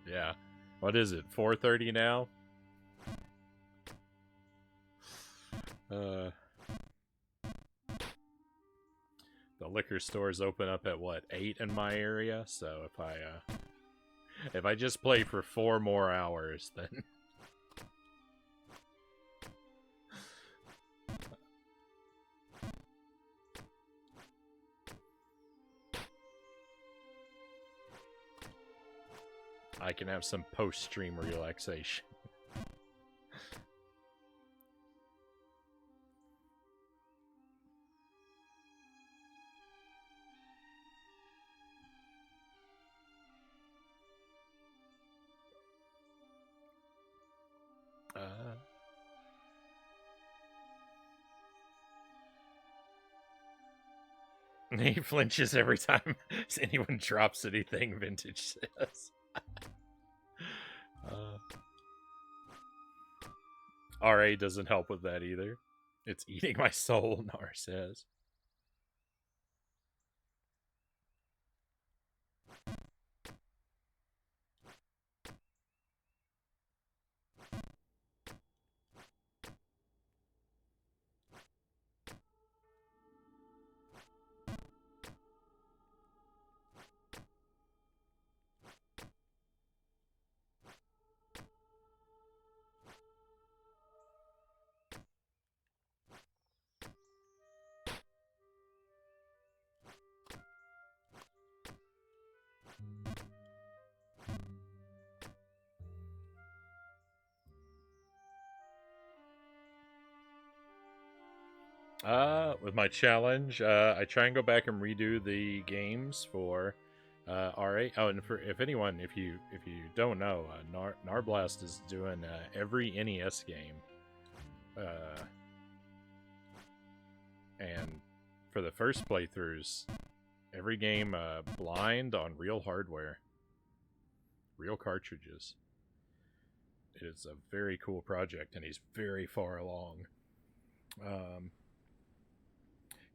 Yeah. What is it? 4:30 now? The liquor stores open up at what, 8 in my area? So if I just play for 4 more hours, then I can have some post-stream relaxation. He flinches every time anyone drops anything, Vintage says. RA doesn't help with that either. It's eating my soul, Nar says. With my challenge, I try and go back and redo the games for RA. Oh, and for if you don't know, Narblast is doing every NES game, and for the first playthroughs, every game blind on real hardware, real cartridges. It is a very cool project, and he's very far along.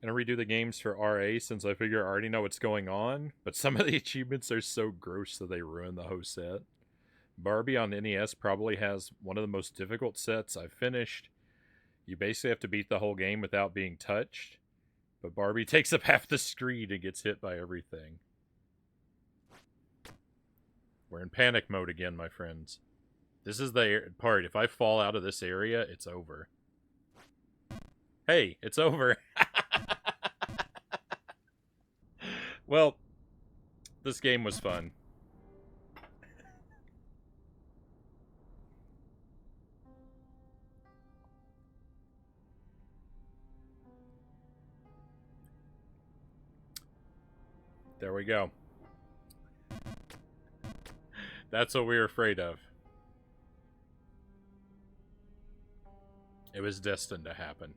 Gonna redo the games for RA since I figure I already know what's going on, but some of the achievements are so gross that they ruin the whole set. Barbie on NES probably has one of the most difficult sets I've finished. You basically have to beat the whole game without being touched, but Barbie takes up half the screen and gets hit by everything. We're in panic mode again, my friends. This is the part. If I fall out of this area, it's over. Hey, it's over. Well, this game was fun. There we go. That's what we were afraid of. It was destined to happen.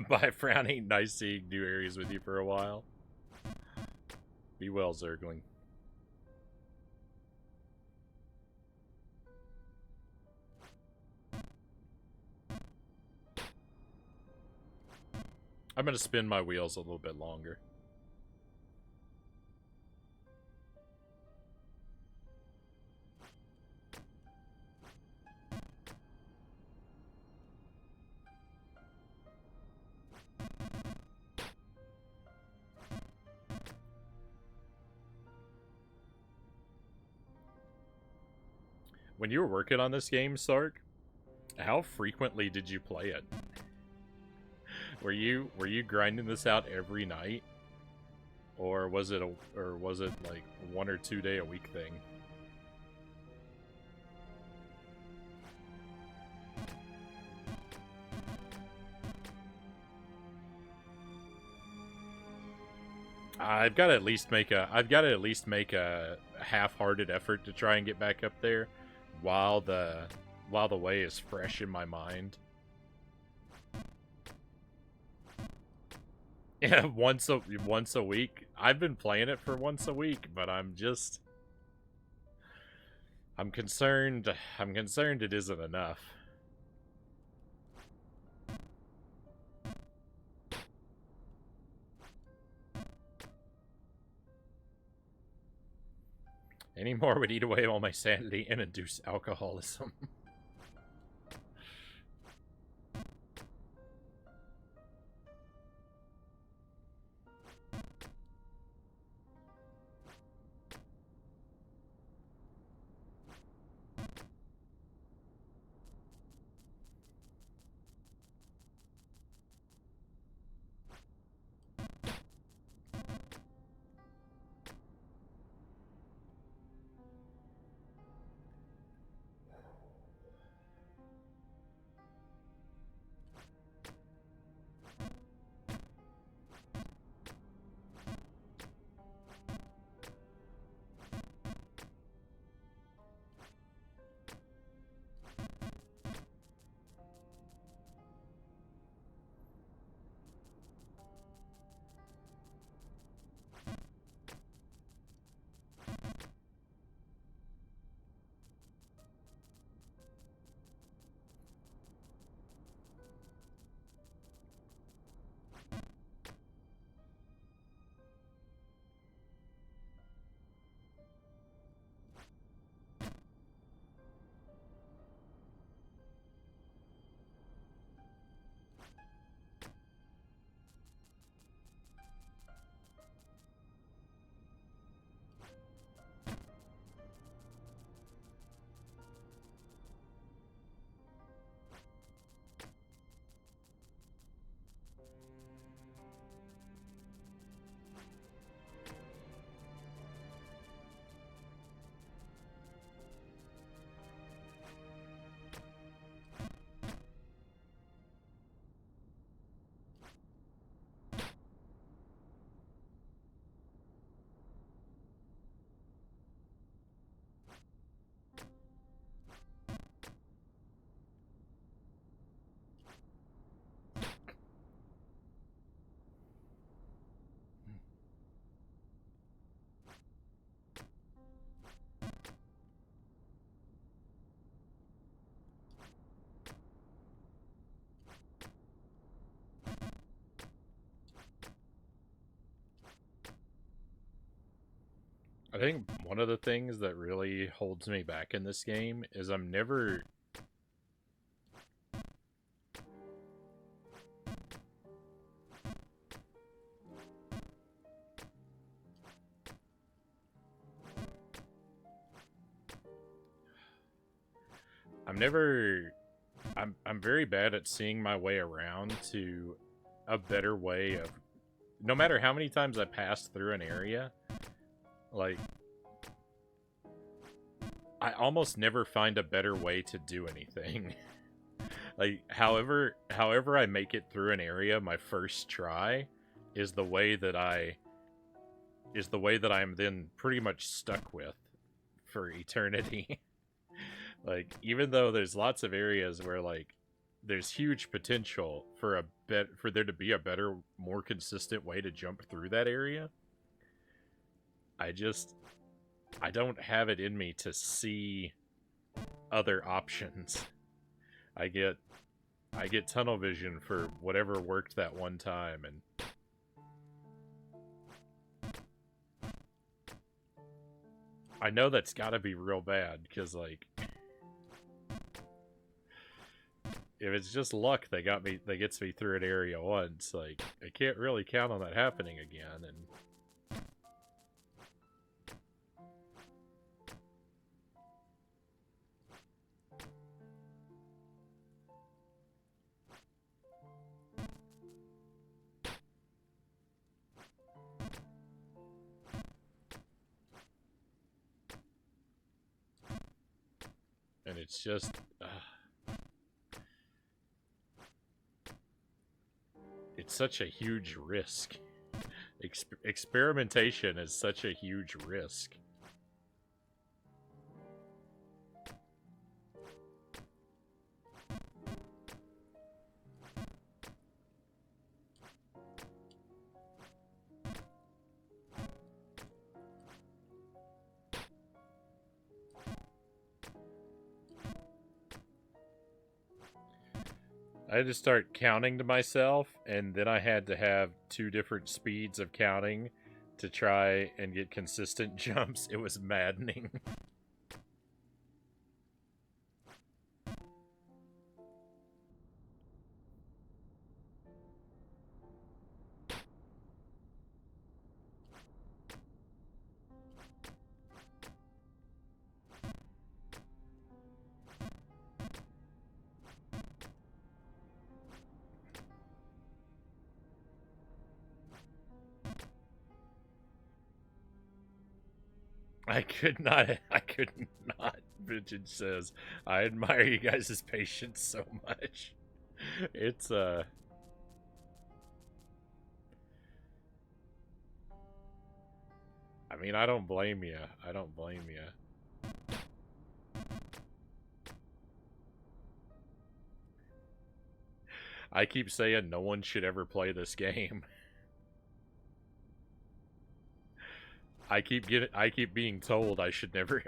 Bye, Frownie. Nice seeing new areas with you for a while. Be well, Zergling. I'm going to spin my wheels a little bit longer. When you were working on this game, Sark, how frequently did you play it? Were you grinding this out every night, or was it like 1 or 2 day a week thing? I've got to at least make a half-hearted effort to try and get back up there while the way is fresh in my mind. Yeah, once a week. I've been playing it for once a week, but I'm concerned it isn't enough. Any more would eat away all my sanity and induce alcoholism. I think one of the things that really holds me back in this game is I'm never I'm very bad at seeing my way around to a better way of, no matter how many times I pass through an area, like I almost never find a better way to do anything. Like however I make it through an area my first try is the way that I'm then pretty much stuck with for eternity. Like, even though there's lots of areas where, like, there's huge potential for for there to be a better, more consistent way to jump through that area, I don't have it in me to see other options. I get tunnel vision for whatever worked that one time, and I know that's gotta be real bad, because, like, if it's just luck that gets me through an area once, like, I can't really count on that happening again, and it's just, it's such a huge risk. Experimentation is such a huge risk. I had to start counting to myself, and then I had to have 2 different speeds of counting to try and get consistent jumps. It was maddening. I could not, Vintage says, I admire you guys' patience so much. It's, I mean, I don't blame you. I don't blame you. I keep saying no one should ever play this game. I keep being told I should never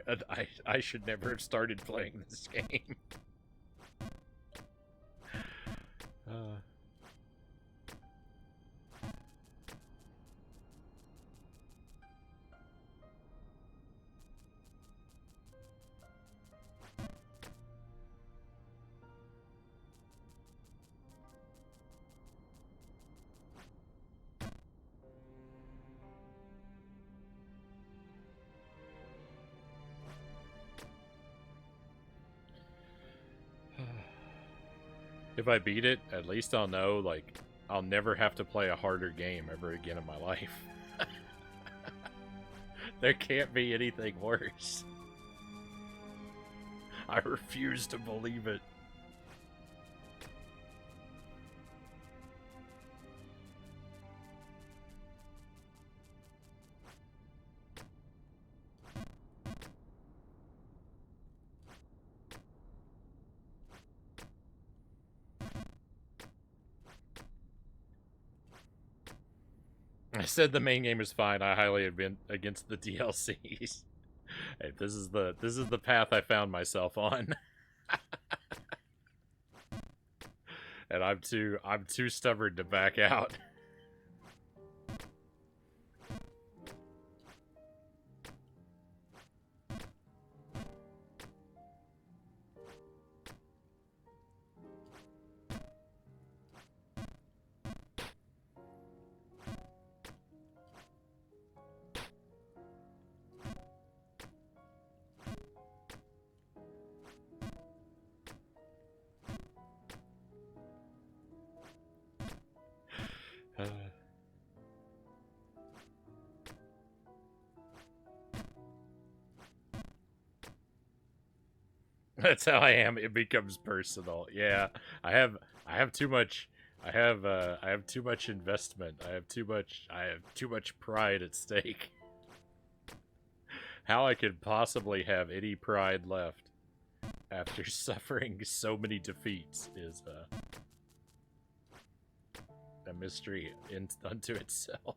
I should never have started playing this game. If I beat it, at least I'll know, like, I'll never have to play a harder game ever again in my life. There can't be anything worse. I refuse to believe it. I said the main game is fine. I highly admit against the DLCs. Hey, this is the path I found myself on. And I'm too stubborn to back out. That's how I am. It becomes personal. Yeah, I have too much. I have too much investment. I have too much pride at stake. How I could possibly have any pride left after suffering so many defeats is a mystery unto itself.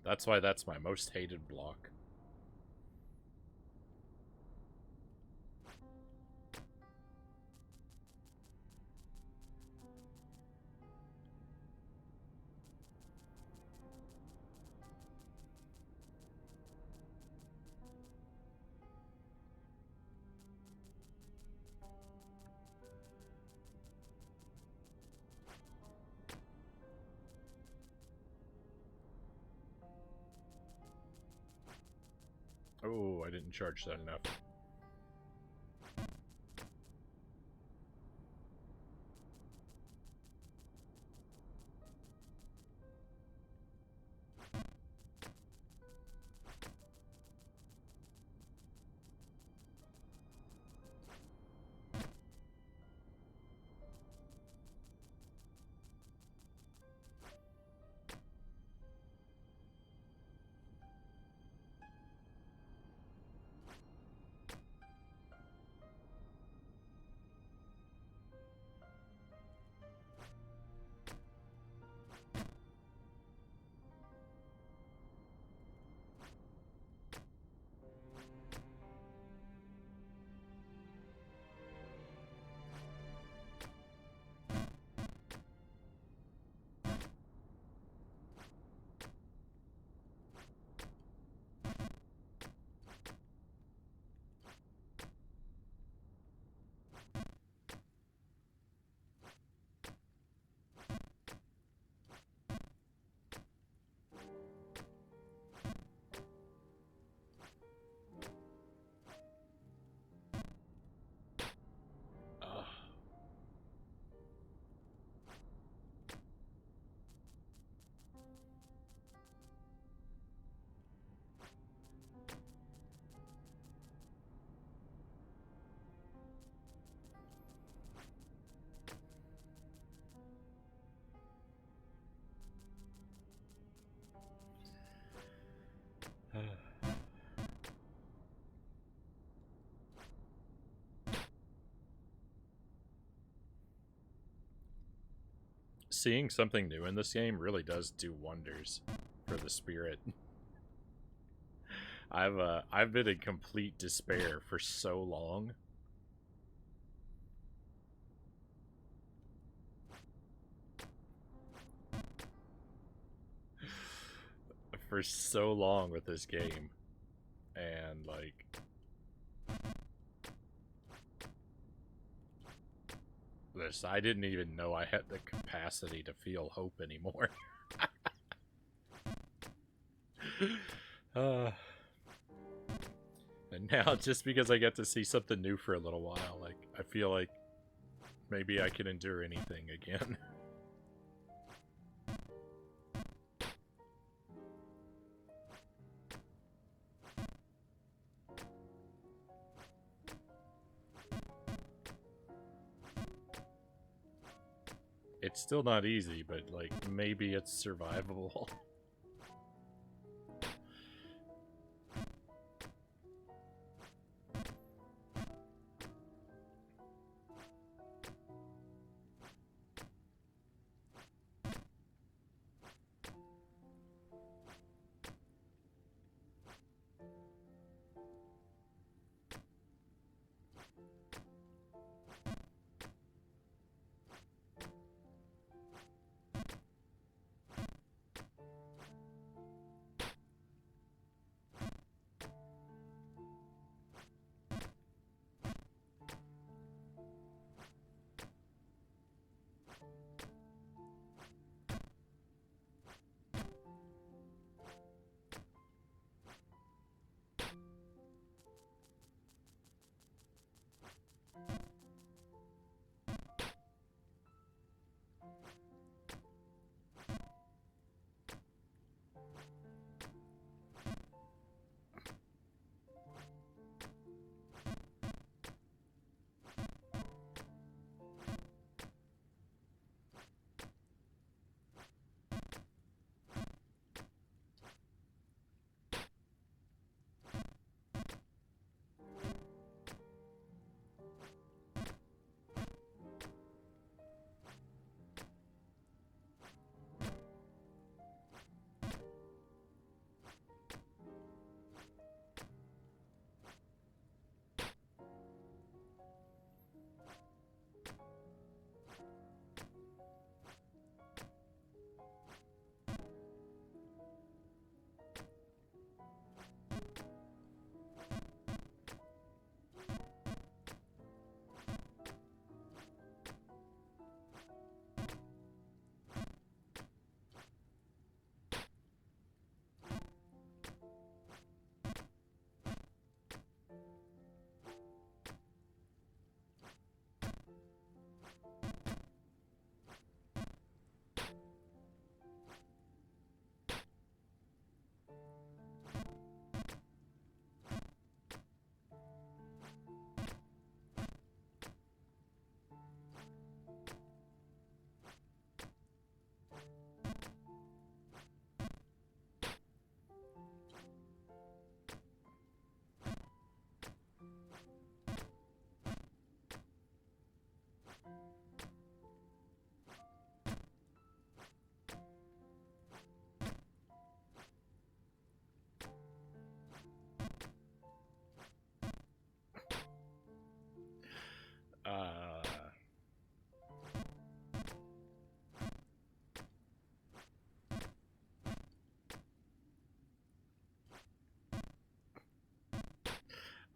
That's why that's my most hated block. Oh, I didn't charge that enough. Seeing something new in this game really does do wonders for the spirit. I've been in complete despair for so long. For so long with this game. And like this, I didn't even know I had the capacity to feel hope anymore. And now, just because I get to see something new for a little while, like, I feel like maybe I can endure anything again. It's still not easy, but, like, maybe it's survivable.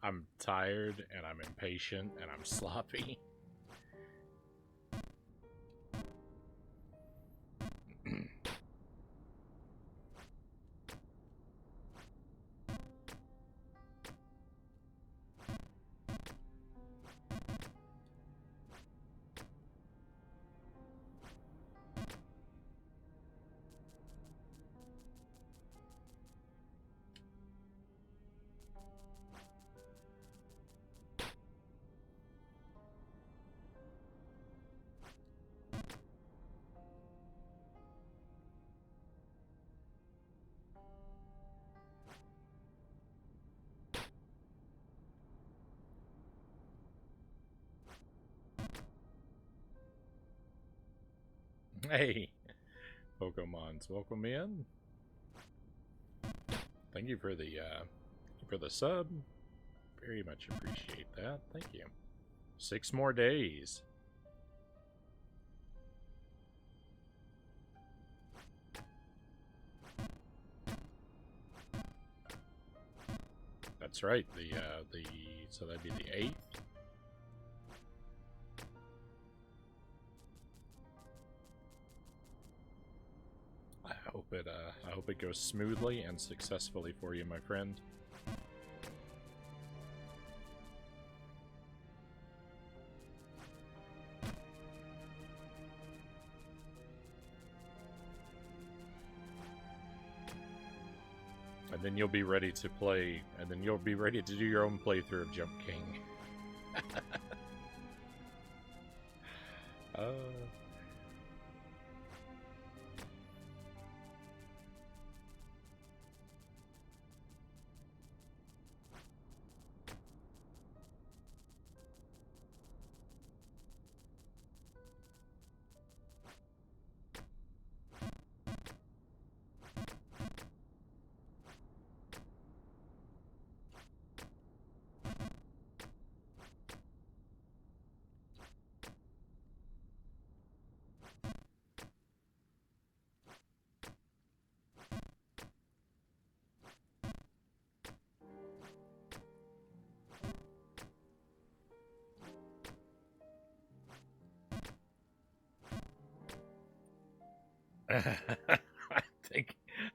I'm tired and I'm impatient and I'm sloppy. Hey, Pokemons, welcome in. Thank you for the sub. Very much appreciate that. Thank you. 6 more days. That's right. So that'd be the 8th. I hope it goes smoothly and successfully for you, my friend. And then you'll be ready to play, and then you'll be ready to do your own playthrough of Jump King.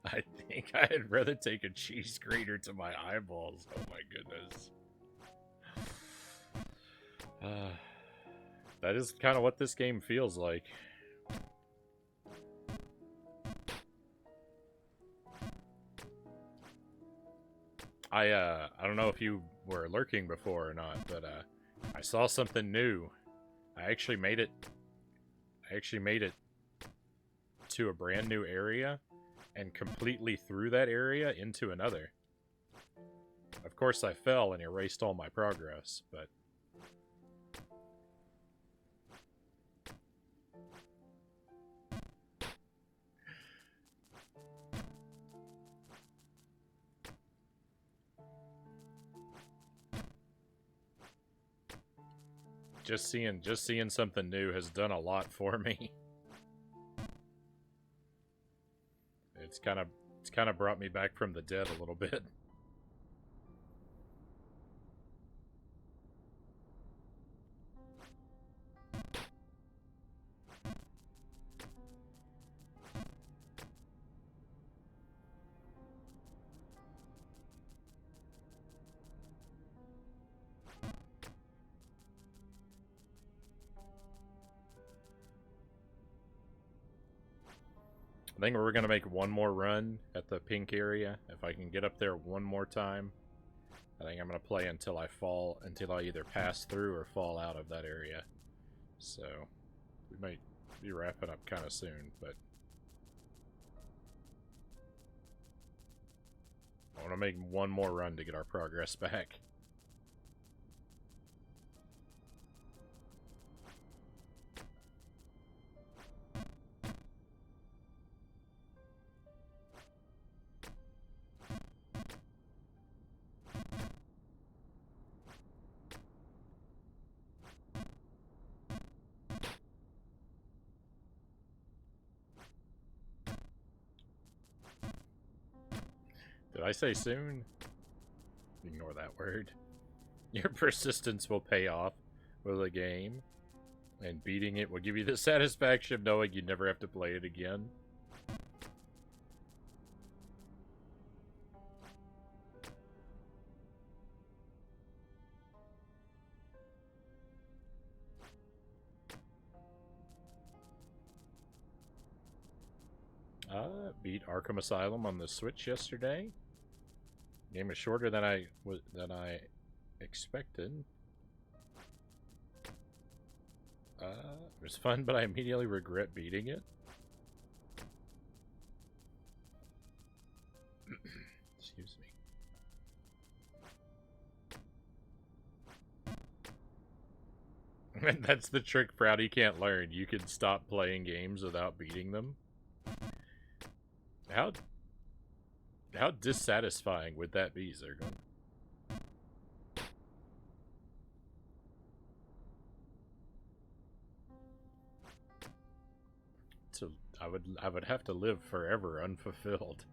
I think I'd rather take a cheese grater to my eyeballs. Oh my goodness. That is kind of what this game feels like. I don't know if you were lurking before or not, but I saw something new. I actually made it to a brand new area and completely through that area into another. Of course I fell and erased all my progress, but just seeing something new has done a lot for me. It's kind of brought me back from the dead a little bit. I think we're going to make one more run at the pink area. If I can get up there one more time, I think I'm going to play until I either pass through or fall out of that area. So, we might be wrapping up kind of soon, but I want to make one more run to get our progress back. Did I say soon? Ignore that word. Your persistence will pay off with a game, and beating it will give you the satisfaction of knowing you never have to play it again. Beat Arkham Asylum on the Switch yesterday. Game is shorter than I expected. It was fun, but I immediately regret beating it. Excuse me. And that's the trick Frownie can't learn. You can stop playing games without beating them. How dissatisfying would that be, Zergon? So I would have to live forever unfulfilled.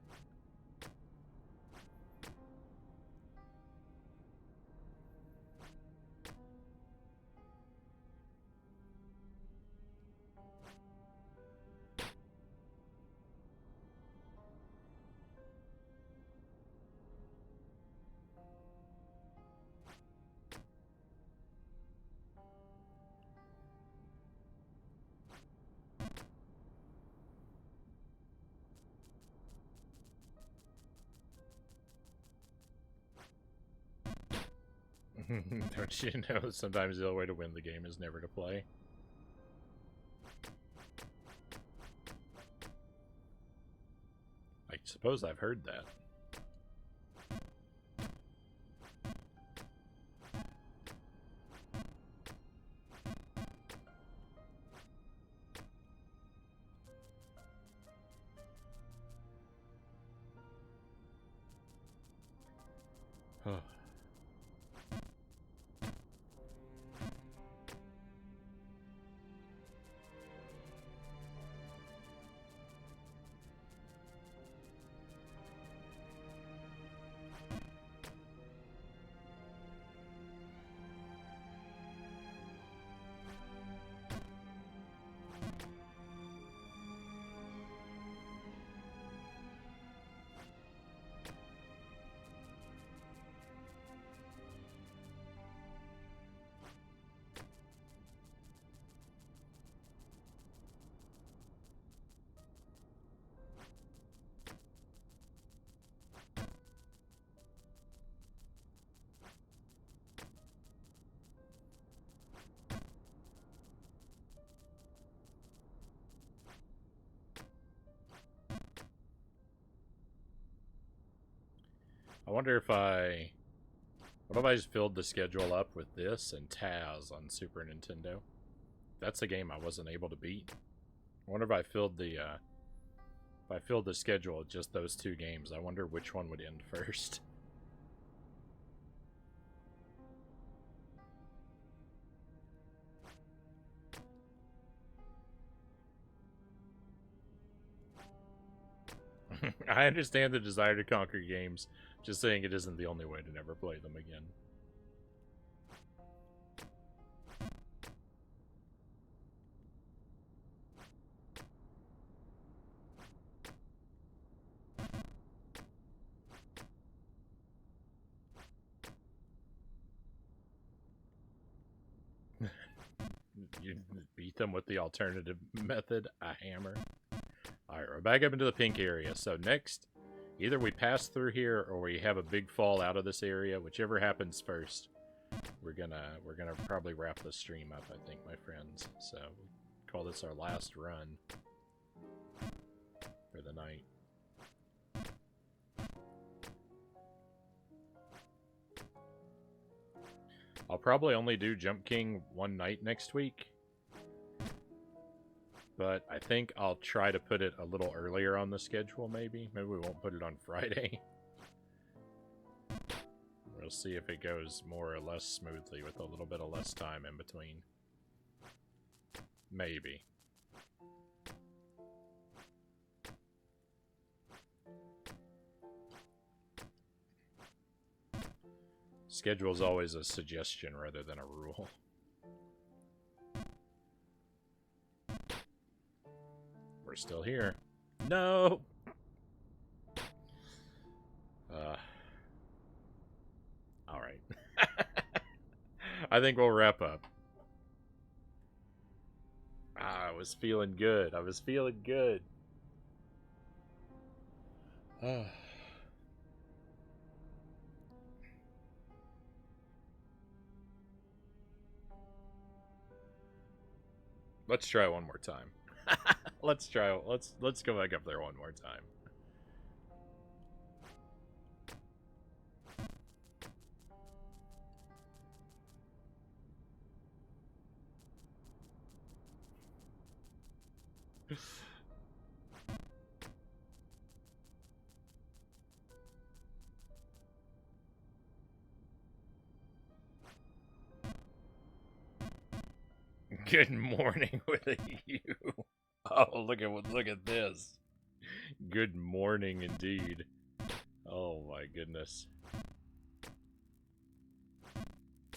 Don't you know sometimes the only way to win the game is never to play? I suppose I've heard that. I wonder if what if I just filled the schedule up with this and Taz on Super Nintendo? That's a game I wasn't able to beat. I wonder if I filled the schedule with just those two games. I wonder which one would end first. I understand the desire to conquer games, just saying it isn't the only way to never play them again. You beat them with the alternative method, a hammer. Alright, we're back up into the pink area. So next, either we pass through here or we have a big fall out of this area. Whichever happens first, we're gonna probably wrap the stream up, I think, my friends. So call this our last run for the night. I'll probably only do Jump King one night next week. But I think I'll try to put it a little earlier on the schedule, maybe. Maybe we won't put it on Friday. We'll see if it goes more or less smoothly with a little bit of less time in between. Maybe. Schedule's always a suggestion rather than a rule. We're still here. No! Alright. I think we'll wrap up. I was feeling good. I was feeling good. Let's try one more time. Let's go back up there one more time. Good morning with a U. Oh, look at this. Good morning indeed. Oh my goodness.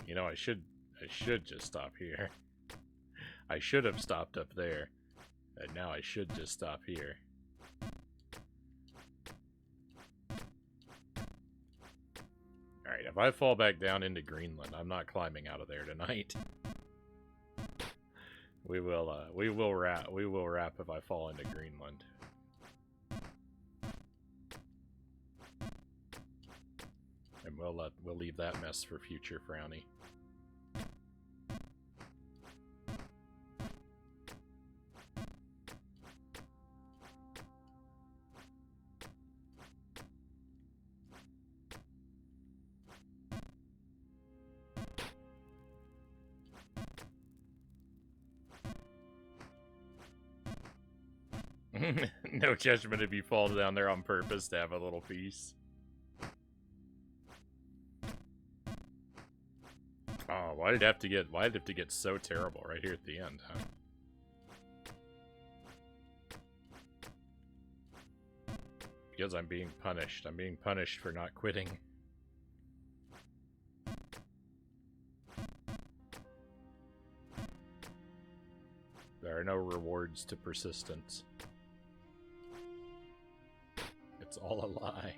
You know, I should just stop here. I should have stopped up there. And now I should just stop here. Alright, if I fall back down into Greenland, I'm not climbing out of there tonight. We will wrap if I fall into Greenland. And we'll leave that mess for future Frownie. No judgment if you fall down there on purpose to have a little peace. Oh, why did it have to get so terrible right here at the end, huh? Because I'm being punished. I'm being punished for not quitting. There are no rewards to persistence. It's all a lie.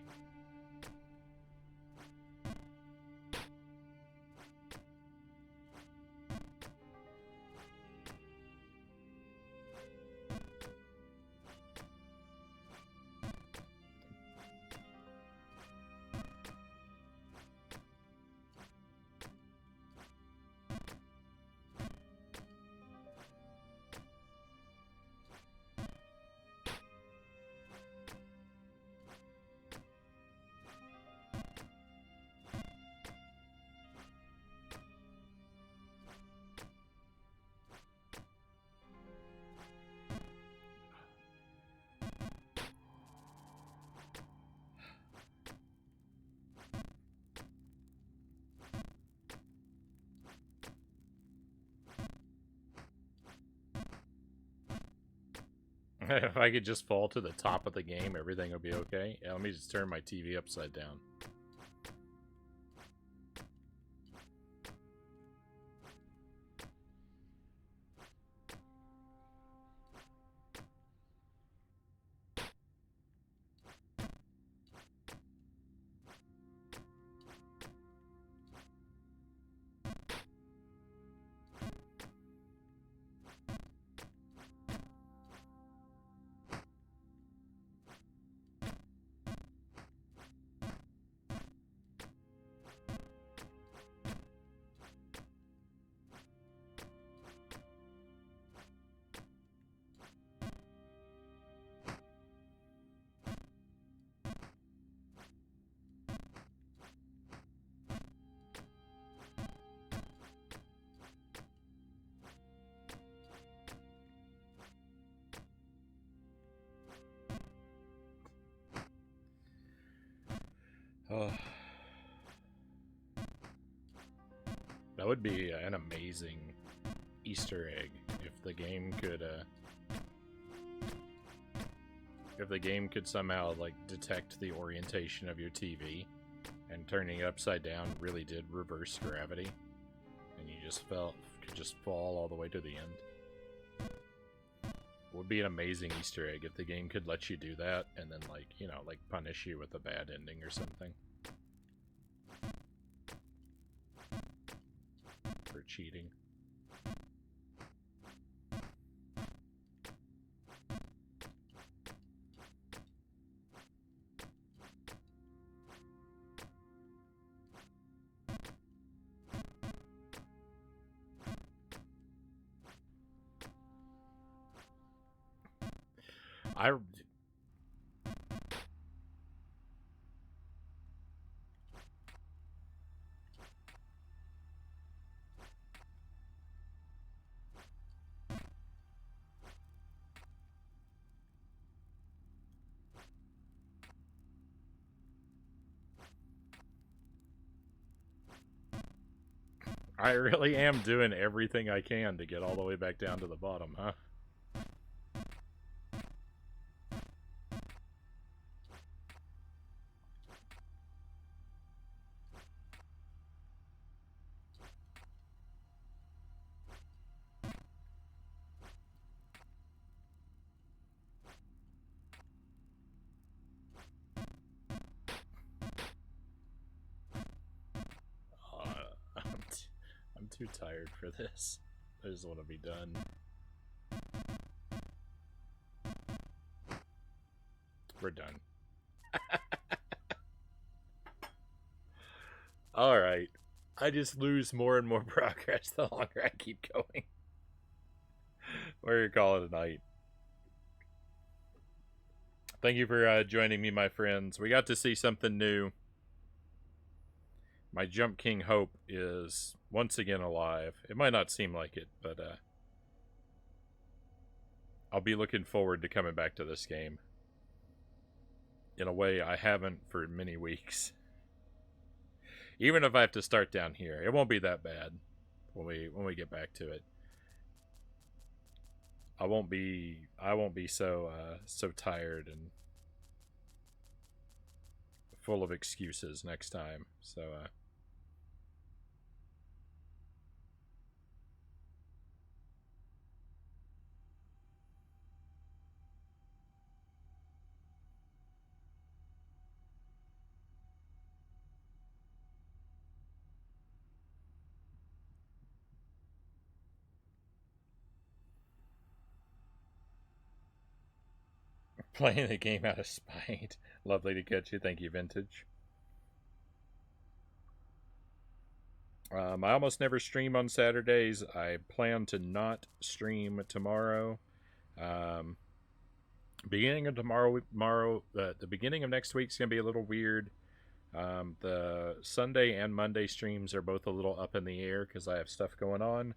If I could just fall to the top of the game, everything will be okay. Yeah, let me just turn my TV upside down. Oh. That would be an amazing Easter egg if the game could somehow like detect the orientation of your TV and turning it upside down really did reverse gravity, and you just could just fall all the way to the end. Would be an amazing Easter egg if the game could let you do that and then, like, you know, like punish you with a bad ending or something. For cheating. I really am doing everything I can to get all the way back down to the bottom, huh? I'm too tired for this. I just want to be done. We're done. Alright. I just lose more and more progress the longer I keep going. We're gonna call it a night. Thank you for joining me, my friends. We got to see something new. My Jump King hope is once again alive. It might not seem like it, but I'll be looking forward to coming back to this game in a way I haven't for many weeks. Even if I have to start down here, it won't be that bad when we get back to it. I won't be so tired and full of excuses next time. So playing the game out of spite. Lovely to catch you. Thank you, Vintage. I almost never stream on Saturdays. I plan to not stream tomorrow. Beginning of the beginning of next week's gonna be a little weird. The Sunday and Monday streams are both a little up in the air because I have stuff going on.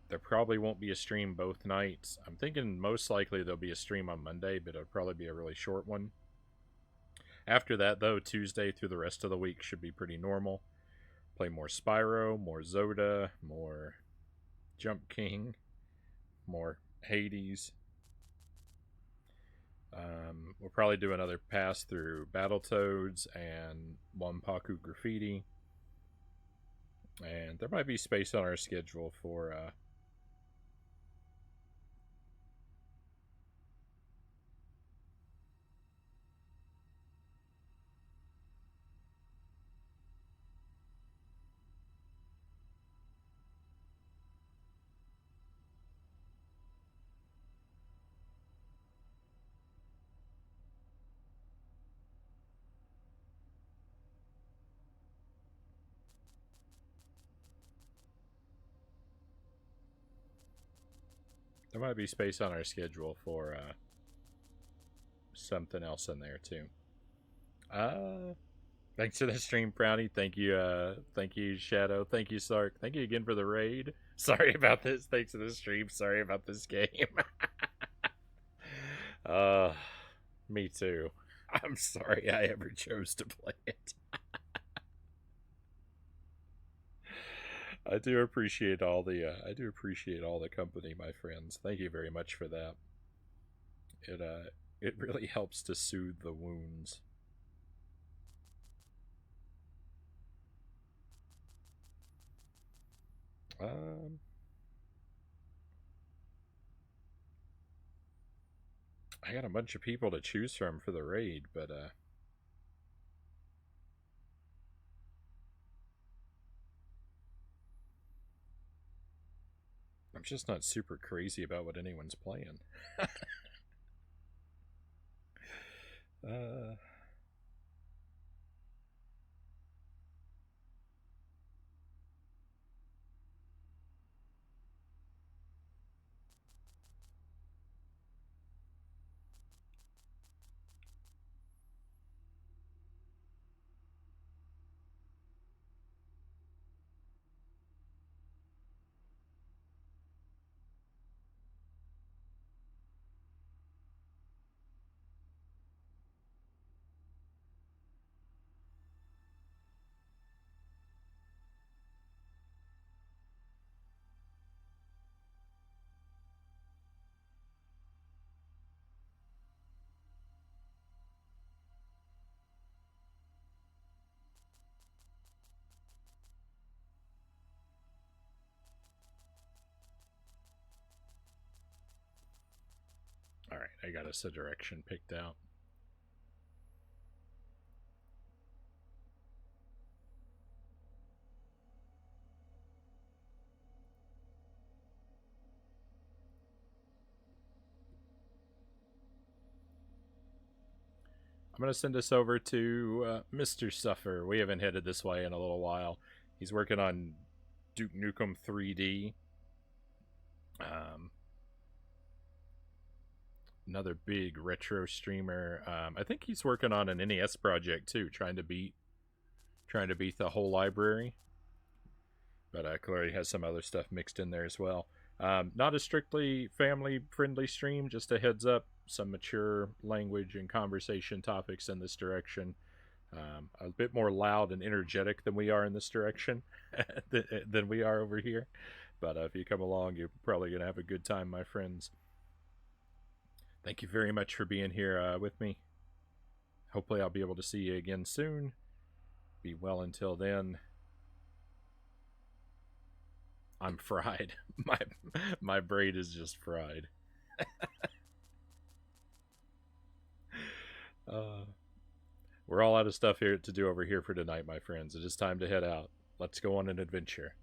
There probably won't be a stream both nights. I'm thinking most likely there'll be a stream on Monday, but it'll probably be a really short one. After that, though, Tuesday through the rest of the week should be pretty normal. Play more Spyro, more Zoda, more Jump King, more Hades. We'll probably do another pass through Battletoads and Wampaku Graffiti. And there might be space on our schedule for there might be space on our schedule for something else in there too. Thanks for the stream, Frownie. Thank you, Shadow. Thank you, Sark. Thank you again for the raid. Sorry about this. Thanks for the stream. Sorry about this game. Me too. I'm sorry I ever chose to play it. I do appreciate all the company, my friends. Thank you very much for that. It really helps to soothe the wounds. Um, I got a bunch of people to choose from for the raid, but I'm just not super crazy about what anyone's playing. uh, all right, I got us a direction picked out. I'm going to send us over to Mr. Suffer. We haven't headed this way in a little while. He's working on Duke Nukem 3D. Another big retro streamer. I think he's working on an NES project too, trying to beat the whole library. But clearly has some other stuff mixed in there as well. Not a strictly family-friendly stream, just a heads up. Some mature language and conversation topics in this direction. A bit more loud and energetic than we are in this direction, than we are over here. But if you come along, you're probably going to have a good time, my friends. Thank you very much for being here with me. Hopefully I'll be able to see you again soon. Be well until then. I'm fried. My brain is just fried. We're all out of stuff here to do over here for tonight, my friends. It is time to head out. Let's go on an adventure.